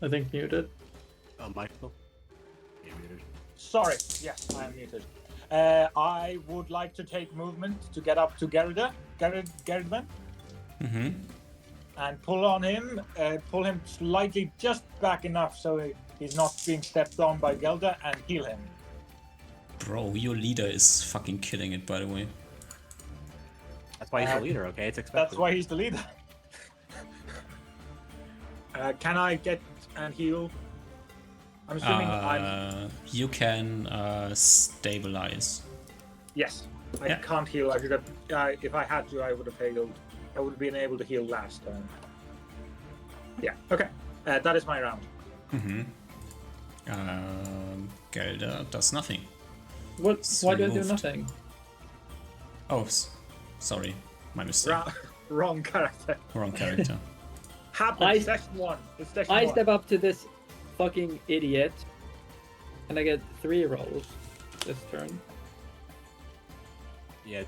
I think muted. Oh, Michael. You're muted. Sorry, yes, I am muted. I would like to take movement to get up to Geridman, Mm-hmm. and pull him slightly just back enough so he's not being stepped on by Gelder, and heal him. Bro, your leader is fucking killing it, by the way. That's why he's the leader, okay? It's expected. That's why he's the leader. Can I get and heal? I'm assuming You can stabilize. Yes, I Yeah. can't heal. I should have. If I had to, I would have healed. I would have been able to heal last turn. Yeah. Okay. That is my round. Mm-hmm. Gelder does nothing. What? It's Why do I do removed. nothing? Oh, sorry. My mistake. Wrong character. Wrong character. Happens. Session 1. It's session I 1. step up to this fucking idiot, and I get 3 rolls this turn. Yeah,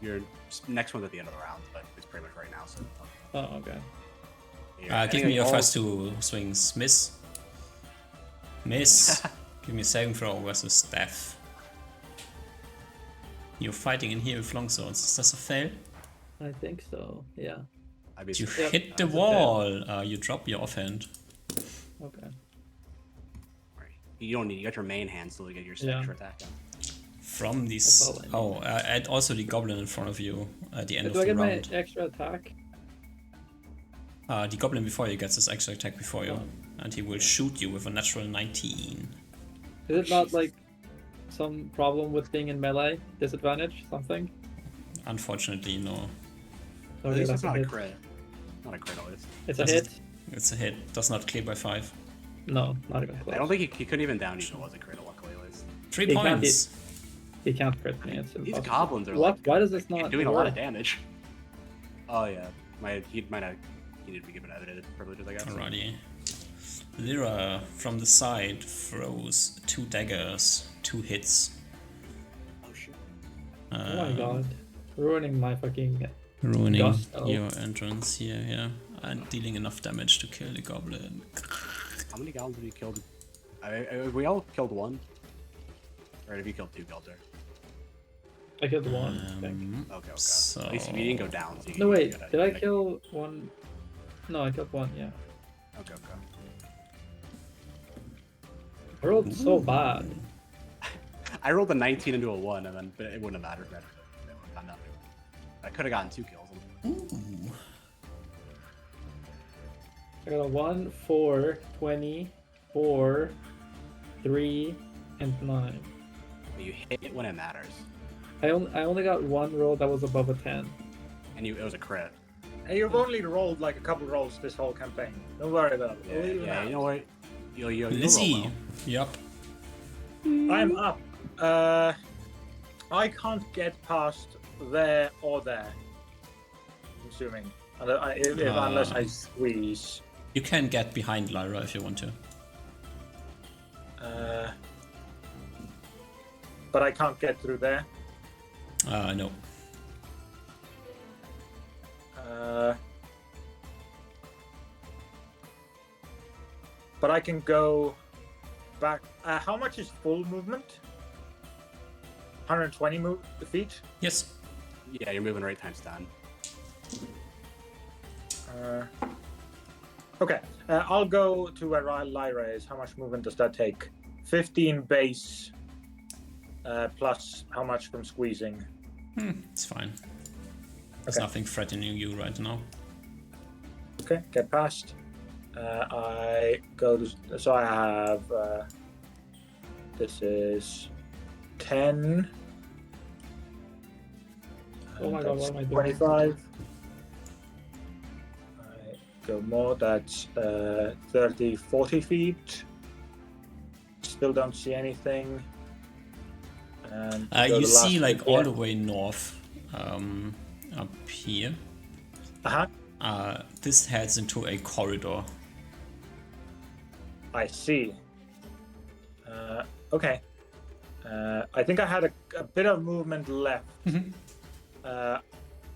your next one's at the end of the round, but it's pretty much right now. So. Oh, okay. Yeah, Give me your all- first 2 swings. Miss. Miss. Give me a saving throw versus death. You're fighting in here with longswords. Is this a fail? I think so. Yeah. I mean, You Yep. hit the That's a wall. You drop your offhand. Okay. you don't need. You got your main hand still to get your Yeah. extra attack. In. From these. That's all I need. Oh, and also the goblin in front of you at the end of Do I the get round. my extra attack? The goblin before you gets his extra attack before you, and he will shoot you with a natural 19. Is it not like some problem with being in melee? Disadvantage? Something? Unfortunately, no. At Okay, least that's it's not a hit. crit. Not a crit, at least. It's a Does hit? it- It's a hit. Does not clear by 5. No, not even close. I don't think he couldn't even down you if it was a crit, luckily, at least. 3 He can't points. He can't crit me. It's These impossible. goblins are What? like, Why does this not doing a lot of work? damage. Oh yeah, he might have needed to be given edited privileges, I guess. Alrighty. Lyra from the side throws 2 daggers, 2 hits. Oh shoot. Oh my god. Ruining my fucking Ruining gusto. your entrance here, yeah. And dealing enough damage to kill the goblin. How many goblins have you killed? We all killed one. Or have you killed 2 Gelder? I killed one, I think. Okay. So... At least you didn't go down. So No wait, did I kill one? No, I killed one, yeah. Okay. I rolled so bad. I rolled a 19 into a 1, and then but it wouldn't have mattered. I could have gotten 2 kills. Ooh. I got a 1, 4, 20, 4, 3, and 9. You hit when it matters, I only got one roll that was above a 10. and it was a crit. And you've only rolled like a couple rolls this whole campaign. Don't worry about it. We'll even Yeah, out. you know what? You'll roll Lizzie. well. Yup. I'm up. I can't get past there or there. I'm assuming. Unless I squeeze. You can get behind Lyra if you want to. But I can't get through there. No. But I can go back. How much is full movement? 120 feet? Yes. Yeah, you're moving right times 10. Okay, I'll go to where Lyra is. How much movement does that take? 15 base, plus how much from squeezing? It's fine. There's Okay. nothing threatening you right now. Okay, get past. I go to. So I have. This is 10. Oh my god, what am I doing? 25. I go more, that's 30, 40 feet. Still don't see anything. And go You the see, last like, bit all here. the way north, up here. Uh-huh. This heads into a corridor. I see. Okay. I think I had a bit of movement left.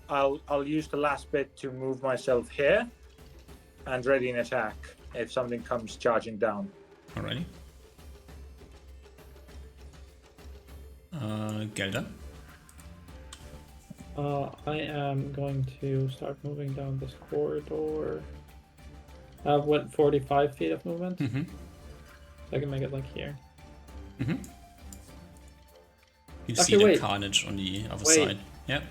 I'll use the last bit to move myself here and ready an attack if something comes charging down. Alrighty. Gelder. I am going to start moving down this corridor. I have what, 45 feet of movement? Mm-hmm. I can make it like here. Mm-hmm. You Actually, see the wait. carnage on the other Wait. side. Yeah.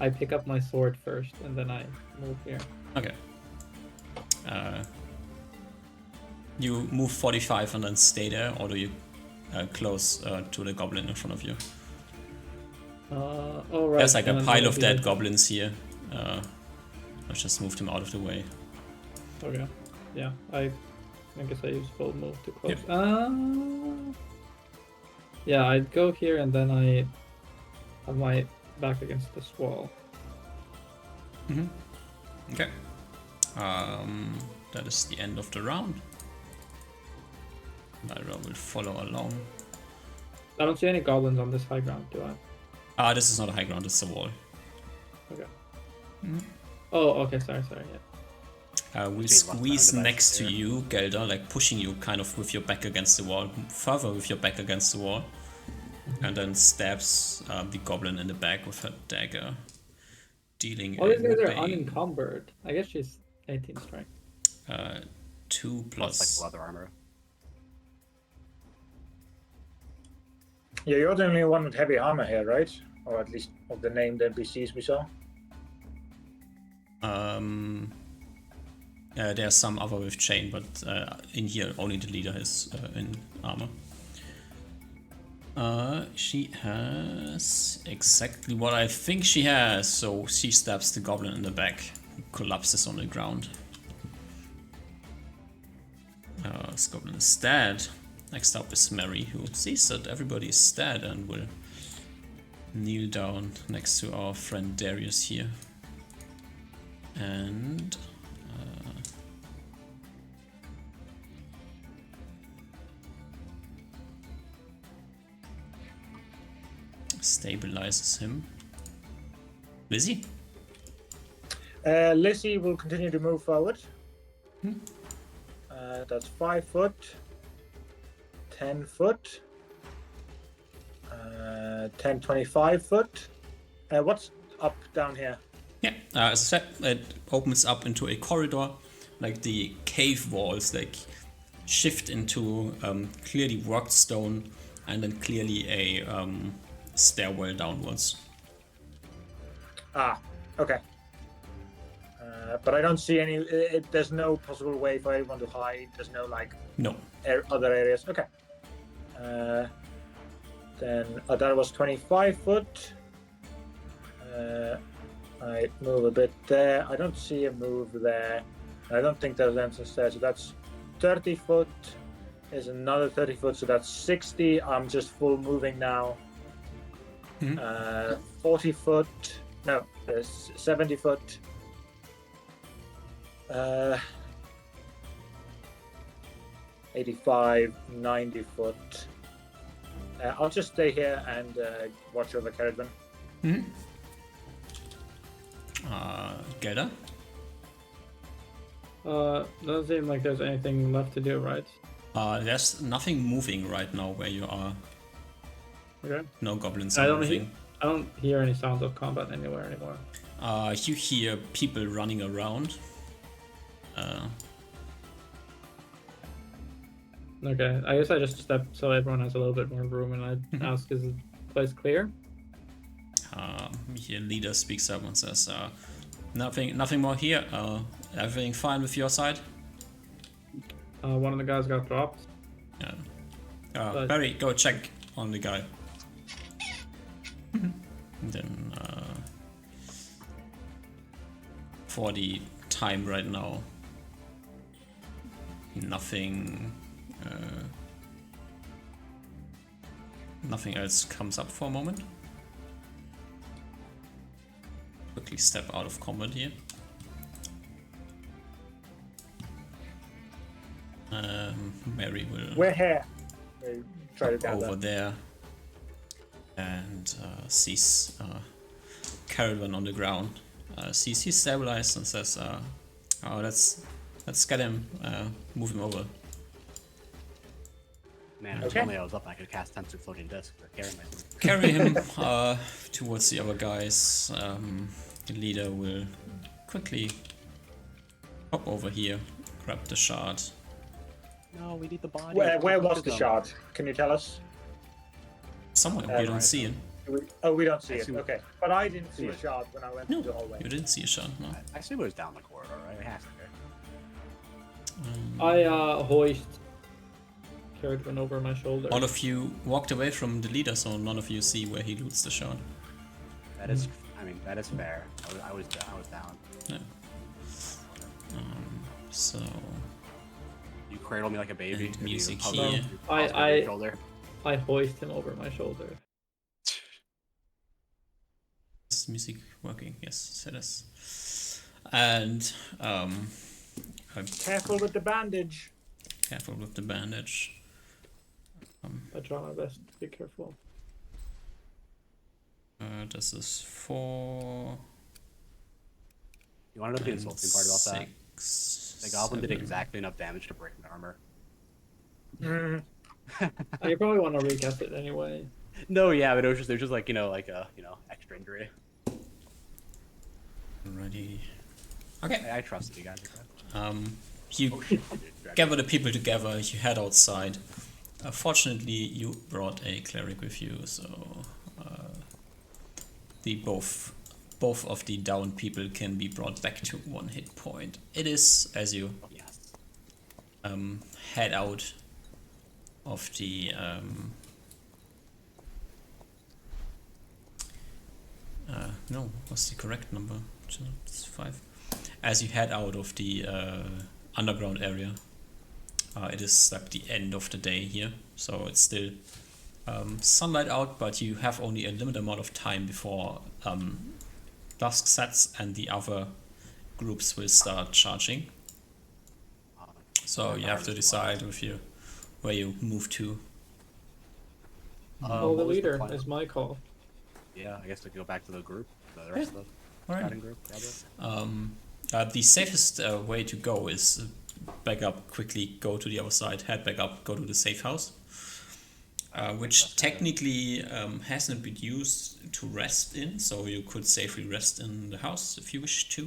I pick up my sword first and then I move here. Okay. You move 45 and then stay there, or do you close to the goblin in front of you? Oh right. There's like a then pile I'll of be dead like- goblins here. Let's just move them out of the way. Okay. Yeah, I guess I use full move to close. Yep. Yeah, I'd go here and then I have my back against this wall. Mm-hmm. Okay. That is the end of the round. Lyra will follow along. I don't see any goblins on this high ground, do I? This is not a high ground, it's a wall. Okay. Mhm. Oh, okay, sorry, yeah. We'll See, left squeeze hand next to device you, Gelder, like pushing you kind of with your back against the wall, further with your back against the wall, and then stabs the goblin in the back with her dagger, dealing All these guys are whopping, unencumbered. I guess she's 18 strength. 2 Plus plus. like leather armor. Yeah, you're the only one with heavy armor here, right? Or at least of the named NPCs we saw. There's some other with chain, but in here only the leader is in armor. She has exactly what I think she has, so she stabs the goblin in the back, who collapses on the ground. This goblin is dead. Next up is Mary, who sees that everybody is dead and will kneel down next to our friend Darius here. And stabilizes him. Lizzie? Lizzie will continue to move forward. Hmm. That's 5 foot, 10 foot, 10, 25 foot. What's up down here? Yeah, as I said, it opens up into a corridor, like the cave walls, like shift into clearly worked stone, and then clearly a stairwell downwards. Ah, okay. But I don't see any. There's no possible way for anyone to hide. There's no like No. other areas. Okay. Then that was 25 foot. I move a bit there. I don't see a move there. I don't think there's entrance there. So that's 30 foot. Is another 30 foot. So that's 60. I'm just full moving now. 40 foot. No, 70 foot. 85, 90 foot. I'll just stay here and watch over Caradvan. Gelder? Doesn't seem like there's anything left to do, right? There's nothing moving right now where you are. Okay. No goblins I or don't anything. I don't hear any sounds of combat anywhere anymore. You hear people running around. Okay, I guess I just step so everyone has a little bit more room, and I ask, is the place clear? Your leader speaks up and says, nothing more here. Everything fine with your side? One of the guys got dropped. Yeah. Barry, go check on the guy. And then, for the time right now, nothing else comes up for a moment. Quickly step out of combat here. Mary will We're here. We try to gather. over there and sees Caradvan on the ground. Sees he's stabilized and says, "Oh, let's get him, move him over." Man, if only I was up, I could cast Tensor Floating Disc or carry myself. Carry him towards the other guys. The leader will quickly hop over here, grab the shard. No, we need the body. Where was the shard? Can you tell us? Somewhere you don't see it. We don't see I it. see- Okay, but I didn't see a shard when I went No, through the hallway. you didn't see a shard. No. I assume it was down the corridor, right? It has to be. I hoist Caradvan over my shoulder. All of you walked away from the leader, so none of you see where he loots the shard. That is, I mean, that is fair. I was down. Yeah. So You cradle me like a baby. And if you music hover here. your paws over your shoulder. I hoist him over my shoulder. is music working? Yes, it is. And I'm Careful with the bandage. careful with the bandage. I try my best to be careful. This is 4. You want to know the insulting part about that? 6. The goblin did 7. exactly enough damage to break my armor. You probably want to recast it anyway. No, yeah, but it was just like extra injury. Ready. Okay. I trusted you guys. You Oh shit! I did. gather the people together. You head outside. Fortunately, you brought a cleric with you, so the both of the downed people can be brought back to 1 hit point. It is as you Yes. head out of the no, what's the correct number? It's 5. As you head out of the underground area, it is like the end of the day here, so it's still sunlight out, but you have only a limited amount of time before dusk sets and the other groups will start charging. So you have to decide where you move to. Well, the what was leader plan? is my call. Yeah, I guess to go back to the group, the rest of the Alright. scouting group, probably. The safest way to go is back up, quickly go to the other side, head back up, go to the safe house, which technically hasn't been used to rest in, so you could safely rest in the house if you wish to,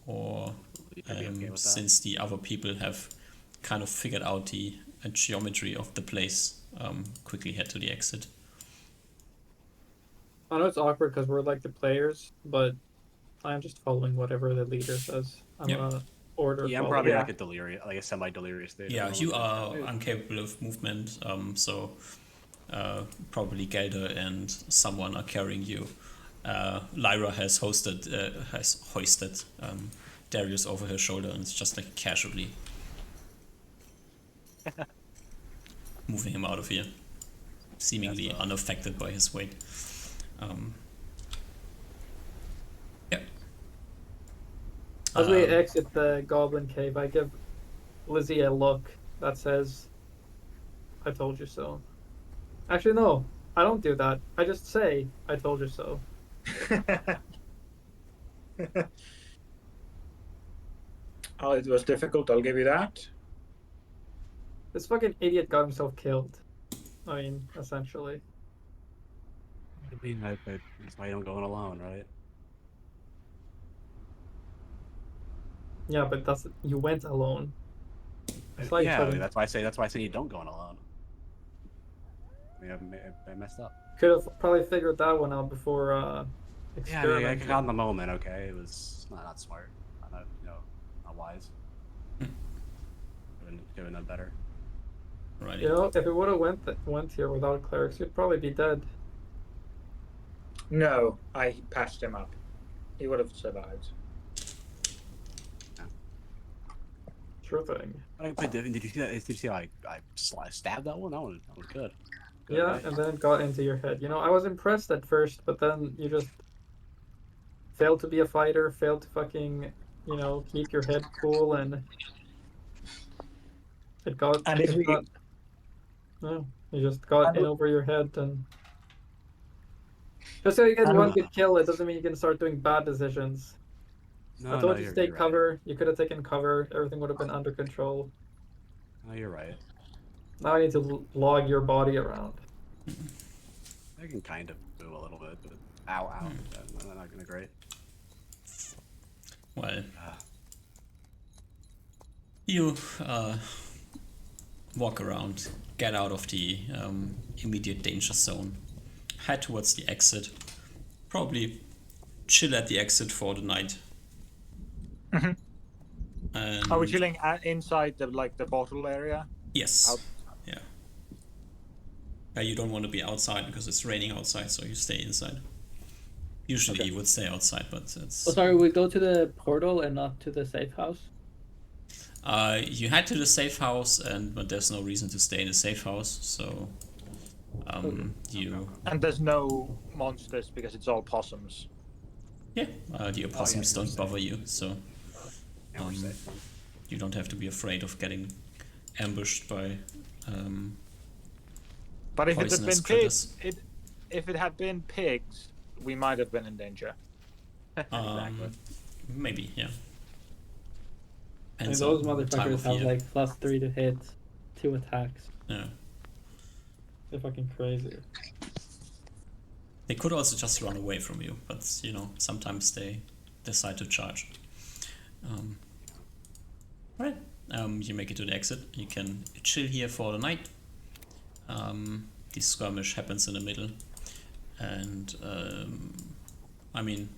or I'd be okay with that. since the other people have kind of figured out the geometry of the place, quickly head to the exit. I know it's awkward because we're like the players, but I'm just following whatever the leader says. I'm Yep. a order Yeah, I'm follower. probably Yeah. like a delirious, like a semi-delirious state. Yeah, at the you moment. are incapable of movement, so probably Gelder and someone are carrying you. Lyra has hoisted Darius over her shoulder, and it's just like casually moving him out of here, seemingly unaffected by his weight. Yeah. As we exit the goblin cave, I give Lizzie a look that says, "I told you so." Actually, no, I don't do that. I just say, "I told you so." Oh, it was difficult, I'll give you that. This fucking idiot got himself killed. I mean, essentially. I mean, that's why you don't go in alone, right? Yeah, but you went alone. It's like Yeah, I fucking- mean, that's why I say you don't go in alone. I mean, I messed up. could have probably figured that one out before Yeah, I mean, I experimenting. got in the moment. Okay, it was not smart, not not wise. Could have done better. Right. You know, if it would have went here without clerics, you'd probably be dead. No, I patched him up. He would have survived. Sure thing. But did you see that? Did you see how I stabbed that one? That was good. Good, Yeah, right? and then it got into your head. You know, I was impressed at first, but then you just failed to be a fighter, failed to fucking, keep your head cool, and it got. And if it we- got yeah, you just got And in we- over your head, and just so you get And one we- good kill, it doesn't mean you can start doing bad decisions. I told you to take you're cover. Right. You could have taken cover. Everything would have been under control. No, you're right. Now I need to log your body around. I can kind of do a little bit, but ow. That's not gonna great. Well, you walk around, get out of the immediate danger zone, head towards the exit, probably chill at the exit for the night. And Are we chilling inside the bottle area? Yes. Out- Yeah. You don't want to be outside because it's raining outside, so you stay inside. Usually Okay. you would stay outside, but it's... Oh, sorry, we go to the portal and not to the safe house? You head to the safe house, but there's no reason to stay in the safe house, so you... And there's no monsters because it's all possums. Yeah, the opossums you're don't safe. bother you, so Yeah, we're safe. you don't have to be afraid of getting ambushed by But if it had poisonous been critters. pigs, if it had been pigs, we might have been in danger. Exactly. Maybe, yeah. And Depends those on the time motherfuckers of have year. like +3 to hit, 2 attacks. Yeah. They're fucking crazy. They could also just run away from you, but sometimes they decide to charge. Right. You make it to the exit. You can chill here for the night. The skirmish happens in the middle, and I mean,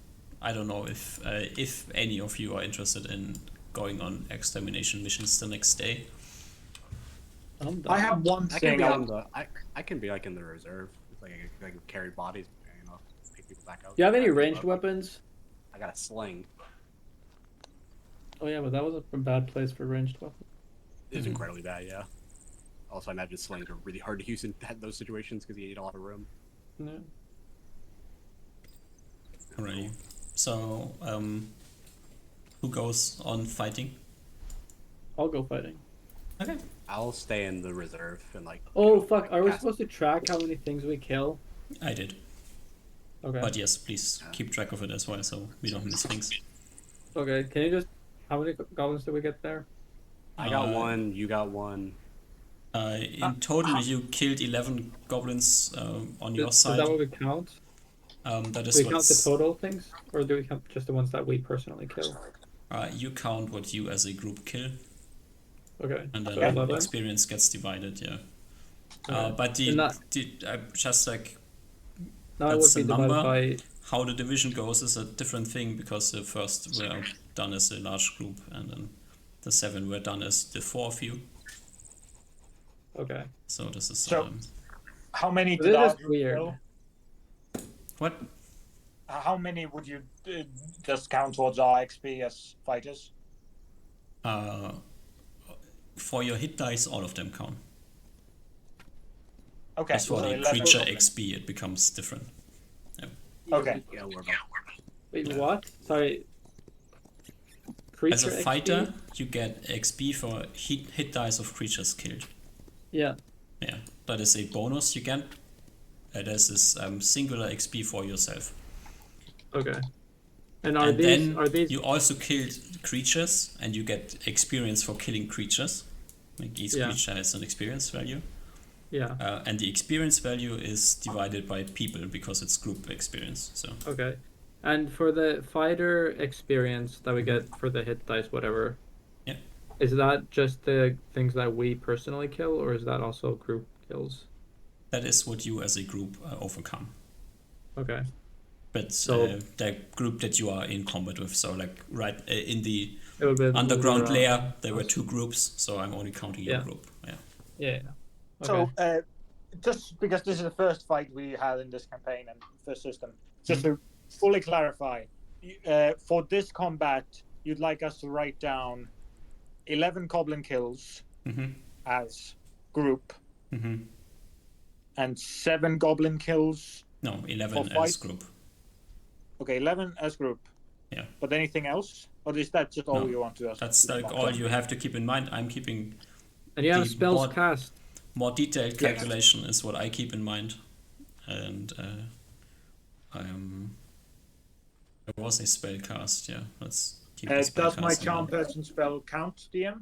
I don't know if any of you are interested in going on extermination missions the next day. I'm done. I have one I can thing. be on the. I can be like in the reserve. Like I can carry bodies. Take people back out. Do you have any Back ranged up. weapons? I got a sling. Oh yeah, but that was a bad place for ranged weapons. It's incredibly bad, yeah. Also, I imagine slings are really hard to use in those situations because you need a lot of room. Yeah. Alrighty. So Who goes on fighting? I'll go fighting. Okay. I'll stay in the reserve and like. Oh fuck! like, Are we cast- supposed to track how many things we kill? I did. Okay. But yes, please keep track of it as well, so we don't miss things. Okay. Can you just? How many goblins did we get there? I got one. You got one. In total, you killed 11 goblins on your Is side. that what we count? That is Do we count the what's, total things, or do we count just the ones that we personally kill? you count what you as a group kill, Okay. and then So 11. experience gets divided. Yeah. Okay. But And that- just like Now it that's would the be divided number. by. How the division goes is a different thing because the first were done as a large group, and then the 7 were done as the 4 of you. Okay. So this is So- How many But did it is our group weird. kill? what? How many would you just count towards our XP as fighters? For your hit dice, all of them count. Okay. As for so the 11 creature goblins. XP, it becomes different. Okay. Yeah, we're Wait, Yeah. what? Sorry. Creature As a XP? fighter, you get XP for hit dice of creatures killed. Yeah. Yeah, that is a bonus you get. That is this singular XP for yourself. Okay. And And then are these? you also killed creatures, and you get experience for killing creatures. Like each Yeah. creature has an experience value. Yeah. And the experience value is divided by people because it's group experience. So Okay. And for the fighter experience that we get for the hit dice, whatever. Yeah. Is that just the things that we personally kill, or is that also group kills? that is what you as a group overcome. Okay. But So- the group that you are in combat with, so like right in the It would be underground moving layer, around. there were 2 groups, so I'm only counting your Yeah. group. Yeah. Yeah. Okay. So, just because this is the first fight we had in this campaign and first system, just to fully clarify, for this combat, you'd like us to write down 11 goblin kills Mm-hmm. as group Mm-hmm. and 7 goblin kills. No, 11 For as fight? group. Okay, 11 as group. Yeah. But anything else? Or is that just all No, you want to ask? That's like all you have to keep in mind. I'm keeping And you have the spells board- cast. more detailed Yes. calculation is what I keep in mind. And there was a spell cast, yeah. Let's keep the spell Does my cast in charm mind. person spell count, DM?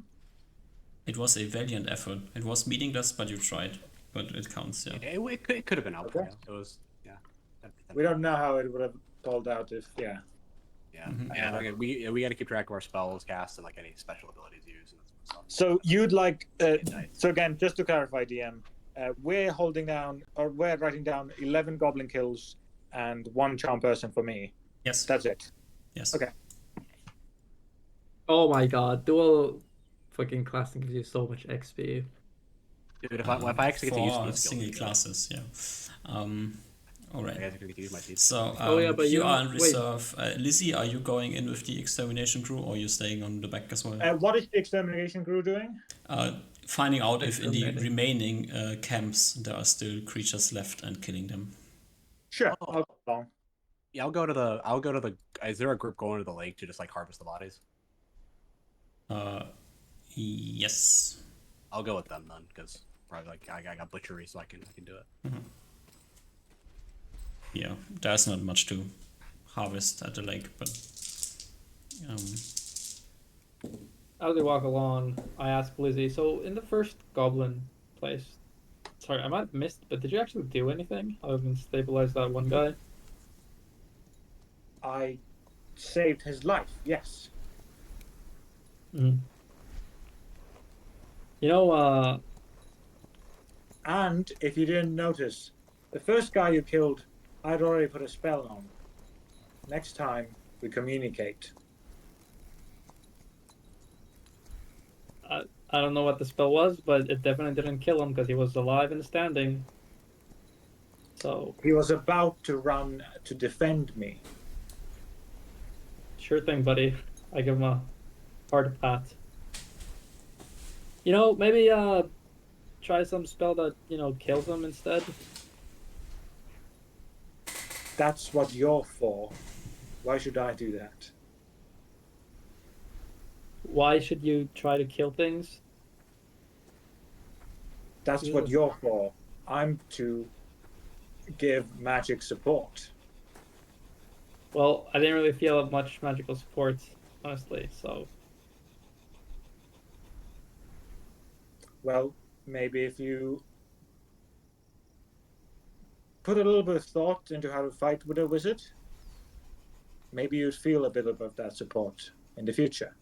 It was a valiant effort. It was meaningless, but you tried. But it counts, yeah. It could have been helpful. Okay. It was, yeah. We don't know how it would have pulled out if, yeah. Yeah, Mhm. yeah. Like, we got to keep track of our spells cast and like any special abilities used. And that sort of stuff. So you'd like, Nice. so again, just to clarify, DM, we're holding down, or we're writing down 11 goblin kills and 1 charm person for me. Yes. That's it. Yes. Okay. Oh my god, dual fucking classic gives you so much XP. Dude, if I actually get to use for these skills, single it'd be good. classes, yeah. All I right. guess I could get to use my teeth. So Oh, yeah, but you you are don't- in wait. reserve. Lizzie, are you going in with the extermination crew, or are you staying on the back as well? What is the extermination crew doing? Finding out if in the Exterminating. remaining camps there are still creatures left and killing them. Sure. Oh. I'll go along. Yeah, I'll go to the. Is there a group going to the lake to just like harvest the bodies? Yes. I'll go with them then, because probably like I got butchery, so I can do it. Yeah, there's not much to harvest at the lake, but As we walk along, I ask Lizzie, so in the first goblin place, sorry, I might have missed, but did you actually do anything other than stabilize that one guy? I saved his life, yes. Mm. You know, And if you didn't notice, the first guy you killed, I'd already put a spell on. Next time, we communicate. I don't know what the spell was, but it definitely didn't kill him because he was alive and standing. So, He was about to run to defend me. sure thing, buddy. I give him a hard pat. You know, maybe try some spell that, kills him instead. That's what you're for. Why should I do that? Why should you try to kill things? That's what you're for. I'm to give magic support. Well, I didn't really feel much magical support, honestly. So Well, maybe if you put a little bit of thought into how to fight with a wizard, maybe you'd feel a bit of that support in the future.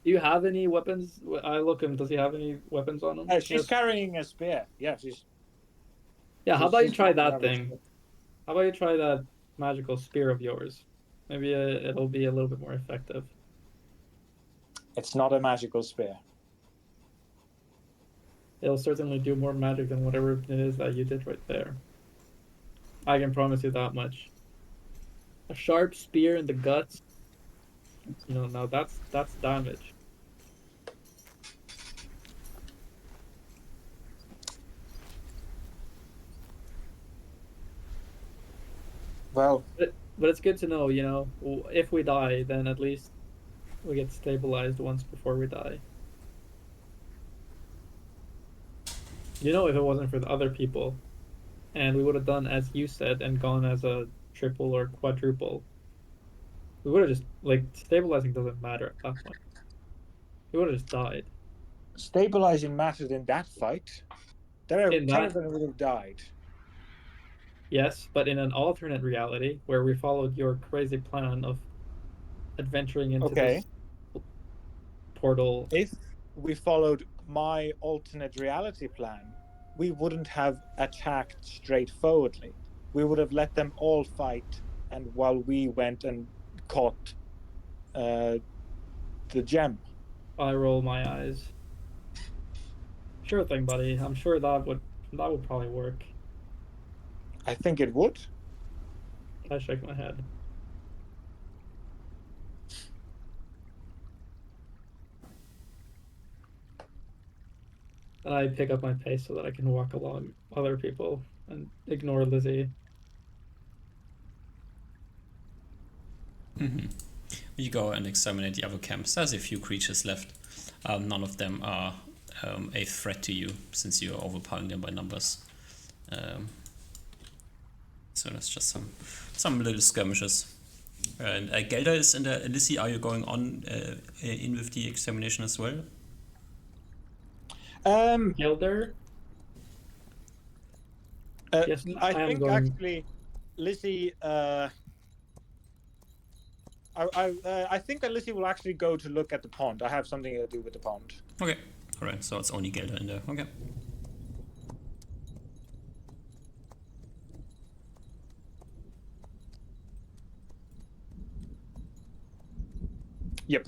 do you have any weapons? I look him. Does he have any weapons on him? She's carrying a spear. Yeah, she's. Yeah. How about you she's try walking that around with a thing? spear. How about you try that magical spear of yours? Maybe it'll be a little bit more effective. It's not a magical spear. It'll certainly do more magic than whatever it is that you did right there. I can promise you that much. A sharp spear in the guts. You know, now that's damage. Well, But it's good to know, you know, if we die, then at least we get stabilized once before we die. You know, if it wasn't for the other people, and we would have done as you said and gone as a triple or quadruple, we would have just, like, stabilizing doesn't matter at that point. We would have just died. stabilizing mattered in that fight. There are In 10 that, of them would have died. yes, but in an alternate reality where we followed your crazy plan of adventuring into Okay. this portal. If we followed my alternate reality plan, we wouldn't have attacked straightforwardly. We would have let them all fight, and while we went and caught the gem. I roll my eyes. Sure thing, buddy. I'm sure that would probably work. I think it would. I shake my head. And I pick up my pace so that I can walk along other people and ignore Lizzie. You go and examine the other camps. There's a few creatures left. None of them are a threat to you since you're overpowering them by numbers. So that's just some little skirmishes. And Gelder is in there. Lissy, are you going on in with the examination as well? Gilder? Yes, I I am think going. actually, Lizzie. I think that Lizzie will actually go to look at the pond. I have something to do with the pond. Okay. Alright, so it's only Gelder in there. Okay. Yep.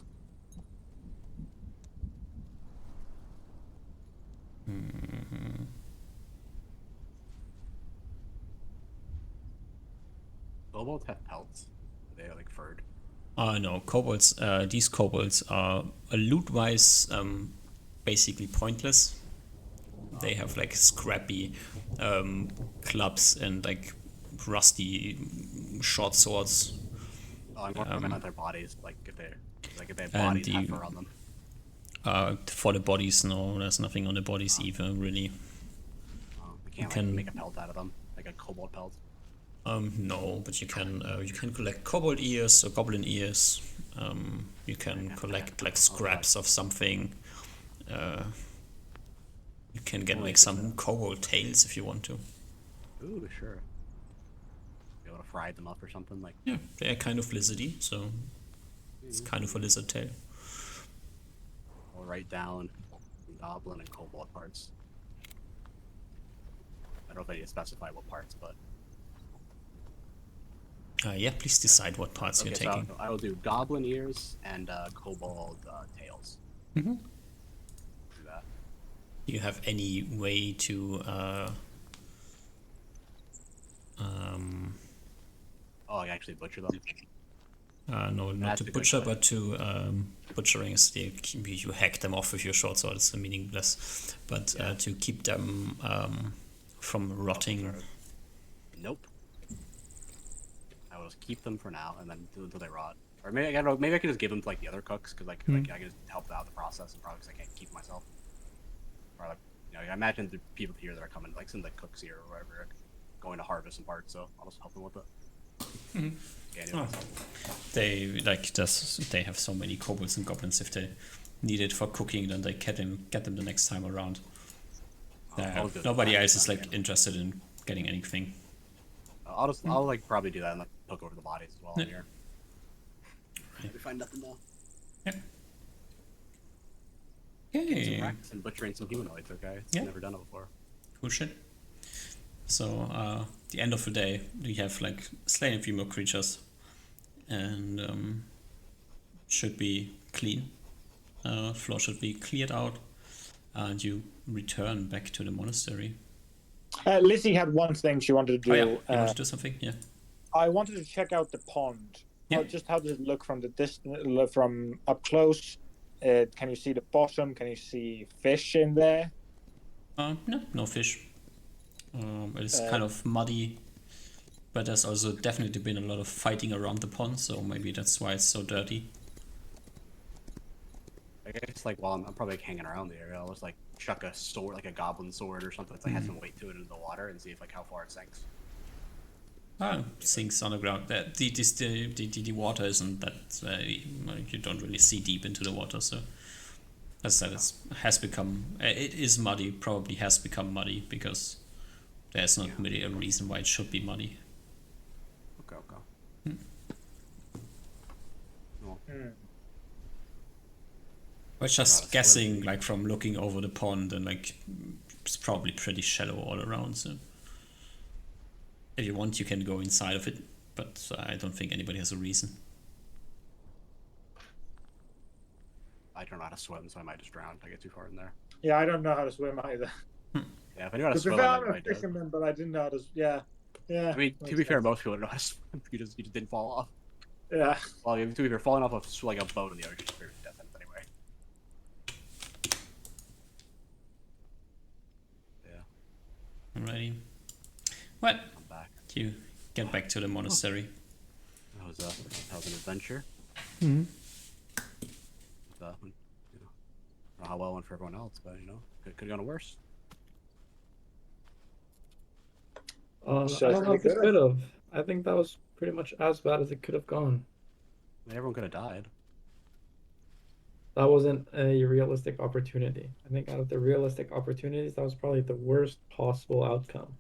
Kobolds have pelts. They're like furred. No, kobolds, these kobolds are loot-wise basically pointless. They have like scrappy clubs and like rusty short swords. Oh, I'm more comment on their bodies, like if they have And bodies have fur on them. For the bodies, no, there's nothing on the bodies either, really. You can't like, can- make a pelt out of them, like a kobold pelt. No, but you can collect kobold ears or goblin ears. You can collect like scraps of something. You can get like some kobold tails if you want to. Ooh, sure. Be able to fry them up or something like. Yeah, they're kind of lizardy, so it's kind of a lizard tail. I'll write down goblin and kobold parts. I don't know if I need to specify what parts, but. Yeah, please decide what parts you're So taking. I will do goblin ears and kobold tails. Mm-hmm. Do that. Do you have any way to Oh, I actually butcher them. no, not That's to a good butcher, point. but to butchering is you hack them off with your short sword. It's meaningless. But to keep them from rotting. Nope. I will just keep them for now, and then until they rot. Or maybe I don't know. Maybe I could just give them to like the other cooks, because like I can just help out the process, and probably because I can't keep myself. Or like, I imagine the people here that are coming, like some of the cooks here or whatever, are going to harvest some parts. So I'll just help them with it. Yeah, They have so many kobolds and goblins. If they need it for cooking, then they get them the next time around. Nobody else is like interested in getting anything. I'll like probably do that and like poke over the bodies as well here. Yeah. We find nothing though. Yeah. Some Okay. practice and butchering some humanoids. Okay, it's never done it before. Cool shit. So the end of the day, we have like slain a few more creatures, and should be clean. Floor should be cleared out, and you return back to the monastery. Lizzie had one thing she wanted to do. You want to do something? Yeah. I wanted to check out the pond. Yeah. How does it look from the distance, from up close? Can you see the bottom? Can you see fish in there? No fish. It's kind of muddy, but there's also definitely been a lot of fighting around the pond, so maybe that's why it's so dirty. I guess like while I'm probably like, hanging around the area, I'll just like chuck a sword, like a goblin sword or something that's like has some weight to it into the water and see if like how far it sinks. Sinks on the ground. The water isn't that you don't really see deep into the water, so as I said, it is muddy. Probably has become muddy because there's not really a reason why it should be muddy. Okay. Well, We're just guessing, like from looking over the pond, and like it's probably pretty shallow all around. So if you want, you can go inside of it, but I don't think anybody has a reason. I don't know how to swim, so I might just drown if I get too far in there. Yeah, I don't know how to swim either. Yeah, if I knew how to To be swim, fair, I I'm a might do. fisherman, but I didn't know how to. Yeah. I mean, to be fair, most people don't know how to swim. You just didn't fall off. Yeah. Well, to be fair, falling off of like a boat in the ocean is very death anyway. Yeah. Alrighty. Well, I'm back. you get back to the monastery. That was an adventure. Mm-hmm. I don't know how well it went for everyone else, but could have gone worse. I don't know if it could have. I think that was pretty much as bad as it could have gone. I mean, everyone could have died. That wasn't a realistic opportunity. I think out of the realistic opportunities, that was probably the worst possible outcome.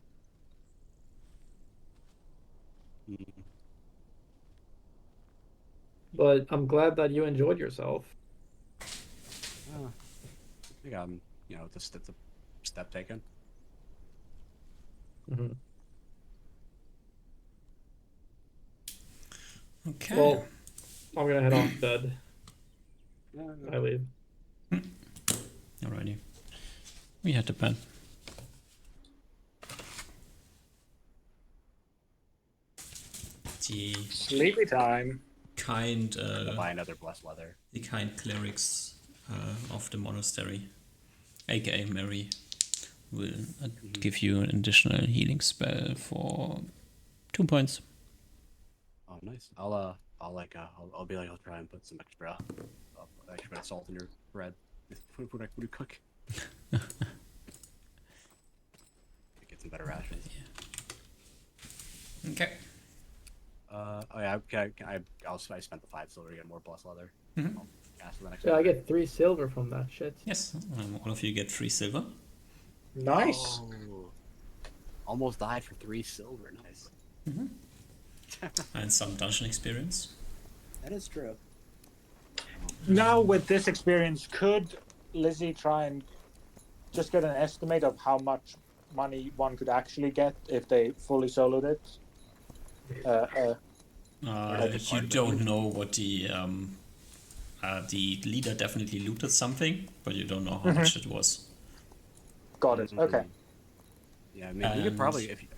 But I'm glad that you enjoyed yourself. I think it's a step taken. Mm-hmm. Okay. Well, I'm gonna head off bed. I leave. Alrighty. We had to bed. The Sleepy time. kind Buy another blessed leather. the kind clerics of the monastery, aka Mary, will give you an additional healing spell for 2 points. Oh, nice. I'll be like, I'll try and put some extra salt in your bread when you cook. Get some better rations. Okay. I spent the 5 silver to get more blessed leather. Mhm. I'll ask for the next Yeah, I one. get 3 silver from that shit. Yes, all of you get 3 silver. Nice. Oh, almost died for 3 silver. Nice. And some dungeon experience. That is true. Now, with this experience, could Lizzie try and just get an estimate of how much money one could actually get if they fully soloed it? You don't know what the leader definitely looted something, but you don't know how much it was. Got it. Okay. Yeah, maybe you could probably if you,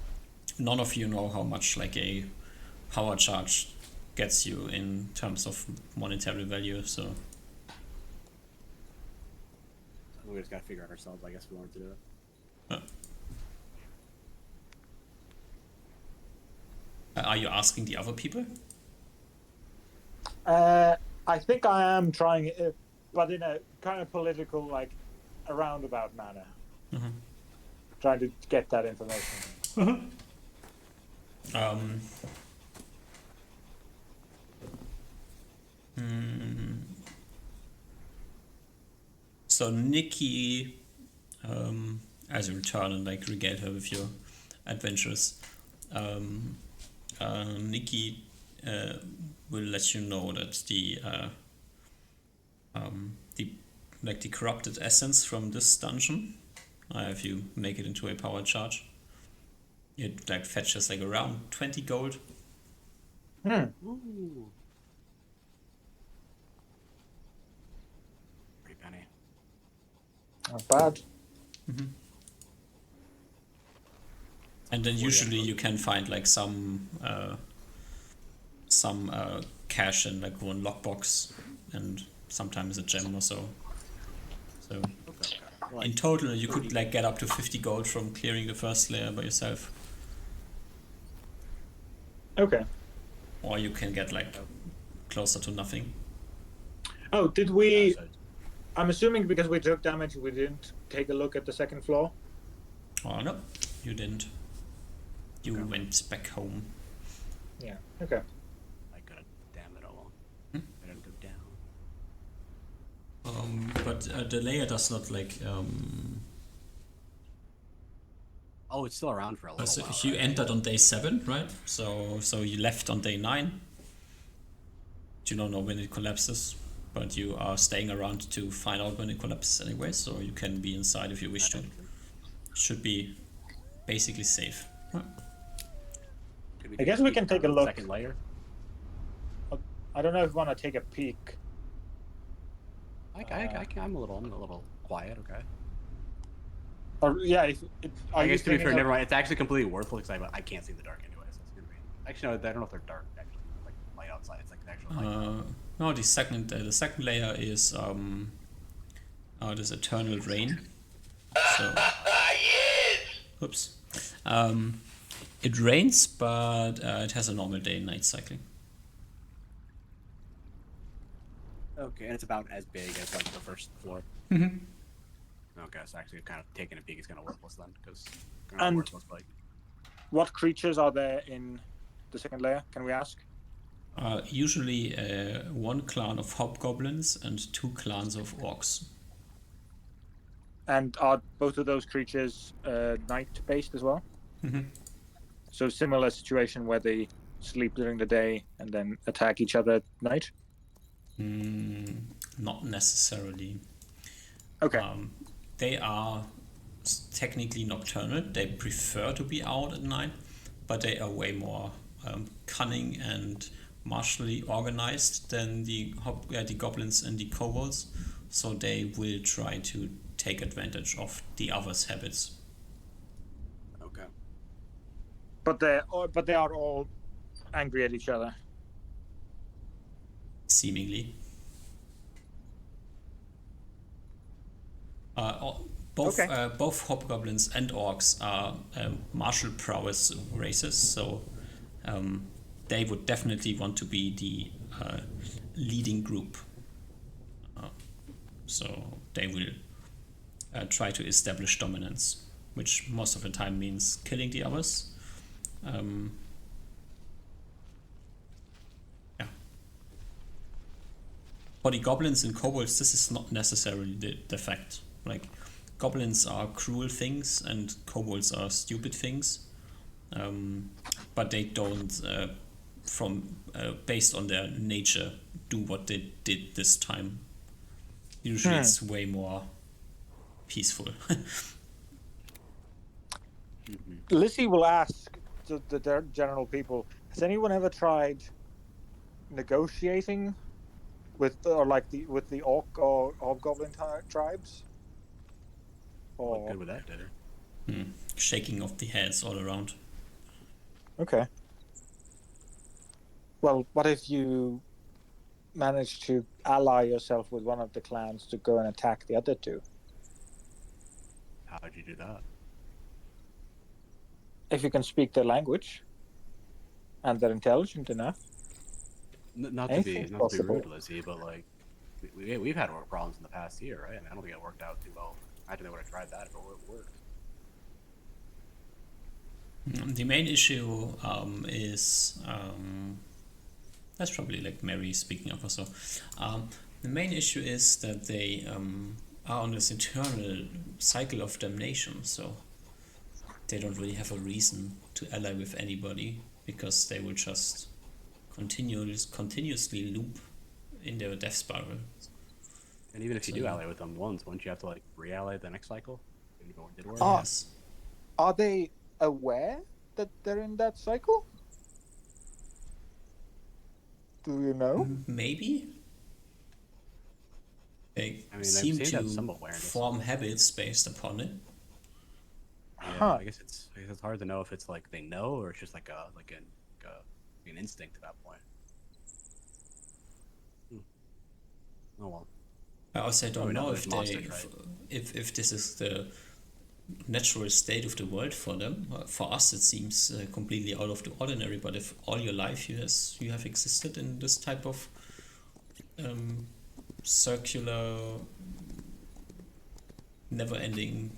None of you know how much like a power charge gets you in terms of monetary value, so we just gotta figure out ourselves. I guess if we wanted to do it. Are you asking the other people? I think I am trying, but in a kind of political, like, a roundabout manner. Trying to get that information. Um, So Nikki, as you return and like regale her with your adventures, Nikki will let you know that the corrupted essence from this dungeon, if you make it into a power charge, it like fetches like around 20 gold. Ooh. Pretty penny. Not bad. And then usually you can find like some cash in like one lockbox, and sometimes a gem or so. So Okay. in total, you could like get up to 50 gold from clearing the first layer by yourself, Okay. or you can get like closer to nothing. Oh, did we... I'm assuming because we took damage, we didn't take a look at the second floor? Oh no, you didn't. You went back home. Yeah, okay. I could have, damn it all. I didn't go down. But the layer does not like. Oh, it's still around for a little So while. if you right? entered on day 7, right? So you left on day 9. You don't know when it collapses, but you are staying around to find out when it collapses anyway. So you can be inside if you wish to. Should be basically safe. I guess we can take a look. Second layer. I don't know if we want to take a peek. I'm a little quiet. Okay. Or yeah, are I you guess to be fair, thinking never mind. It's actually completely worthless because I can't see in the dark anyways. So it's gonna be. Actually, no, I don't know if they're dark. Actually, like light outside. It's like the actual light. No, the second layer is this eternal rain. So, oops. It rains, but it has a normal day and night cycling. Okay, and it's about as big as like the first floor. Okay, so actually, kind of taking a peek is kind of worthless then, because And- worthless, like. what creatures are there in the second layer? Can we ask? Usually one clan of hobgoblins and 2 clans of orcs. And are both of those creatures night-based as well? So similar situation where they sleep during the day and then attack each other at night? Not necessarily. Okay. They are technically nocturnal. They prefer to be out at night, but they are way more cunning and martially organized than the goblins and the kobolds. So they will try to take advantage of the others' habits. Okay. But they are all angry at each other. Seemingly. Both hobgoblins and orcs are martial prowess races, so they would definitely want to be the leading group. So they will try to establish dominance, which most of the time means killing the others. For the goblins and kobolds, this is not necessarily the fact. Like, goblins are cruel things and kobolds are stupid things, but they don't, based on their nature, do what they did this time. Usually it's way more peaceful. Lizzie will ask the general people, has anyone ever tried negotiating with the orc or hobgoblin tribes? What Or good would that do? Shaking of the heads all around. okay. Well, what if you manage to ally yourself with one of the clans to go and attack the other 2? How'd you do that? If you can speak their language and they're intelligent enough. Not to Anything's be possible. rude, Lizzie, but like we've had work problems in the past year, right? I mean, I don't think it worked out too well. I think they would have tried that if it worked. The main issue is that's probably like Mary speaking up or so. The main issue is that they are on this eternal cycle of damnation, so they don't really have a reason to ally with anybody because they will just continuously loop in their death spiral. And even if you do So- ally with them once, wouldn't you have to like re-ally the next cycle? If it did work? Ah. Yes. Are they aware that they're in that cycle? Do you know? Maybe they I mean, they seem seem to have to some awareness. form habits based upon it. Yeah, Huh. I guess it's hard to know if it's like they know or it's just like an instinct at that point. Oh well. I also don't Probably not know those if they monsters, right? if this is the natural state of the world for them. For us, it seems completely out of the ordinary. But if all your life you have existed in this type of circular, never-ending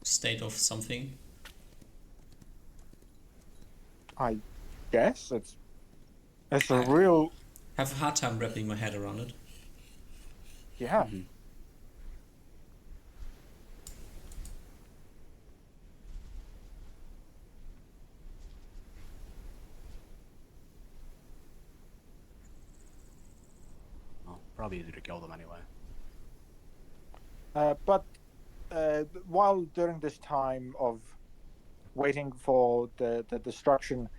state of something, I guess it's a I- real have a hard time wrapping my head around it. yeah. Mhm. Well, probably easier to kill them anyway. But while during this time of waiting for the destruction,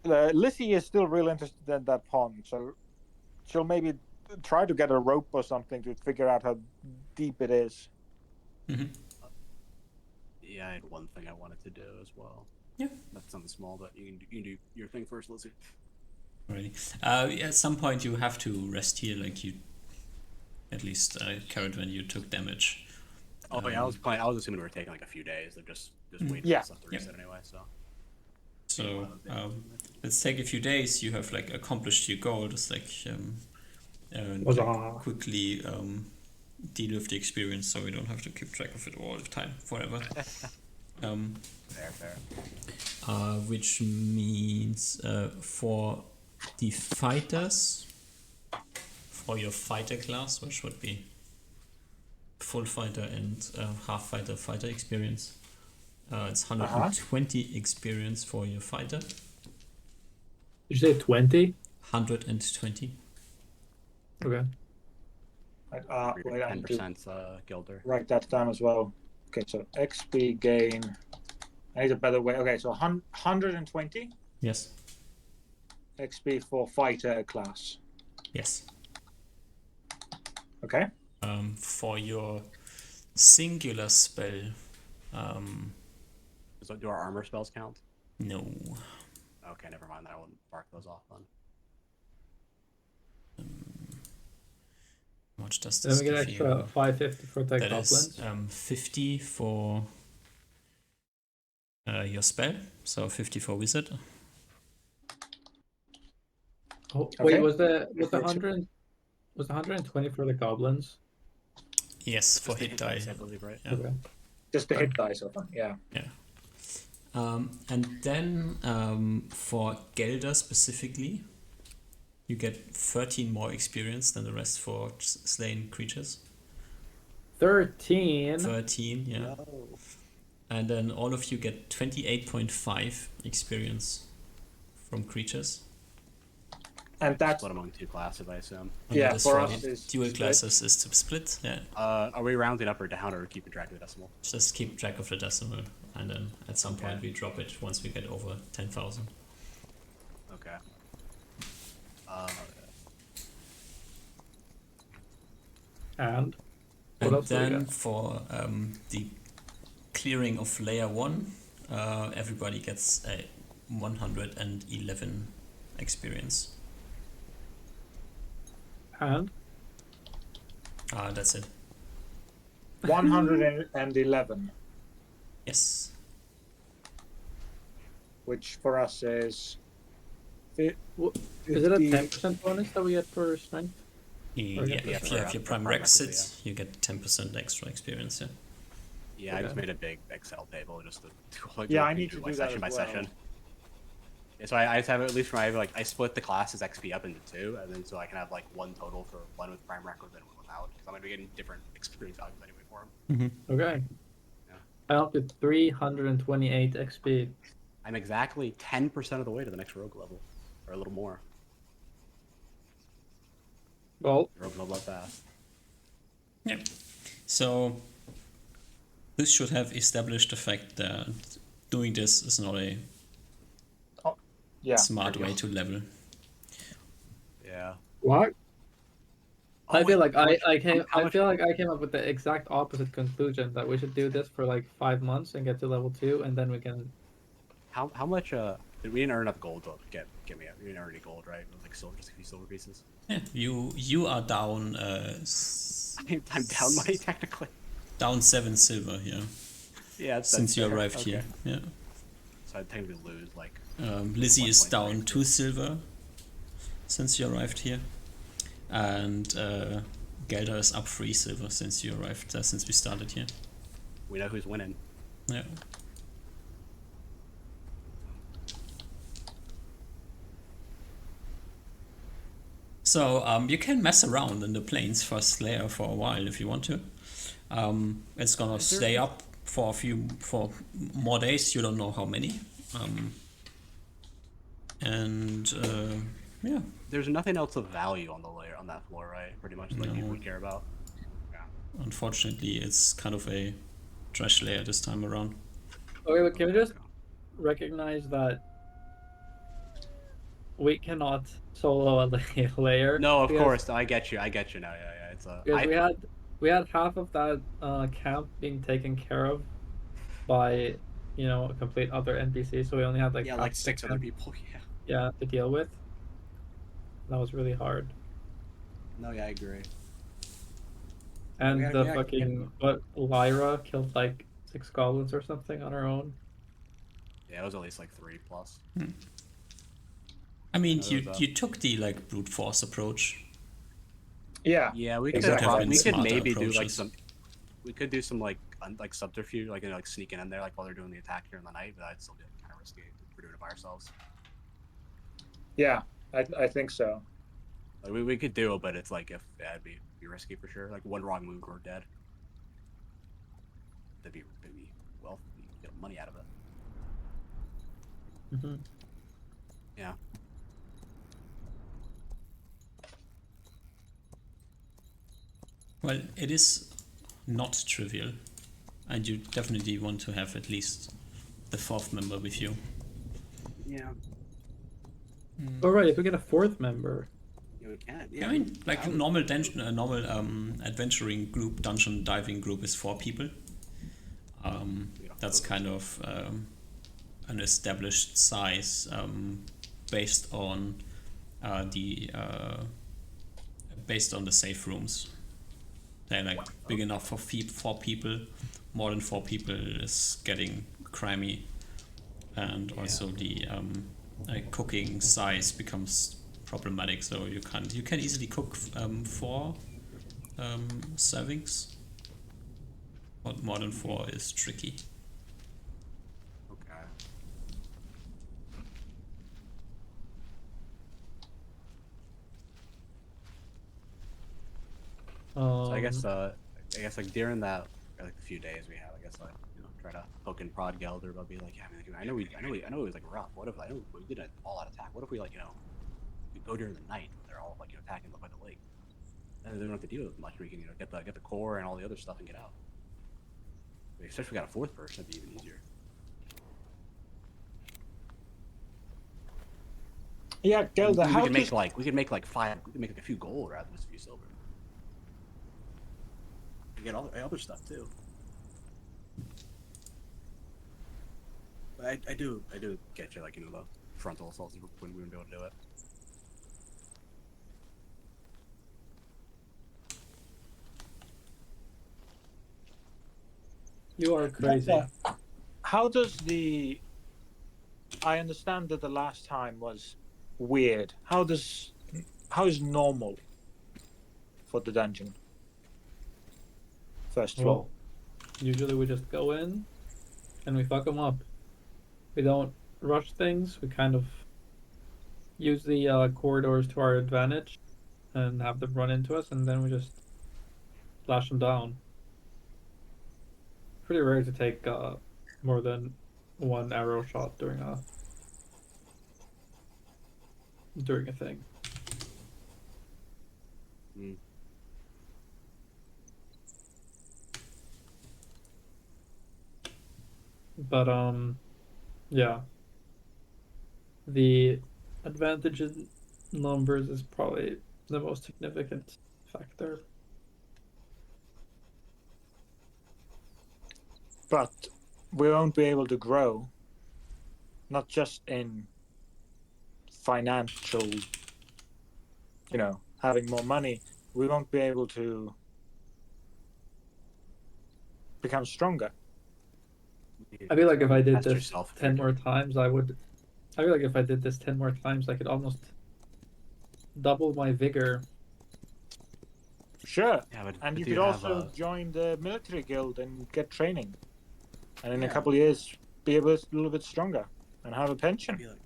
Lissy is still real interested in that pond, so she'll maybe try to get a rope or something to figure out how deep it is. Yeah, I had one thing I wanted to do as well. Yeah. That's something small, but you can do your thing first, Lizzie. Really. At some point, you have to rest here, like you, at least Carrot, when you took damage. Oh yeah, I was assuming we were taking like a few days of just waiting Yeah. for stuff to reset anyway. So So let's take a few days. You have like accomplished your goal. Just like Huzzah. quickly deal with the experience, so we don't have to keep track of it all the time forever. fair. Which means for the fighters, for your fighter class, which would be full fighter and half fighter experience, it's 120 experience for your fighter. Did you say 20? 120. Okay. Wait, I need to 10% Gilder. write that down as well. Okay, so XP gain. I need a better way. Okay, so 120 Yes. XP for fighter class. Yes. Okay. For your singular spell, So do our armor spells count? no. Okay, never mind. I won't mark those off then. How much does Then this we get give extra you? 550 for tech That is goblins. 50 for your spell, so 50 for wizard. Oh, Okay. wait, was the 120 for the goblins? Yes, for Just the hit die. I believe, right? Yeah. Okay. Just the hit dice of them. Yeah. And then for Gelder specifically, you get 13 more experience than the rest for slain creatures. 13. 13, yeah. And then all of you get 28.5 experience from creatures. And that's Split among two classes, I assume. And Yeah, that is for the us is dual split. classes is to split. Yeah, Are we rounding up or down or keeping track of the decimal? just keep track of the decimal, and then at some point we drop it once we get over 10,000. Okay. And what And else do we then get? for the clearing of layer 1, everybody gets a 111 experience. And That's it. 111, Yes. which for us is It, Wh- if Is it a the- 10% bonus that we get for strength? Yeah, yeah, if you have your prime requisite, requisite, you get 10% extra experience. Yeah. Yeah, I just Okay. made a big Excel table just to Yeah, I do need to like do that section as by well. session. Yeah, so I just have at least for my like I split the classes XP up into two, and then so I can have like one total for one with prime requisite and one without, because I'm gonna be getting different experience values anyway for them. Okay. Yeah. I up to 328 XP. I'm exactly 10% of the way to the next rogue level, or a little more. Well, Rogue level up fast. Yeah. So this should have established the fact that doing this is not a yeah, smart trivial. way to level. Yeah. what? I feel like I came how I much- feel like I came up with the exact opposite conclusion that we should do this for like 5 months and get to level 2 and then we can How much did we didn't earn enough gold to get me up? We didn't earn any gold, right? It was like silver, just a few silver pieces. Yeah, you are down I'm down money technically. down 7 silver here Yeah, that's since you fair. arrived Okay. here. Yeah. So I technically lose like. Lizzie is 1.3. down 2 silver since you arrived here, and Gelder is up 3 silver since you arrived. Since we started here. We know who's winning. Yeah. So you can mess around in the plains first layer for a while if you want to. It's gonna stay up for for more days. You don't know how many. Yeah. There's nothing else of value on the layer on that floor, right? Pretty much like people would care about. Yeah. Unfortunately, it's kind of a trash layer this time around. Okay, but can we just recognize that we cannot solo a layer? No, of because- course. I get you. I get you now. Yeah, yeah. It's a. Because we had half of that camp being taken care of by a complete other NPC, so we only had like yeah, half like the 6 other camp, people. Yeah. yeah, to deal with. That was really hard. No, yeah, I agree. And gotta- the we gotta- fucking Lyra killed like 6 goblins or something on her own. Yeah, it was at least like 3 plus. I mean, No, you those, you took the like brute force approach. yeah. Yeah, we It could would have been we could smarter maybe do like approaches. some. We could do some like like subterfuge, like like sneaking in there, like while they're doing the attack during the night. But I'd still be kind of risky if we're doing it by ourselves. Yeah, I think so. Like we could do it, but it's like if it'd be risky for sure. Like one wrong move, we're dead. That'd be well, you get money out of it. Mm-hmm. Yeah. Well, it is not trivial, and you definitely want to have at least the 4th member with you. Yeah. All right, if we get a 4th member, Yeah, we can. I mean, like normal adventuring group, dungeon diving group is 4 people. That's kind of an established size based on the safe rooms. They're like big enough for 4 people. More than 4 people is getting crimey, and also the cooking size becomes problematic. So you can easily cook 4 servings, but more than 4 is tricky. Okay. So I guess like during that like a few days we have, I guess like try to poke and prod Gelder, but be like, yeah, I know it was like rough. What if I know we did an all-out attack? What if we we go during the night when they're all like attacking by the lake? And they don't have to deal with much. We can get the core and all the other stuff and get out. Especially if we got a 4th person, that'd be even easier. Yeah, Gelder, we how could does make we could make like a few gold rather than just a few silver. We get all the other stuff too. But I do get you, like the frontal assaults when we wouldn't be able to do it. you are crazy. how does I understand that the last time was weird? How is normal for the dungeon? First floor. Well, usually we just go in and we fuck them up. We don't rush things. We kind of use the corridors to our advantage and have them run into us, and then we just slash them down. Pretty rare to take more than one arrow shot during a thing. Mm. But yeah. The advantage in numbers is probably the most significant factor. But we won't be able to grow, not just in financial, having more money. We won't be able to become stronger. I feel like if I did Test this yourself if 10 you're more doing- times, I feel like if I did this 10 more times, I could almost double my vigor. Sure. Yeah, but And if you you could have also a join the military guild and get training. And in a Yeah. couple of years, be a little bit stronger and have a pension. be like,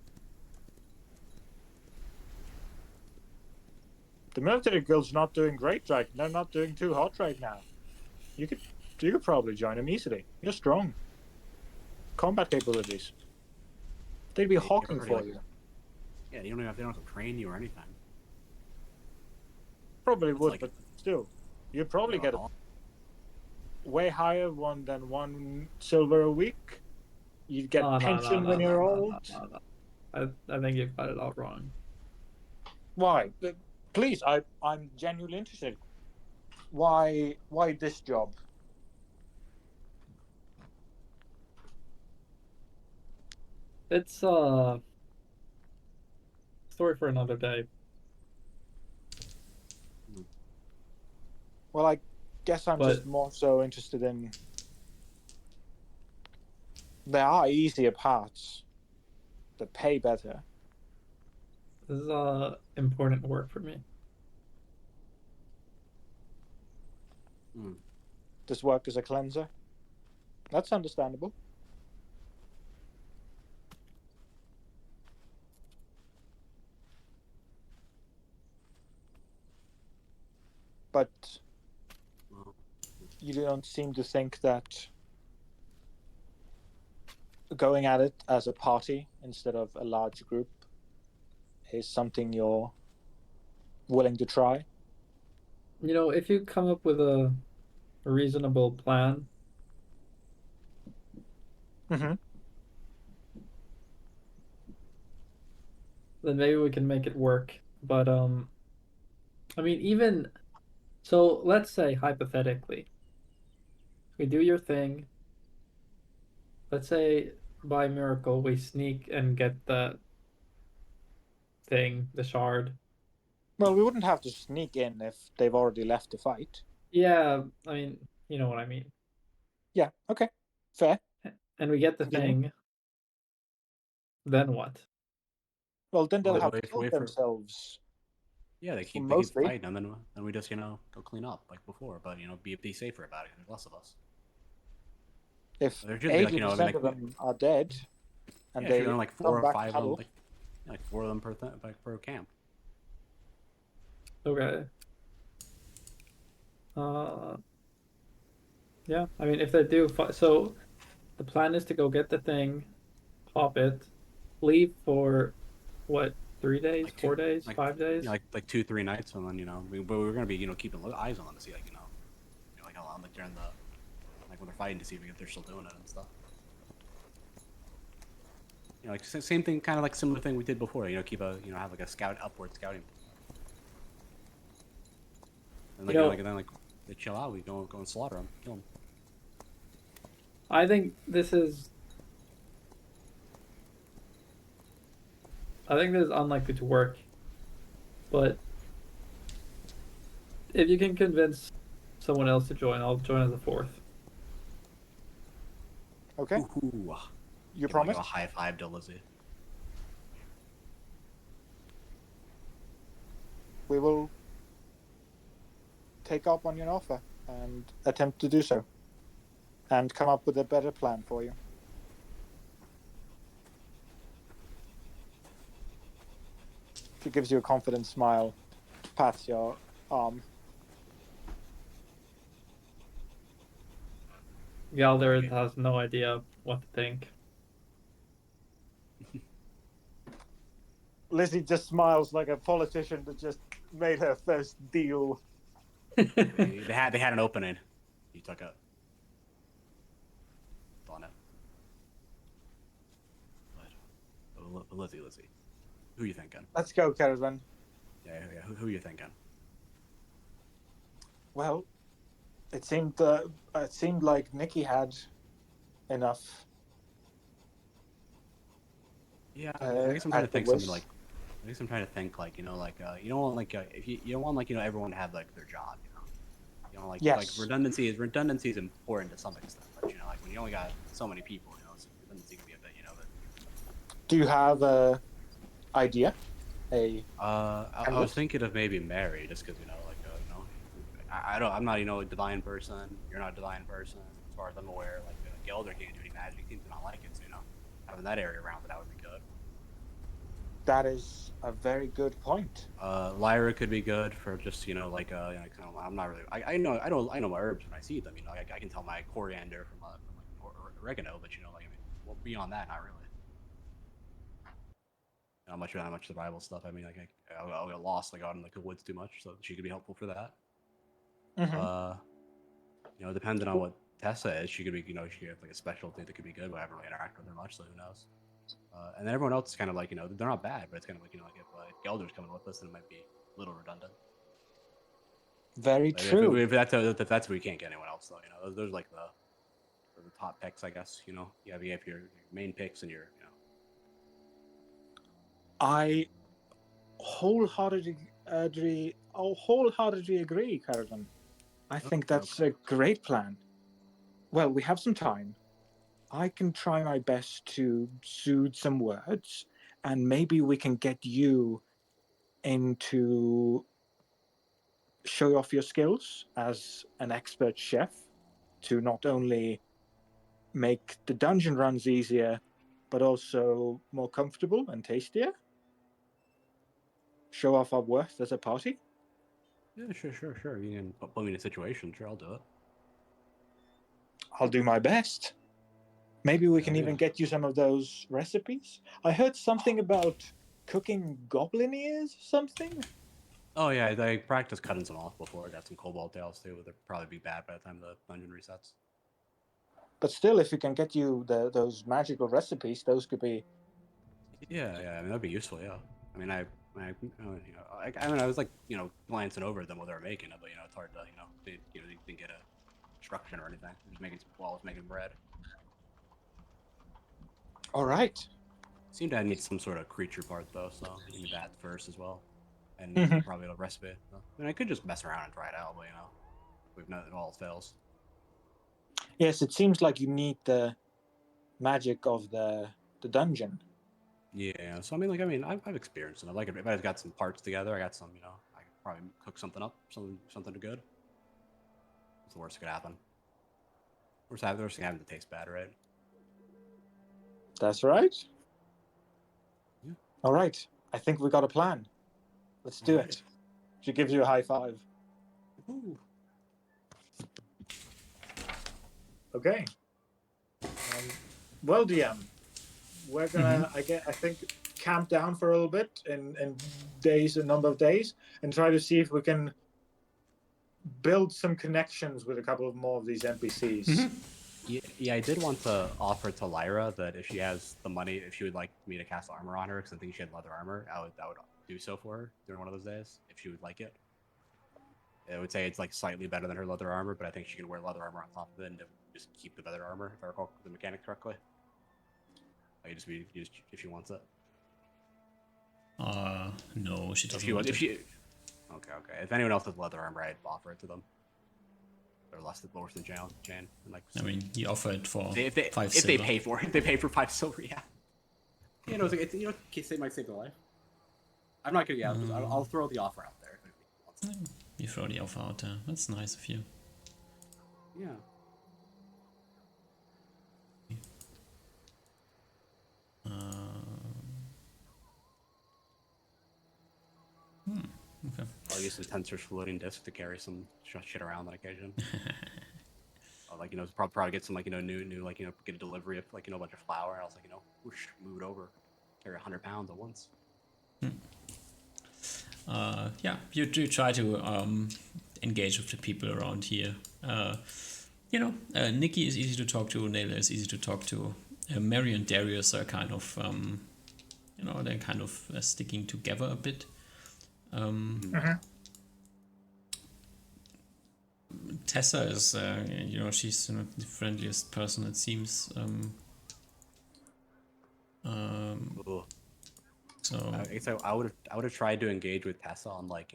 The military guild's not doing great right. They're not doing too hot right now. You could probably join them easily. You're strong. Combat capabilities. They'd be you're hawking already, for like- you. yeah, they don't have to train you or anything. Probably It's would, like- but still, you'd probably Not get at all. way higher than 1 silver a week. You'd get pension when you're old. No. I think you've got it all wrong. Why? Please, I'm genuinely interested. Why this job? It's story for another day. Well, I guess I'm just But- more so interested in. There are easier paths that pay better. This is important work for me. Mm. This work as a cleanser. That's understandable. But Well, you don't seem to think that going at it as a party instead of a large group is something you're willing to try. If you come up with a reasonable plan, Mm-hmm. then maybe we can make it work. But I mean, even so, let's say hypothetically, we do your thing. Let's say by miracle we sneak and get the thing, the shard. Well, we wouldn't have to sneak in if they've already left the fight. Yeah, I mean, you know what I mean. Yeah, okay. Fair. And we get the Continue. thing. Then what? Well, then they'll Well, have wait for- killed wait for- themselves. Yeah, they keep Mostly. fighting, and then we just go clean up like before. But be safer about it. There's less of us. If There should be, like, 80% of them are dead, and Yeah, they if you're on, like come 4 or back 5 of them, huddled, like 4 of them per camp. Okay. Yeah, I mean, if they do, so the plan is to go get the thing, pop it, leave for what, 3 days, Like 4 days, like- 5 days? Like 2-3 nights, and then but we're gonna be keeping eyes on them to see like how long, like during the when they're fighting to see if they're still doing it and stuff. Like same thing, kind of like similar thing we did before. Keep have like a upward scouting. And then they chill out. We go and slaughter them, kill them. I think this is unlikely to work, but if you can convince someone else to join, I'll join as a fourth. okay? Ooh, You give, like, promise? a high five to Lizzie. we will take up on your offer and attempt to do so, and come up with a better plan for you. She gives you a confident smile, pats your arm. Galder has no idea what to think. Lizzie just smiles like a politician that just made her first deal. They had an opening. You took it. On it. But, Lizzie, who are you thinking? Let's go, Caravan. Yeah. Who are you thinking? Well, it seemed like Nikki had enough. Yeah, I guess I'm trying to think something was- like. I guess I'm trying to think like, you know, like you don't want like if you don't want like, you know, everyone to have like their job, you know. You know, like Yes. redundancy is important to some extent, but you know, like when you only got so many people, you know, redundancy can be a bit, you know. Do you have a idea? I was thinking of maybe Mary, just because you know, like you know, I'm not, you know, a divine person. You're not a divine person, as far as I'm aware. Like Gelder can't do any magic. He seems to not like it, so you know, having that area around that would be good. That is a very good point. Lyra could be good for just, you know, like you know, I'm not really. I know my herbs when I see them. You know, I can tell my coriander from like oregano, but you know, like I mean, well, beyond that, not really. Not much survival stuff. I mean, like I'll get lost like out in like the woods too much, so she could be helpful for that. Mm-hmm. You know, depending on what Tessa is, she could be, you know, she could have like a specialty that could be good, but I haven't really interacted with her much, so who knows. And then everyone else is kind of like, you know, they're not bad, but it's kind of like, you know, like if Gelder's coming with us, then it might be a little redundant. Very Like, true. if that's where you can't get anyone else, though, you know, those are like the top picks, I guess. You know, you have your main picks and your, you know. I wholeheartedly agree, Caravan. I think that's a great plan. Well, we have some time. I can try my best to soothe some words, and maybe we can get you into show off your skills as an expert chef to not only make the dungeon runs easier, but also more comfortable and tastier. Show off our worth as a party. Yeah, sure. You can put me in a situation. Sure, I'll do it. I'll do my best. Maybe we Yeah, can even get you some of those recipes. I heard something about cooking goblin ears or something. Oh yeah, I practiced cutting some off before. I got some cobalt tails too. They'll probably be bad by the time the dungeon resets. But still, if we can get you those magical recipes, those could be. Yeah. I mean, that'd be useful. Yeah. I mean, I was like, you know, glancing over them while they were making it, but you know, it's hard to, you know, they didn't get a instruction or anything. Just making while I was making bread. All right. Seemed to need some sort of creature part though, so we need that first as well, and Mhm. probably a recipe. So, I mean, I could just mess around and try it out, but you know, we've not it all fails. Yes, it seems like you need the magic of the dungeon. Yeah. So I mean, I've experienced it. I like it. If I've got some parts together, I got some. You know, I could probably cook something up, something good. What's the worst that could happen? Worst thing having to taste bad, right? That's right. Yeah. All right. I think we got a plan. Let's do Alright. it. She gives you a high five. Ooh. Okay. Well, DM, we're gonna, I think, camp down for a little bit in a number of days, and try to see if we can build some connections with a couple of more of these NPCs. Yeah, I did want to offer to Lyra that if she has the money, if she would like me to cast armor on her, because I think she had leather armor, I would do so for her during one of those days, if she would like it. I would say it's like slightly better than her leather armor, but I think she can wear leather armor on top of it and just keep the leather armor, if I recall the mechanic correctly. Like just if she wants it. No, she If doesn't she want wants, it. okay. If anyone else has leather armor, I'd offer it to them. They're lower than Jane. And like, I mean, you offer it for if 5 they silver. pay for it, if they pay for 5 silver, yeah. You know, it's you know, in case they might save their life. I'm not gonna. Yeah, I'll throw the offer out there. You throw the offer out there. That's nice of you. Yeah. Okay. I'll use the Tensor's floating disk to carry some shit around on occasion. I'll, like, probably get some, like, new, like, get a delivery of, like, a bunch of flour. And I was like, whoosh, move it over, carry 100 pounds at once. Yeah, you do try to engage with the people around here. Nikki is easy to talk to. Naylor is easy to talk to. Mary and Darius are kind of, they're kind of sticking together a bit. Tessa is, she's the friendliest person, it seems. Ugh. So I would have tried to engage with Tessa on, like,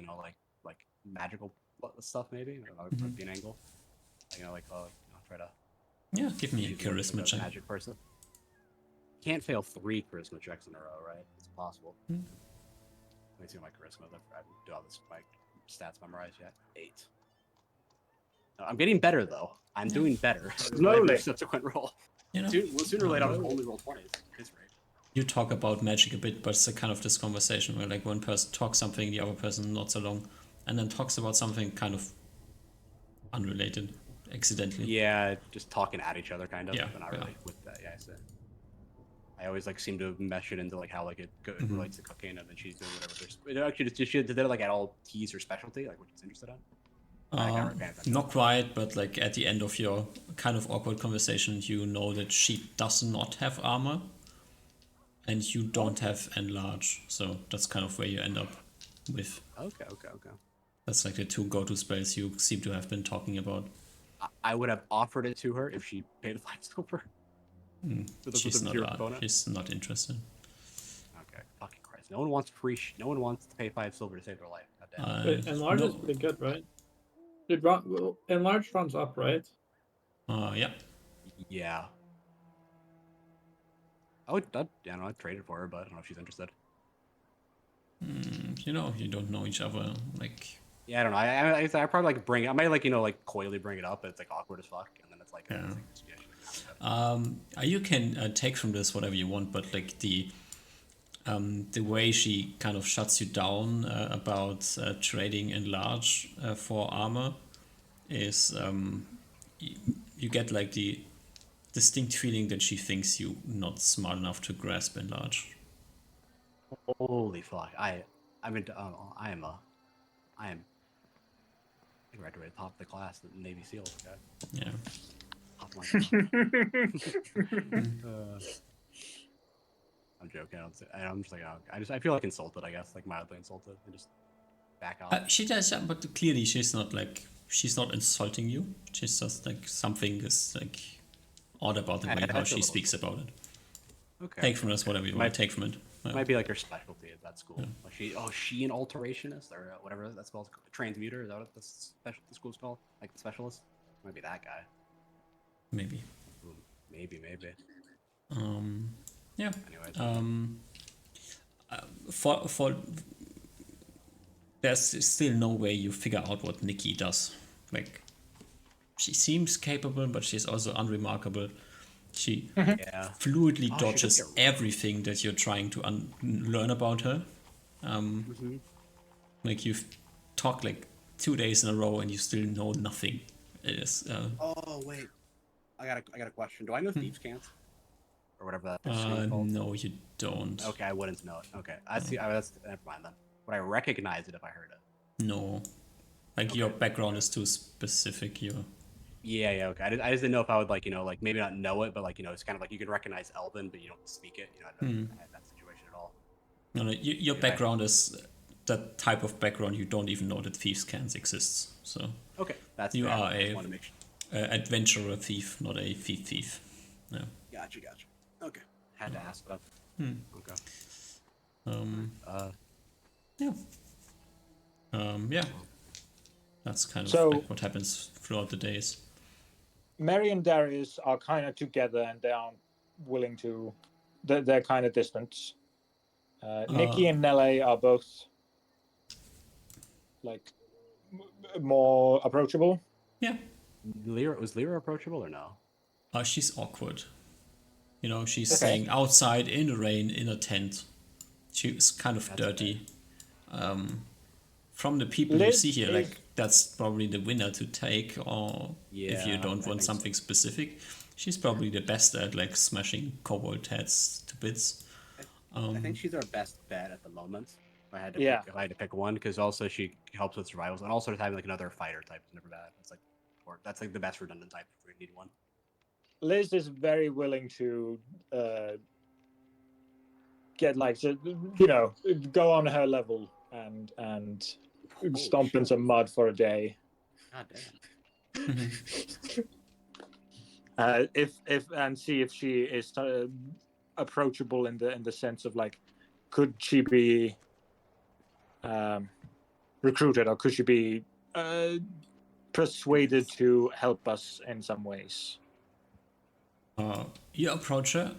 like magical stuff, maybe. That would be an angle. Try to. yeah, give me a use, like, charisma a check. magic person. Can't fail 3 charisma checks in a row, right? It's impossible. Let me see my charisma. I haven't do all this my stats memorized yet. 8. I'm getting better though. I'm doing better. Slowly. Subsequent roll. Sooner Sooner or later, I'll only roll 20s. His rate. You talk about magic a bit, but it's a kind of this conversation where, like, one person talks something, the other person nods along, and then talks about something kind of unrelated, accidentally. Yeah, just talking at each other, kind of. Yeah, But not yeah. really with that. Yeah, I see. I always, like, seem to mesh it into, like, how, like, it relates to cooking, and then she's doing whatever. Actually, did they, like, at all tease her specialty, like, what she's interested in? Not quite, but, like, at the end of your kind of awkward conversation, you know that she does not have armor, and you don't have enlarge, so that's kind of where you end up with. Okay. That's like the 2 go-to spells you seem to have been talking about. I would have offered it to her if she paid 5 silver. She's not interested. Okay, fucking Christ! No one wants no one wants to pay 5 silver to save their life. Goddamn. Wait, enlarge is pretty good, right? Enlarge runs up, right? Yeah. Yeah. I'd trade it for her, but I don't know if she's interested. You don't know each other, like. Yeah, I don't know. I probably, like, bring it. I might, like, like, coyly bring it up, but it's, like, awkward as fuck, and then it's like. You can take from this whatever you want, but, like, the way she kind of shuts you down about trading enlarge for armor is you get, like, the distinct feeling that she thinks you not smart enough to grasp enlarge. Holy fuck! I graduated top of the class at Navy SEALs. Okay. Yeah. I'm joking. I'm just like, I feel like insulted. I guess, like, mildly insulted, and just back off. She does, but clearly she's not insulting you. She's just, like, something is, like, odd about the way how she speaks about it. Okay. Take from this whatever you want to take from it. Yeah. Might be like her specialty at that school. Yeah. Like she an alterationist or whatever that's called, transmuter. Is that what the school's called? Like the specialist? Might be that guy. Maybe. Maybe. Yeah. Anyway. For there's still no way you figure out what Nikki does. Like, she seems capable, but she's also unremarkable. She fluidly dodges everything that you're trying to learn about her. Like, you've talked, like, 2 days in a row and you still know nothing. It is. Oh wait, I got a question. Do I know thieves' cants or whatever that is called? No, you don't. Okay, I wouldn't know it. Okay, I see. That's never mind then. Would I recognize it if I heard it? No, like, your background is too specific. Yeah, okay. I just didn't know if I would, like, like, maybe not know it, but, like, it's kind of like you can recognize Elven, but you don't speak it. I don't have that situation at all. No, your background is that type of background. You don't even know that thieves' cans exists. So okay, that's you fair. are I just wanted to make sure. Adventurer thief, not a thief. Yeah. Gotcha. Okay, had to ask that. Okay. Yeah. That's kind of So- like what happens throughout the days. Mary and Darius are kind of together, and they aren't willing to. They're kind of distant. Nikki and Nelle are both, like, more approachable? Yeah. Was Lyra approachable or no? She's awkward. You know, she's Okay. staying outside in the rain in a tent. She's kind of That's dirty. From the people you Liz see here, is- like that's probably the winner to take, or if you Yeah, don't I want think something specific, she's probably the best at like smashing kobold heads to bits. I think she's our best bet at the moment. If I had to Yeah. pick, if I had to pick one, because also she helps with survivals, and also having like another fighter type is never bad. That's like the best redundant type if we need one. Liz is very willing to get like, go on her level and stomp in some mud for a day. God damn. If and see if she is approachable in the sense of like, could she be recruited, or could she be persuaded to help us in some ways? You approach her,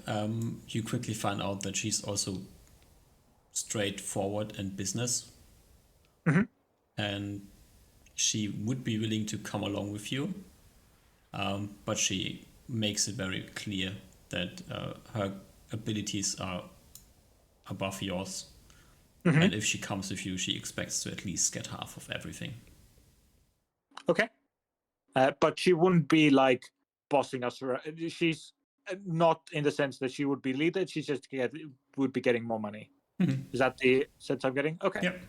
you quickly find out that she's also straightforward and business. Mhm. And she would be willing to come along with you, but she makes it very clear that her abilities are above yours. And if she comes with you, she expects to at least get half of everything. Okay. But she wouldn't be like bossing us around. She's not in the sense that she would be leader. She just would be getting more money. Is that the sense I'm getting? Okay. Yep.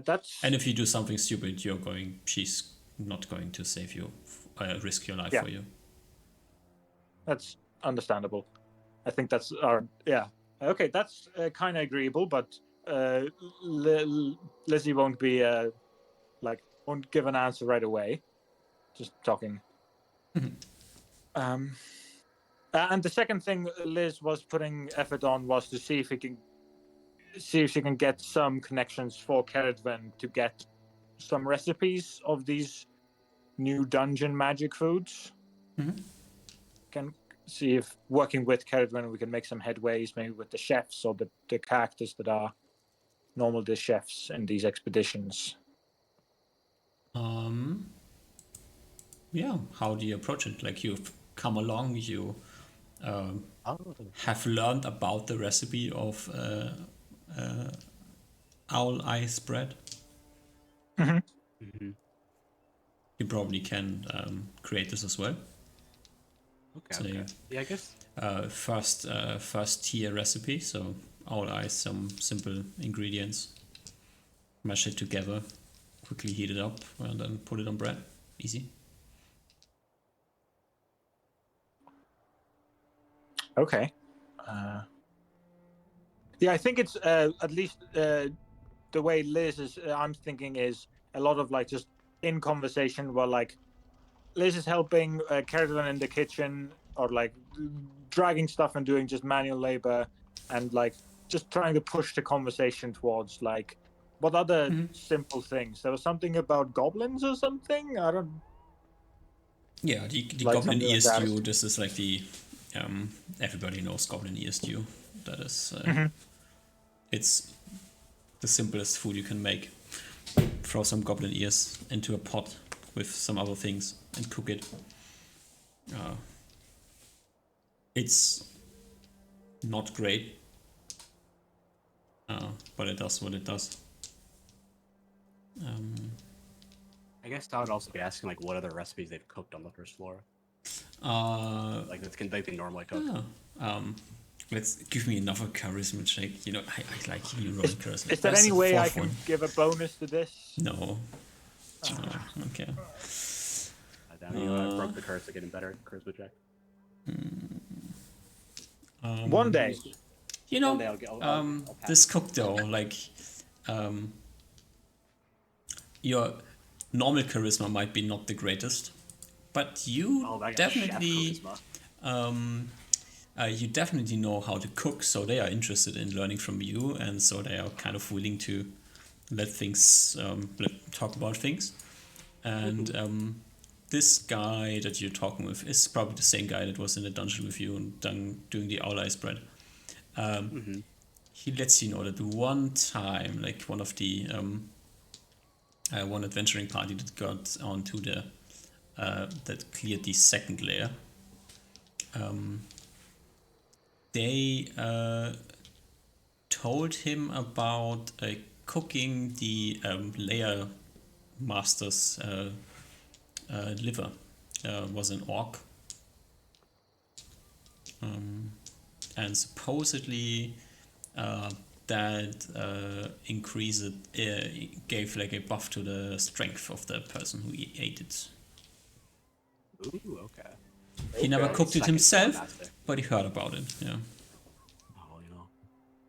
That's And if you do something stupid, she's not going to save you, risk your life for you. that's understandable. I think that's our Okay, that's kind of agreeable, but Lizzie won't be won't give an answer right away. Just talking. And the second thing Liz was putting effort on was to see if she can get some connections for Keredven to get some recipes of these new dungeon magic foods. Can see if working with Keredven we can make some headways, maybe with the chefs or the characters that are normal dish chefs in these expeditions. Yeah, how do you approach it? Like, you've come along, you have learned about the recipe of owl eyes bread. You probably can create this as well. Okay. Yeah, I guess. First tier recipe. So owl eyes, some simple ingredients, mash it together, quickly heat it up, and then put it on bread. Easy. Okay. Yeah, I think it's at least the way Liz is. I'm thinking is a lot of like just in conversation where like Liz is helping Keredven in the kitchen, or like dragging stuff and doing just manual labor, and like just trying to push the conversation towards like what other simple things. There was something about goblins or something. I don't. Yeah, the Like goblin something ear like that. stew. This is like the everybody knows goblin ear stew. That is it's the simplest food you can make. Throw some goblin ears into a pot with some other things and cook it. It's not great, but it does what it does. I guess I would also be asking like what other recipes they've cooked on the first floor. Like they normally cook. Let's give me another charisma check. You know, I like you rolling charisma. Is there That's any the way I fourth can one. give a bonus to this? No. Okay. I broke the curse of getting better at charisma check. One day. You know, One day I'll pass. this cook though, like, your normal charisma might be not the greatest, but you that guy's definitely, chef charisma. you definitely know how to cook, so they are interested in learning from you, and so they are kind of willing to let things, talk about things. And this guy that you're talking with is probably the same guy that was in the dungeon with you and doing the owl eyes bread. He lets you know that one time, like one of the one adventuring party that got onto the that cleared the second layer. They told him about cooking the layer master's liver. Was an orc, and supposedly that increased gave like a buff to the strength of the person who ate it. Ooh, okay. He never Okay. cooked it Second himself, master. but he heard about it. Yeah, Oh, well, you know.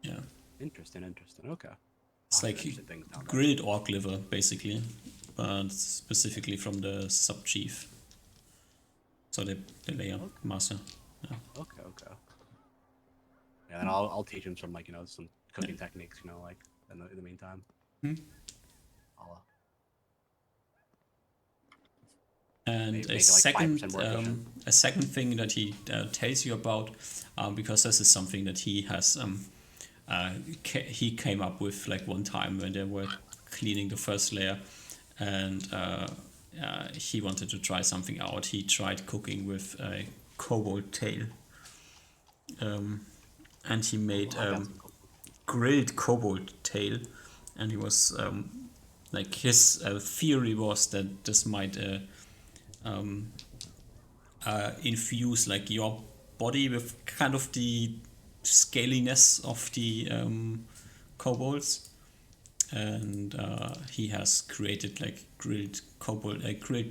yeah. Interesting. Okay. It's Lots of like interesting things down there. grilled orc liver, basically, but specifically from the sub chief. So the layer master. Yeah. Okay. Yeah, and I'll teach him some, like, you know, some cooking techniques, you know, like in the meantime. Hmm. I'll And Make a it like 5% second, more efficient. a second thing that he tells you about, because this is something that he has, he came up with like one time when they were cleaning the first layer, and he wanted to try something out. He tried cooking with a kobold tail, and he made that's cool. grilled kobold tail, and he was like his theory was that this might infuse like your body with kind of the scaliness of the kobolds, and he has created like grilled kobold, grilled.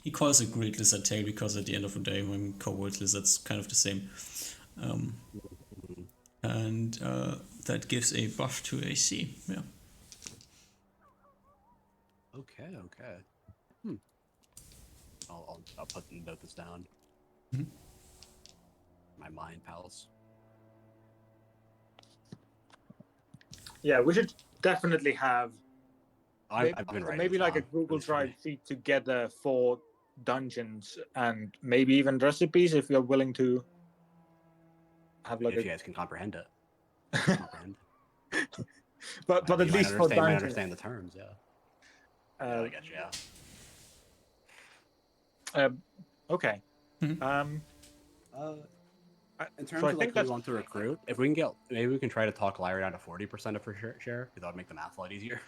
He calls it grilled lizard tail because at the end of the day, when kobold lizards kind of the same, and that gives a buff to AC. Yeah. Okay. I'll note this down. My mind pals. Yeah, we should definitely have I've been writing maybe this like a down. Google This for Drive me. sheet together for dungeons and maybe even recipes if you're willing to have like If you guys can comprehend it. but at You least for might dungeons. understand the terms, yeah. Yeah, I get you, yeah. Okay. Mhm. In terms So I of like think who we that's want to recruit, if we can get, maybe we can try to talk Lyra down to 40% of her share, because that would make the math a lot easier.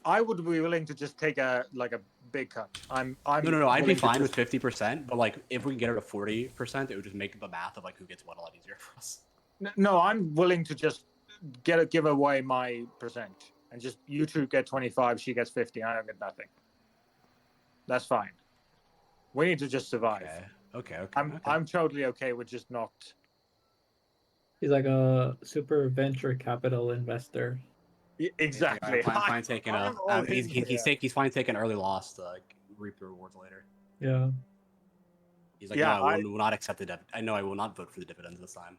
I would be willing to just take a big cut. I'm No, I'd be willing to fine with just- 50%, but like if we can get her to 40%, it would just make the math of like who gets what a lot easier for us. No, I'm willing to just give away my percent and just you two get 25, she gets 50, I don't get nothing. That's fine. We need to just survive. Okay. I'm totally okay with just not. He's like a super venture capital investor. Exactly. I'm fine taking I'm all he's in he's fine taking early loss to like reap the rewards later. Yeah. He's like, Yeah, no, I will not accept the I know I will not vote for the dividends this time.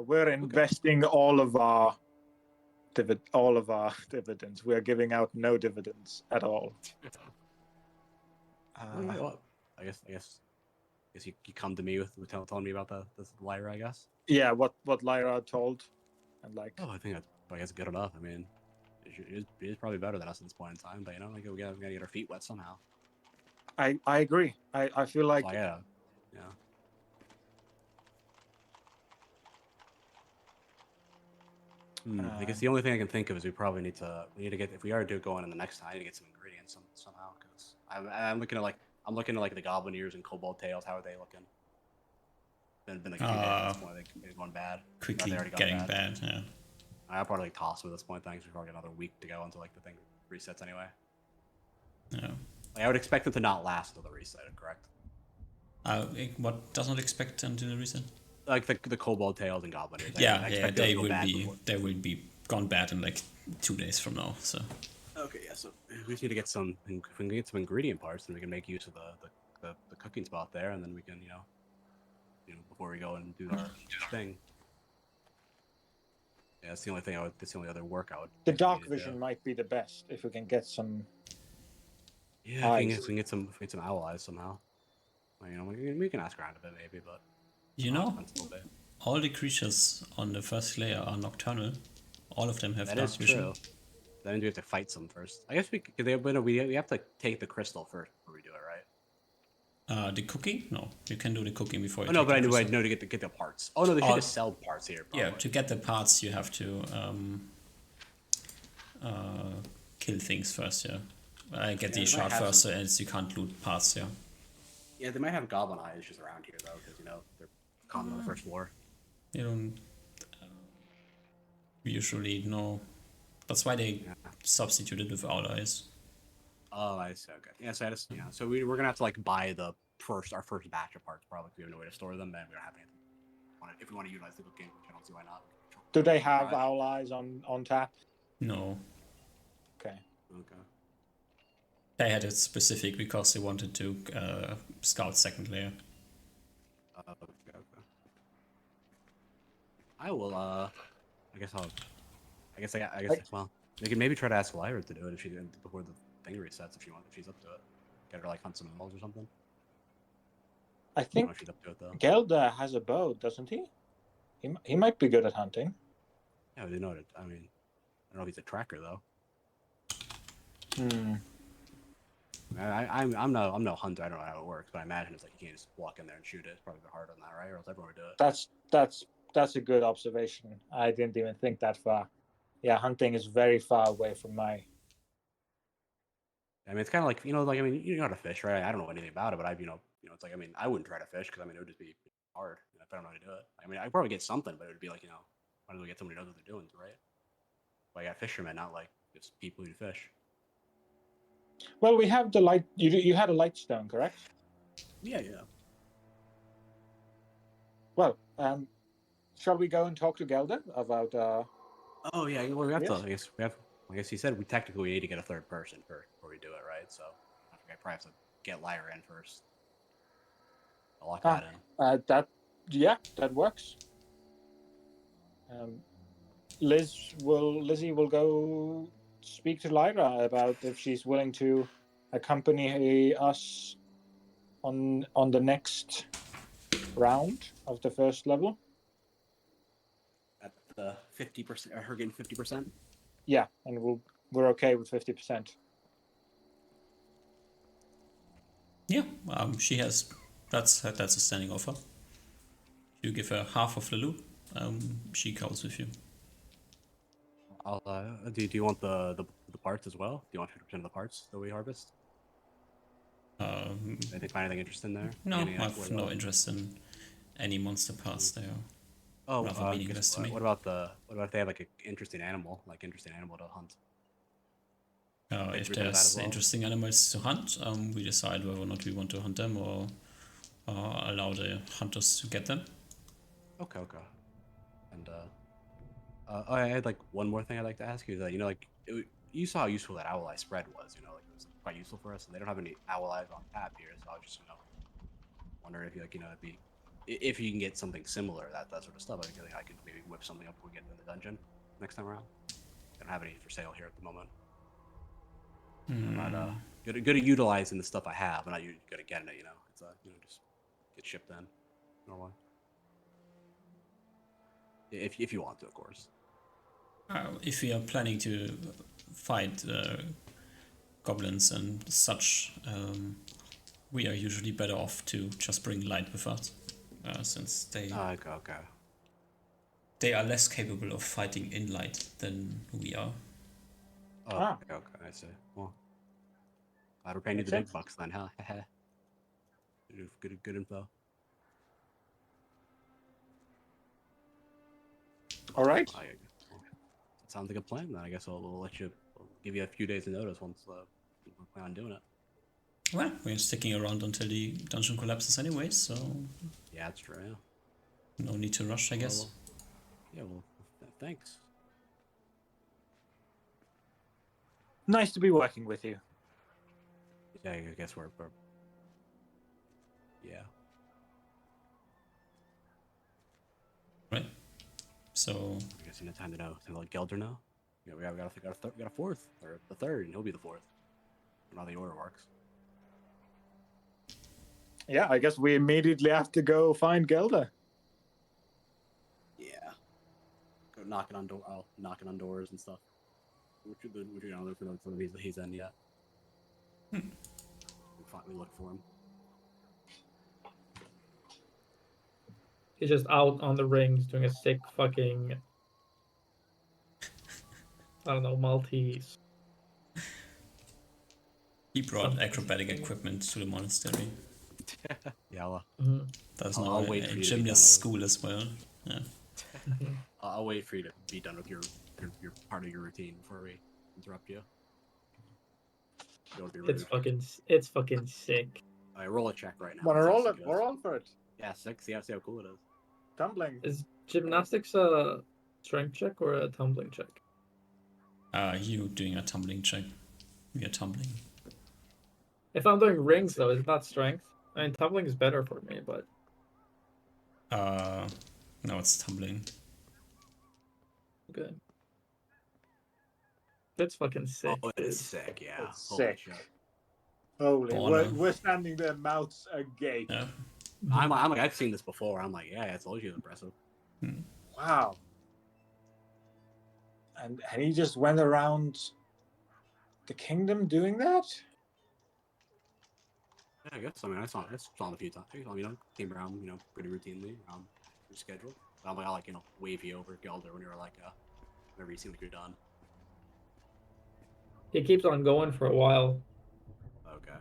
We're investing all of our dividends. We're giving out no dividends at all. Well, I guess you come to me with telling me about this Lyra, I guess. Yeah, what Lyra told, and like. Oh, I think that's good enough. I mean, it is probably better than us at this point in time, but you know, like we gotta get our feet wet somehow. I agree. I feel like. So, yeah. I guess the only thing I can think of is we need to get, if we are going in the next time, I need to get some ingredients somehow, because I'm looking at the goblin ears and kobold tails. How are they looking? Been like 2 days at this point. They're going bad. Quickly already gone getting bad. Yeah. I'll probably like toss them at this point. Thanks. We've probably got another week to go until like the thing resets anyway. Yeah. Like, I would expect it to not last until the reset. Correct? What does not expect until the reset? Like the kobold tails and goblin ears. Yeah, they will be gone bad in like 2 days from now. So. Okay, yeah. So we just need to get some. If we can get some ingredient parts, then we can make use of the cooking spot there, and then we can before we go and do our thing. Yeah, that's the only thing that's the only other work I would. The dark vision might be the best if we can get some. Yeah, if we can get some owl eyes somehow. We can ask around a bit maybe, but all the creatures on the first layer are nocturnal, All of them have That dark is vision. true. That means we have to fight some first. I guess we have to take the crystal first before we do it, right? The cooking? No, you can do the cooking before you Oh no, take but the I crystal. know to get the parts. Oh no, they should just sell parts here. Probably. Yeah, to get the parts, you have to kill things first. Yeah, get the they might shard have first, some- so else you can't loot parts. Yeah. Yeah, they might have goblin eyes just around here though, because they're common on the first floor. You don't usually know. That's why they substituted with owl eyes. Oh, I see. Okay. Yeah, so so we're gonna have to like buy our first batch of parts probably. 'Cause we have no way to store them, and we don't have anything. If we want to utilize the cooking, which I don't see why not. Do they have Garage. owl eyes on tap? No, Okay. Okay. they had it specific because they wanted to scout second layer. Okay. I will. I guess I'll. Well, we can maybe try to ask Lyra to do it if before the thing resets if she's up to it. Get her to like hunt some animals or something. I I don't think know if she's up to it though. Gelder has a bow, doesn't he? He might be good at hunting. Yeah, we didn't know it. I mean, I don't know if he's a tracker though. Hmm. I'm no hunter. I don't know how it works, but I imagine it's like you can't just walk in there and shoot it. It's probably hard on that, right? Or else everyone would do it. That's a good observation. I didn't even think that far. Yeah, hunting is very far away from my. I mean, it's kind of like you know how to fish, right? I don't know anything about it, but it's like I wouldn't try to fish because it would just be hard if I don't know how to do it. I mean, I'd probably get something, but it would be like why don't we get somebody who knows what they're doing, right? Well, I got fishermen, not like just people who fish. Well, we have the light. You had a light stone, correct? Yeah. Well, shall we go and talk to Gelder about? Oh yeah, well, we have to. Yes. I guess he said we technically need to get a third person first before we do it, right? So I think I probably have to get Lyra in first. I'll lock that in. That works. Lizzie will go speak to Lyra about if she's willing to accompany us on the next round of the first level. At the 50%, her getting 50%. Yeah, and we're okay with 50%. Yeah, she has. That's a standing offer. You give her half of the loot. She goes with you. I'll. Do you want the parts as well? Do you want 50% of the parts that we harvest? Did they find anything interesting there? No, I have no interest in any monster parts. They are rather meaningless to me. What about if they have like an interesting animal to hunt? If there's interesting animals to hunt, we decide whether or not we want to hunt them or allow the hunters to get them. Okay. And I had like one more thing I'd like to ask you. That you saw how useful that owl eye spread was. It was quite useful for us. And they don't have any owl eyes on tap here, so I was just wondering if if you can get something similar, that sort of stuff. I could maybe whip something up when we get in the dungeon next time around. I don't have any for sale here at the moment. I'm not good at utilizing the stuff I have. I'm not good at getting it. It's just get shipped in normally. If you want to, of course. If we are planning to fight goblins and such, we are usually better off to just bring light with us, since they they are less capable of fighting in light than we are. Okay, I see. Well, glad we're paying you the big bucks then, huh? Good info. All right. Sounds like a plan. Then I guess we'll give you a few days of notice once we plan on doing it. Well, we're sticking around until the dungeon collapses anyway, so yeah, that's true. Yeah. No need to rush, I guess. Well, thanks. Nice to be working with you. Yeah, I guess we're yeah. Right. So I guess you need time to know. To let Gelder know. We got a fourth or the third, and he'll be the fourth. I don't know how the order works. Yeah, I guess we immediately have to go find Gelder. Yeah. knocking on doors and stuff. Which you know, look for the he's in yet. We look for him. He's just out on the rings doing a sick fucking, I don't know, Maltese. He brought Something. acrobatic equipment to the monastery. Yeah, There's I'll now wait a for you to be gymnast done school as well. Yeah. I'll wait for you to be done with your part of your routine before we interrupt you. Don't be rude. It's fucking sick. I roll a check right now. Wanna See how roll sick it? is. We're on for it. Yeah, sick. See how cool it is. Tumbling. Is gymnastics a strength check or a tumbling check? You doing a tumbling check. You're tumbling. If I'm doing rings though, is it not strength? I mean, tumbling is better for me, but No, it's tumbling. good. That's fucking sick. Oh, Dude. it's sick. Yeah. It's Holy sick. shit. Holy, Baller. we're standing there, mouths agape. Yeah. I'm like, I've seen this before. I'm like, yeah, I told you it's impressive. Wow. And he just went around the kingdom doing that? Yeah, I guess. I mean, I saw him a few times. You know, came around, you know, pretty routinely around your schedule. I'm like, I like, you know, wave you over Gelder when you're like, whenever you seem like you're done. He keeps on going for a while, Okay.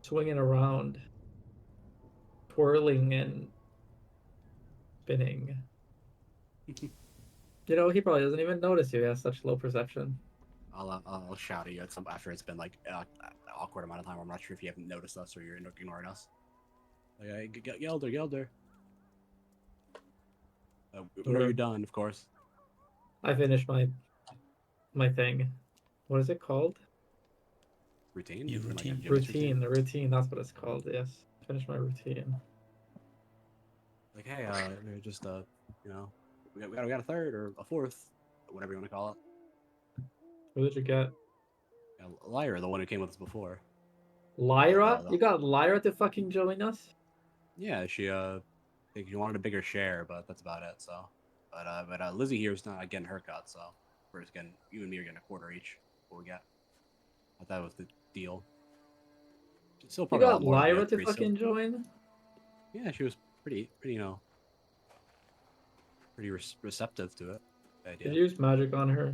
swinging around, twirling and spinning. You know, he probably doesn't even notice you. He has such low perception. I'll shout at you at some after it's been like an awkward amount of time. Where I'm not sure if you haven't noticed us or you're ignoring us. Like, hey, Gelder. When are you done? Of course. I finished my thing. What is it called? Routine. Your Like a routine. gymnast Routine. The routine. That's what it's called. Yes. Finish my routine. Like, hey, we're just you know, we got a third or a fourth, whatever you want to call it. Who did you get? Yeah, Lyra, the one who came with us before. Lyra? You got Lyra to fucking join us? Yeah, she I think she wanted a bigger share, but that's about it. So, but Lizzie here is not getting her cut, so we're just getting you and me are getting a quarter each. What we get? I thought that was the deal. It's still You probably a got lot more than the Lyra other to three, fucking join? Yeah, she was pretty, you know, pretty receptive to it. The idea. Did you use magic on her?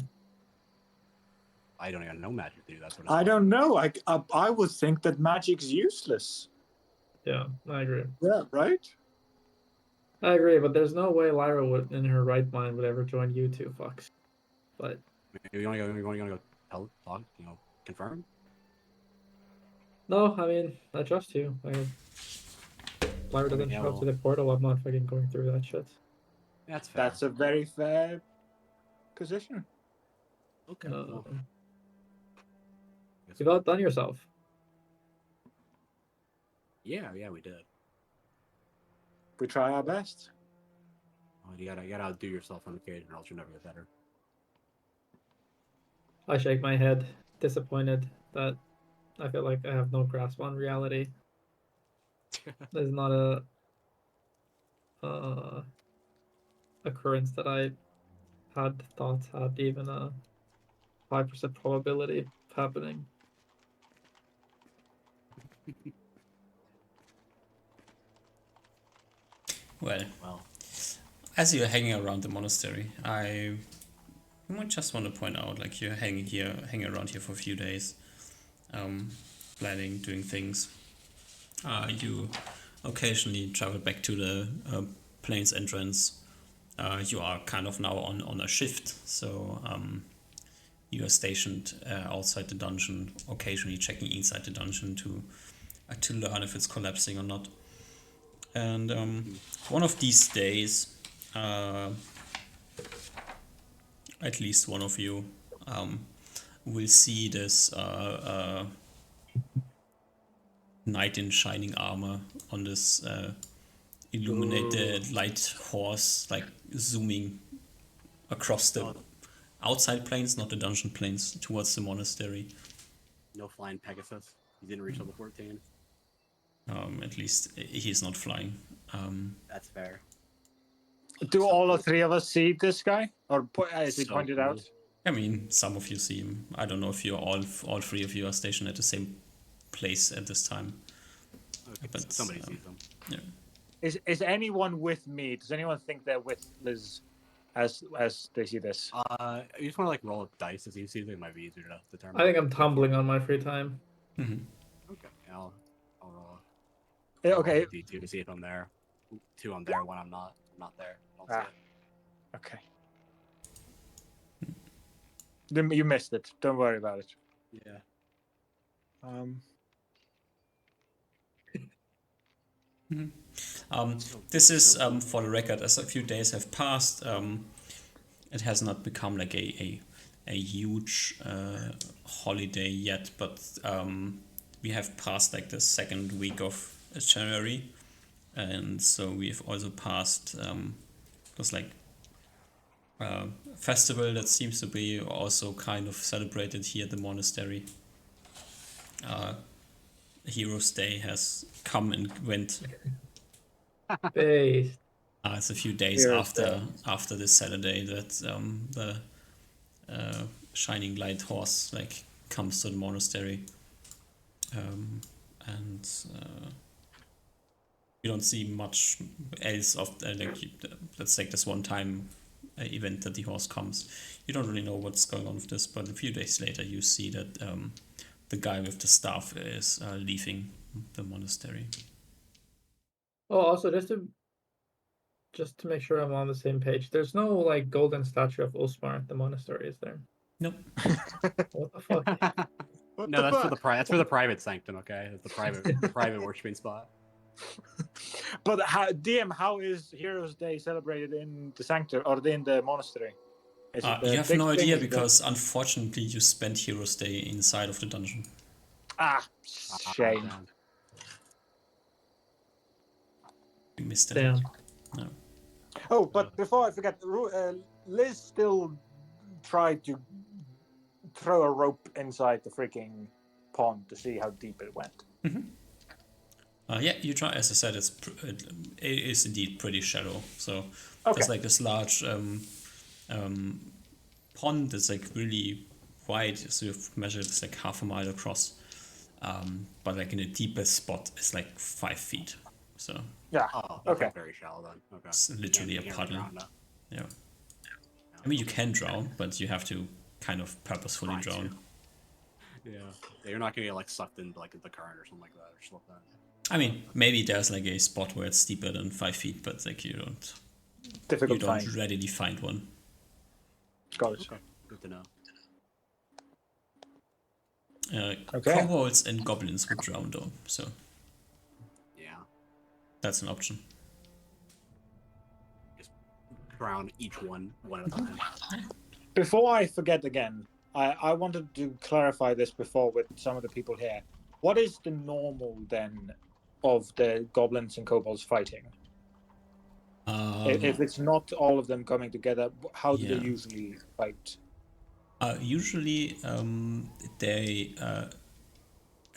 I don't even know magic to do. That's what it's I like. don't know. I would think that magic's useless. Yeah, I agree. Yeah, right? I agree, but there's no way Lyra would, in her right mind, would ever join you two fucks. But You want to go talk, you know, confirm? no, I mean, I trust you. Lyra doesn't yeah, show up well- to the portal. I'm not fucking going through that shit. That's fair. That's a very fair position. Okay. No. Well, You've outdone yourself. yeah, we did. We try our best. Well, you gotta outdo yourself on occasion, or else you'll never get better. I shake my head, disappointed that I feel like I have no grasp on reality. There's not a occurrence that I had thought had even a 5% probability of happening. Well, as you're hanging around the monastery, I might just want to point out, like, you're hanging around here for a few days, planning, doing things. You occasionally travel back to the plains entrance. You are kind of now on a shift, so you are stationed outside the dungeon, occasionally checking inside the dungeon to learn if it's collapsing or not. And one of these days, at least one of you will see this knight in shining armor on this illuminated light horse, like zooming across the outside plains, not the dungeon plains, towards the monastery. No flying Pegasus. He didn't reach level 14. At least he's not flying. That's fair. Do all three of us see this guy, or is he So pointed cool. out? I mean, some of you see him. I don't know if you're all three of you are stationed at the same place at this time. Okay, But, somebody sees them. Yeah. Is anyone with me? Does anyone think they're with Liz as they see this? You just want to like roll a dice to see if it might be easier to determine. I think I'm tumbling on my free time. Mhm. Okay, I'll roll. Yeah, I'll okay. roll a D2 to see if I'm there. 2 I'm there, 1 I'm not. I'm not there. I don't see Ah. it. Okay. Then you missed it. Don't worry about it. Yeah. This is for the record, as a few days have passed. It has not become like a huge holiday yet, but we have passed like the second week of January, and so we've also passed this like festival that seems to be also kind of celebrated here at the monastery. Heroes' Day has come and went. Based. It's a few days Heroes' after this Saturday that the shining light horse like comes to the monastery, and you don't see much else of let's take this one time event that the horse comes. You don't really know what's going on with this, but a few days later you see that the guy with the staff is leaving the monastery. Oh, also just to make sure I'm on the same page, there's no like golden statue of Usmar at the monastery, is there? Nope. What the fuck? What No, the that's fuck? that's for the private sanctum. Okay, that's the private worshiping spot. But how is Heroes' Day celebrated in the sanctuary or in the monastery? Is it the You have big no thing? idea Is it the- because unfortunately you spent Heroes' Day inside of the dungeon. shame. Damn. You missed it. Damn. No. Oh, but before I forget, Liz still tried to throw a rope inside the freaking pond to see how deep it went. Yeah, you try. As I said, it is indeed pretty shallow. So Okay. there's like this large pond that's like really wide. So you've measured it's like half a mile across. But like in the deepest spot, it's like 5 feet. So Yeah. Oh, Okay. Very shallow then. Okay. it's literally Can't a really puddle. drown, no. Yeah. I mean, you can drown, but you have to kind of purposefully Try to. drown. Yeah, you're not gonna get like sucked into like the current or something like that or slip that. I mean, maybe there's like a spot where it's deeper than 5 feet, but like you Difficult don't find. readily find one. Got it. Okay, good to know. Okay. Kobolds and goblins would drown though, so Yeah, that's an option. just drown each one at a time. Before I forget again, I wanted to clarify this before with some of the people here. What is the normal then of the goblins and kobolds fighting? If it's not all of them coming together, how do they Yeah. usually fight? Usually they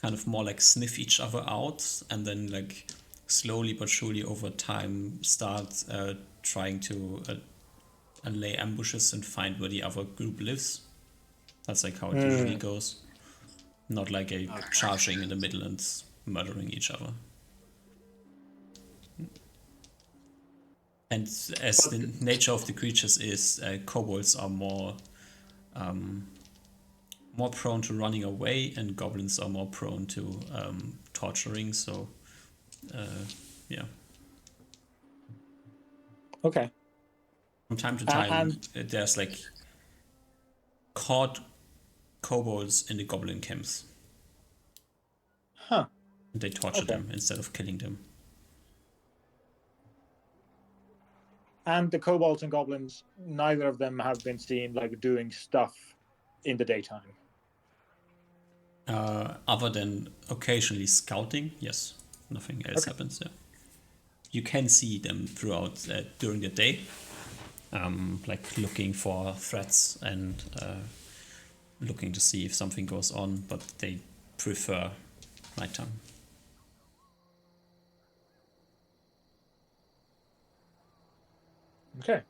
kind of more like sniff each other out and then like slowly but surely over time start trying to lay ambushes and find where the other group lives. That's like how it usually goes. Not like a charging in the middle and murdering each other. And as the nature of the creatures is, kobolds are more prone to running away, and goblins are more prone to torturing. So, yeah. Okay. From time to time, and- there's like caught kobolds in the goblin camps. Huh. And they torture Okay. them instead of killing them. And the kobolds and goblins, neither of them have been seen like doing stuff in the daytime. Other than occasionally scouting, yes, nothing else happens there. You can see them throughout during the day, like looking for threats and looking to see if something goes on, but they prefer nighttime. Okay.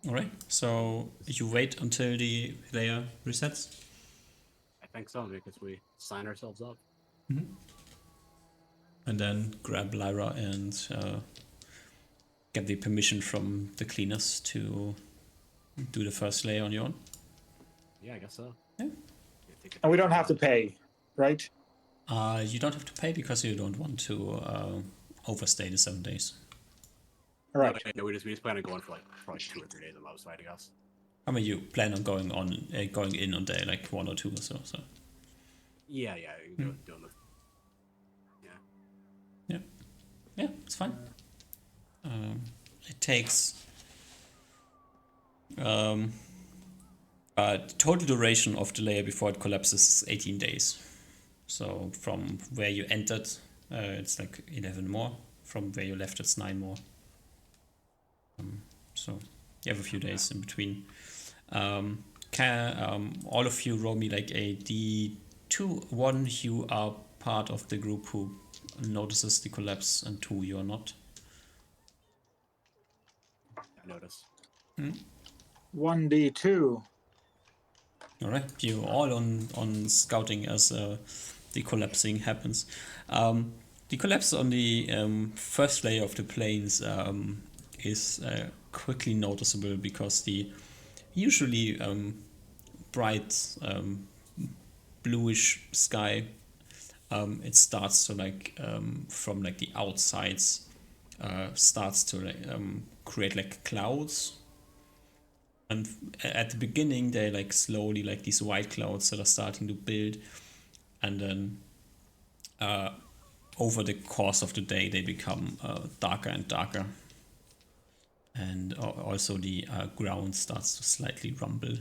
All right. So you wait until the layer resets. I think so because we sign ourselves up. And then grab Lyra and get the permission from the cleaners to do the first layer on your own. Yeah, I guess so. Yeah. And we don't have to pay, right? You don't have to pay because you don't want to overstay the 7 days. All right. No, we just plan on going for like 2 or 3 days at most, I guess. I mean, you plan on going in on day like 1 or 2 or so. So Yeah, you can doing the. yeah, it's fine. It takes the total duration of the layer before it collapses is 18 days. So from where you entered, it's like 11 more. From where you left, it's 9 more. So you have a few days in between. Can all of you roll me like a D2? 1, you are part of the group who notices the collapse, and 2, you are not. I noticed. 1d2. All right, you all on scouting as the collapsing happens. The collapse on the first layer of the planes is quickly noticeable because the usually bright bluish sky it starts to like from like the outsides starts to like create like clouds. And at the beginning, they're like slowly like these white clouds that are starting to build, and then over the course of the day, they become darker and darker. And also the ground starts to slightly rumble.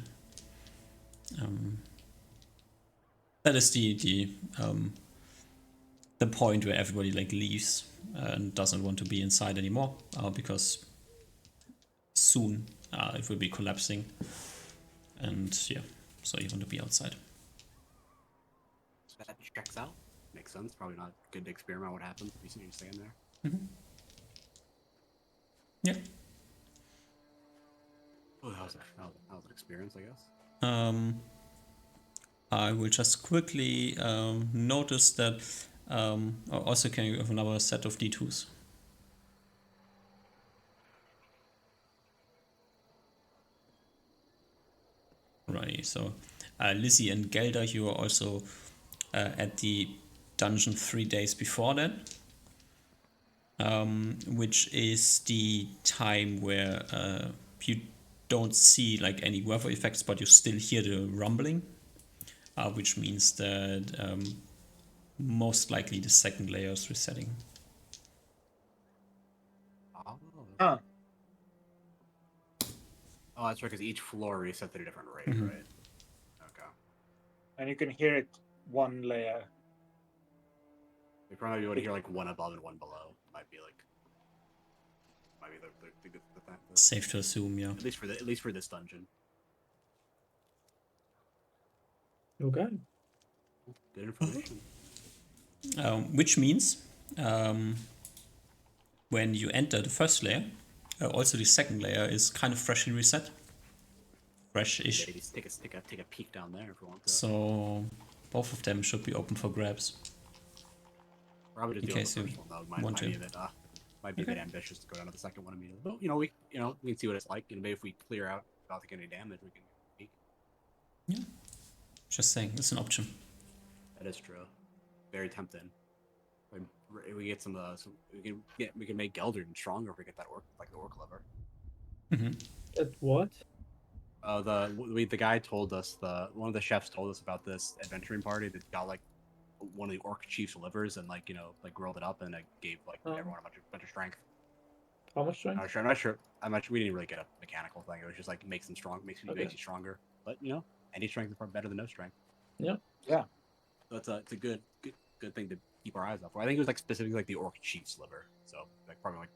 That is the point where everybody like leaves and doesn't want to be inside anymore because soon it will be collapsing. And yeah, so you want to be outside. So that checks out. Makes sense. Probably not good to experiment what happens if you stay in there. Yeah. Oh, that was an experience, I guess. I will just quickly notice that also can you have another set of D2s? Right, so Lizzie and Gelder, you are also at the dungeon 3 days before that, which is the time where you don't see like any weather effects, but you still hear the rumbling, which means that most likely the second layer is resetting. Huh. Oh, that's right, because each floor resets at a different rate, Mhm. right? Okay. And you can hear it one layer. We probably be able to hear like one above and one below. Might be the good thing. Safe to assume, yeah. At least for this dungeon. Okay. Good information. Which means when you enter the first layer, also the second layer is kind of freshly reset. Fresh-ish. Maybe take a peek down there if we want to. So both of them should be open for grabs. Probably just in do case the you first one though. want to. Might be a bit ambitious to go down to the second one immediately. But we can see what it's like, and maybe if we clear out without taking any damage, we can peek. Yeah. Just saying, it's an option. That is true. Very tempting. We get we can make Geldern stronger if we get that the orc lever. At what? The guy told us one of the chefs told us about this adventuring party that got like one of the orc chief's livers and like grilled it up and it gave like everyone a bunch of strength. How much strength? I'm not sure. We didn't really get a mechanical thing. It was just like makes you stronger. But any strength is better than no strength. Yeah. Yeah. So it's a good thing to keep our eyes out for. I think it was like specifically like the orc chief's liver. So like probably like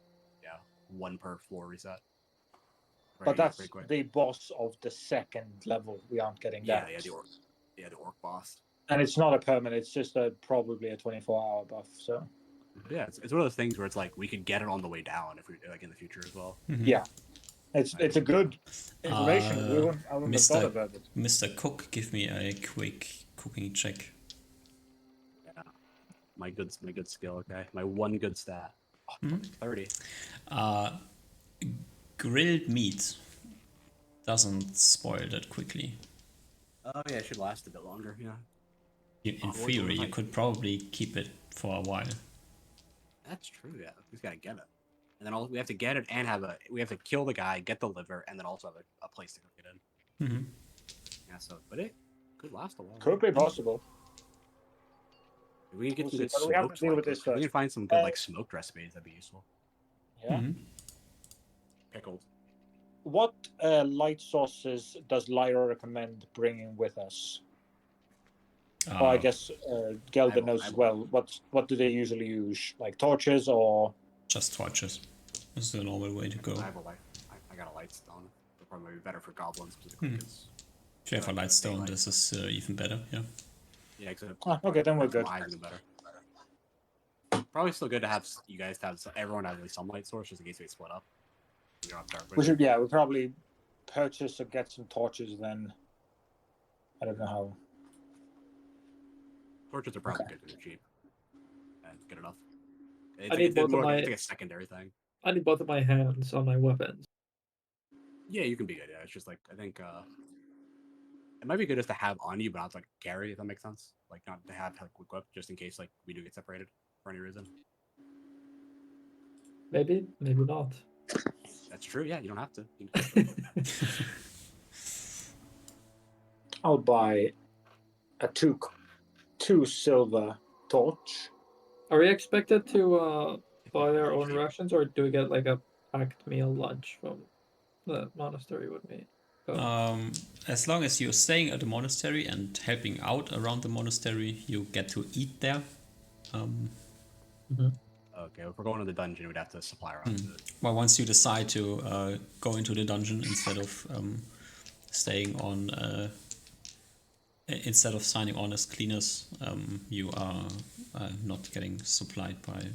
1 per floor reset. But that's the boss of the second level. We aren't getting that. The orc boss. And it's not a permanent. It's just probably a 24-hour buff. So Yeah, it's one of those things where it's like we could get it on the way down if we like in the future as well. Mhm. yeah, it's a good information. I wouldn't have thought Mr. about it. Mr. Cook, give me a quick cooking check. Yeah, my good skill. Okay, my one good stat. Oh, Mhm. 30. Grilled meat doesn't spoil that quickly. Oh yeah, it should last a bit longer. Yeah, In what's the theory, you height? could probably keep it for a while. that's true. Yeah, we just gotta get it, and then we have to get it and we have to kill the guy, get the liver, and then also have a place to cook it in. Mm-hmm. Yeah, so but it could last a while. Could be possible. If we can get We'll some see, good but we have to smoked deal with like, this if we can first. find some good like smoked recipes, that'd be useful. Yeah. Mm-hmm. Pickled. What light sauces does Lyra recommend bringing with us? Well, I guess Gelder knows as well. What do they usually use? Like torches or? Just torches. This is the normal way to go. I have a light. I got a light stone. They're probably better for goblins because the quickest. If you have a light stone, this is even better. Yeah. Yeah, except Okay, then we're good. eyes are better. Probably still good to have you guys to have everyone have at least some light source just in case we split up. You don't have dark We vision. should, we'll probably purchase or get some torches then. I don't know how. Torches are probably good because they're cheap and good enough. It's, I need both of more, my- it's like a secondary thing. I need both of my hands on my weapons. Yeah, you can be good. Yeah, it's just like I think it might be good just to have on you, but not to, like carry. If that makes sense. Like not to have like equipped just in case like we do get separated for any reason. Maybe, maybe not. That's true. Yeah, you don't have to. You can I'll buy a two silver torch. Are we expected to buy our own rations, or do we get like a packed meal lunch from the monastery with me? As long as you're staying at the monastery and helping out around the monastery, you get to eat there. Okay, if we're going to the dungeon, we'd have to supply our own food. Well, once you decide to go into the dungeon instead of staying on, instead of signing on as cleaners, you are not getting supplied by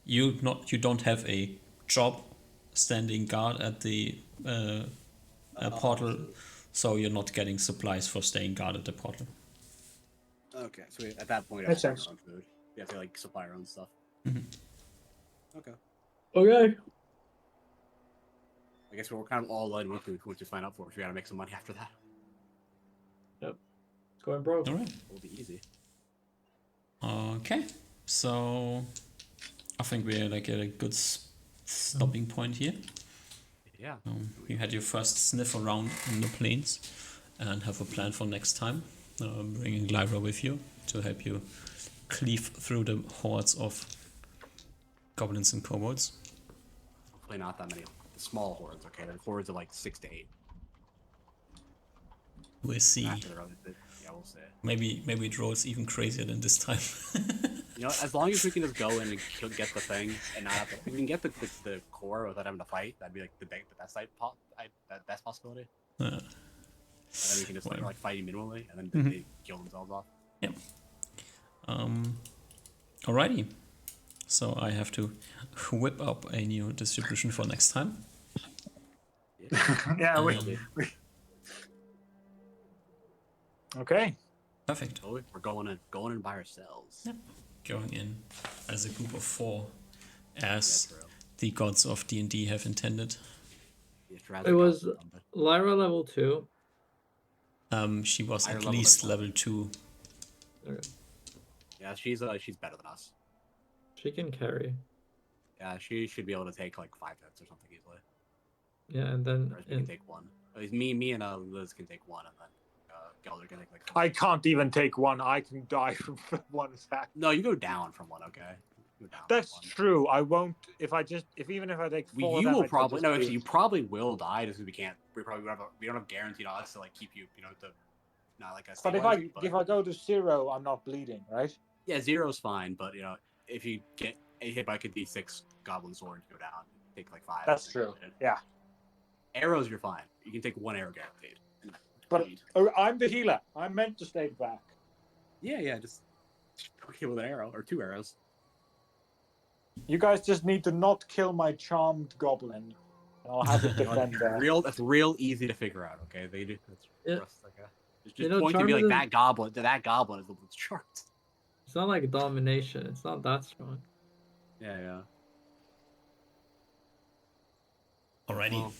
you don't have a job standing guard at the portal, so you're not getting supplies for staying guard at the portal. Okay, so at that point, we have Makes to supply sense. our own food. We have to like supply our own stuff. Okay. Okay. I guess we're kind of all in what we just sign up for. So we gotta make some money after that. Going broke. All right. It'll be easy. Okay. So I think we're like at a good stopping point here. Yeah. You had your first sniff around in the plains and have a plan for next time. Bringing Lyra with you to help you cleave through the hordes of goblins and kobolds. Hopefully not that many small hordes. Okay, the hordes are like 6 to 8. We'll see. After they're on the, yeah, we'll see. Maybe it rolls even crazier than this time. You know, as long as we can just go in and get the thing and not have to, if we can get the core without having to fight, that'd be like the best best possibility. And then we can just like fight minimally, and then they kill themselves off. Yep. Alrighty. So I have to whip up a new distribution for next time. Yeah, okay. Perfect. So we're going in by ourselves. Yep. Going in as a group of 4, as That's real. the gods of D&D have intended. It was Lyra level 2. She was Higher at level least than level 2. Okay. Yeah, she's better than us. She can carry. Yeah, she should be able to take like 5 hits or something easily. Yeah, and then Whereas we can take 1. At least me and Liz can take 1, and then Gelder can take like. I can't even take one. I can die from one attack. No, you go down from 1. Okay. You go down That's from 1. true. I won't. Even if I take 4, You then will I'd probably just no. be- Actually, you probably will die just because we can't. We don't have guaranteed odds to like keep you. You know, to not like a. But if I go to 0, I'm not bleeding, right? Yeah, 0's fine, but you know, if you get hit by like a D6 goblin sword, you go down. Take like 5. That's true. Yeah. Arrows, you're fine. You can take 1 arrow guaranteed. But I'm the healer. I'm meant to stay back. Yeah, just poke it with an arrow or 2 arrows. You guys just need to not kill my charmed goblin. I'll have it You know, defend there. that's real easy to figure out. Okay, they do. That's Yeah. like a, just You know, point and be like charmed that goblin. That goblin is the one that's charmed. It's not like domination. It's not that strong. Yeah. Alrighty. Well,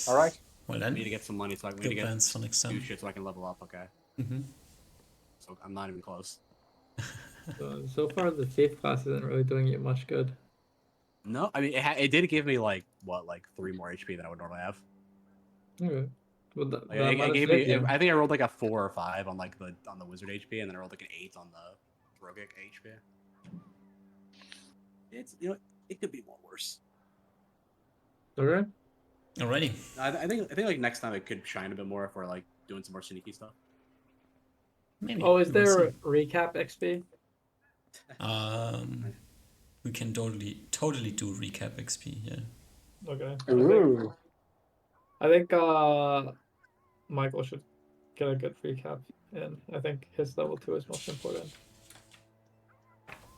All right. Well I then, need to get some money so I can good plans for next do time. shit so I can level up. Okay, Mm-hmm. so I'm not even close. So far, the thief class isn't really doing you much good. No, I mean it did give me like 3 more HP than I would normally have. Okay. Well, that Like, might it have gave saved me. you. I think I rolled like a 4 or 5 on like the wizard HP, and then I rolled like an 8 on the roguic HP. It's it could be more worse. Okay. Alrighty. I think like next time it could shine a bit more if we're like doing some more sneaky stuff. Maybe. Oh, is we'll there see. recap XP? We can totally do recap XP. Yeah. Okay. Ooh. I think Michael should get a good recap, and I think his level 2 is most important.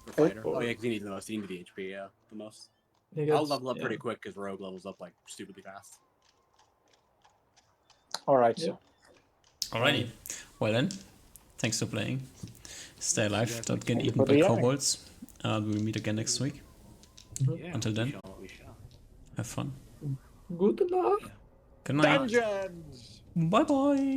For fighter. Oh yeah, because he needs the most. He needs the HP. Yeah, the most. He I'll gets- level up yeah. pretty quick because rogue levels up like stupidly fast. All right. Yep. Alrighty. Well then, thanks for playing. Stay alive. Don't get Thank you eaten for by the kobolds. We'll meet again next week. Yeah. Until then. we shall. Have fun. Good enough. Good night. Dungeons. Bye bye.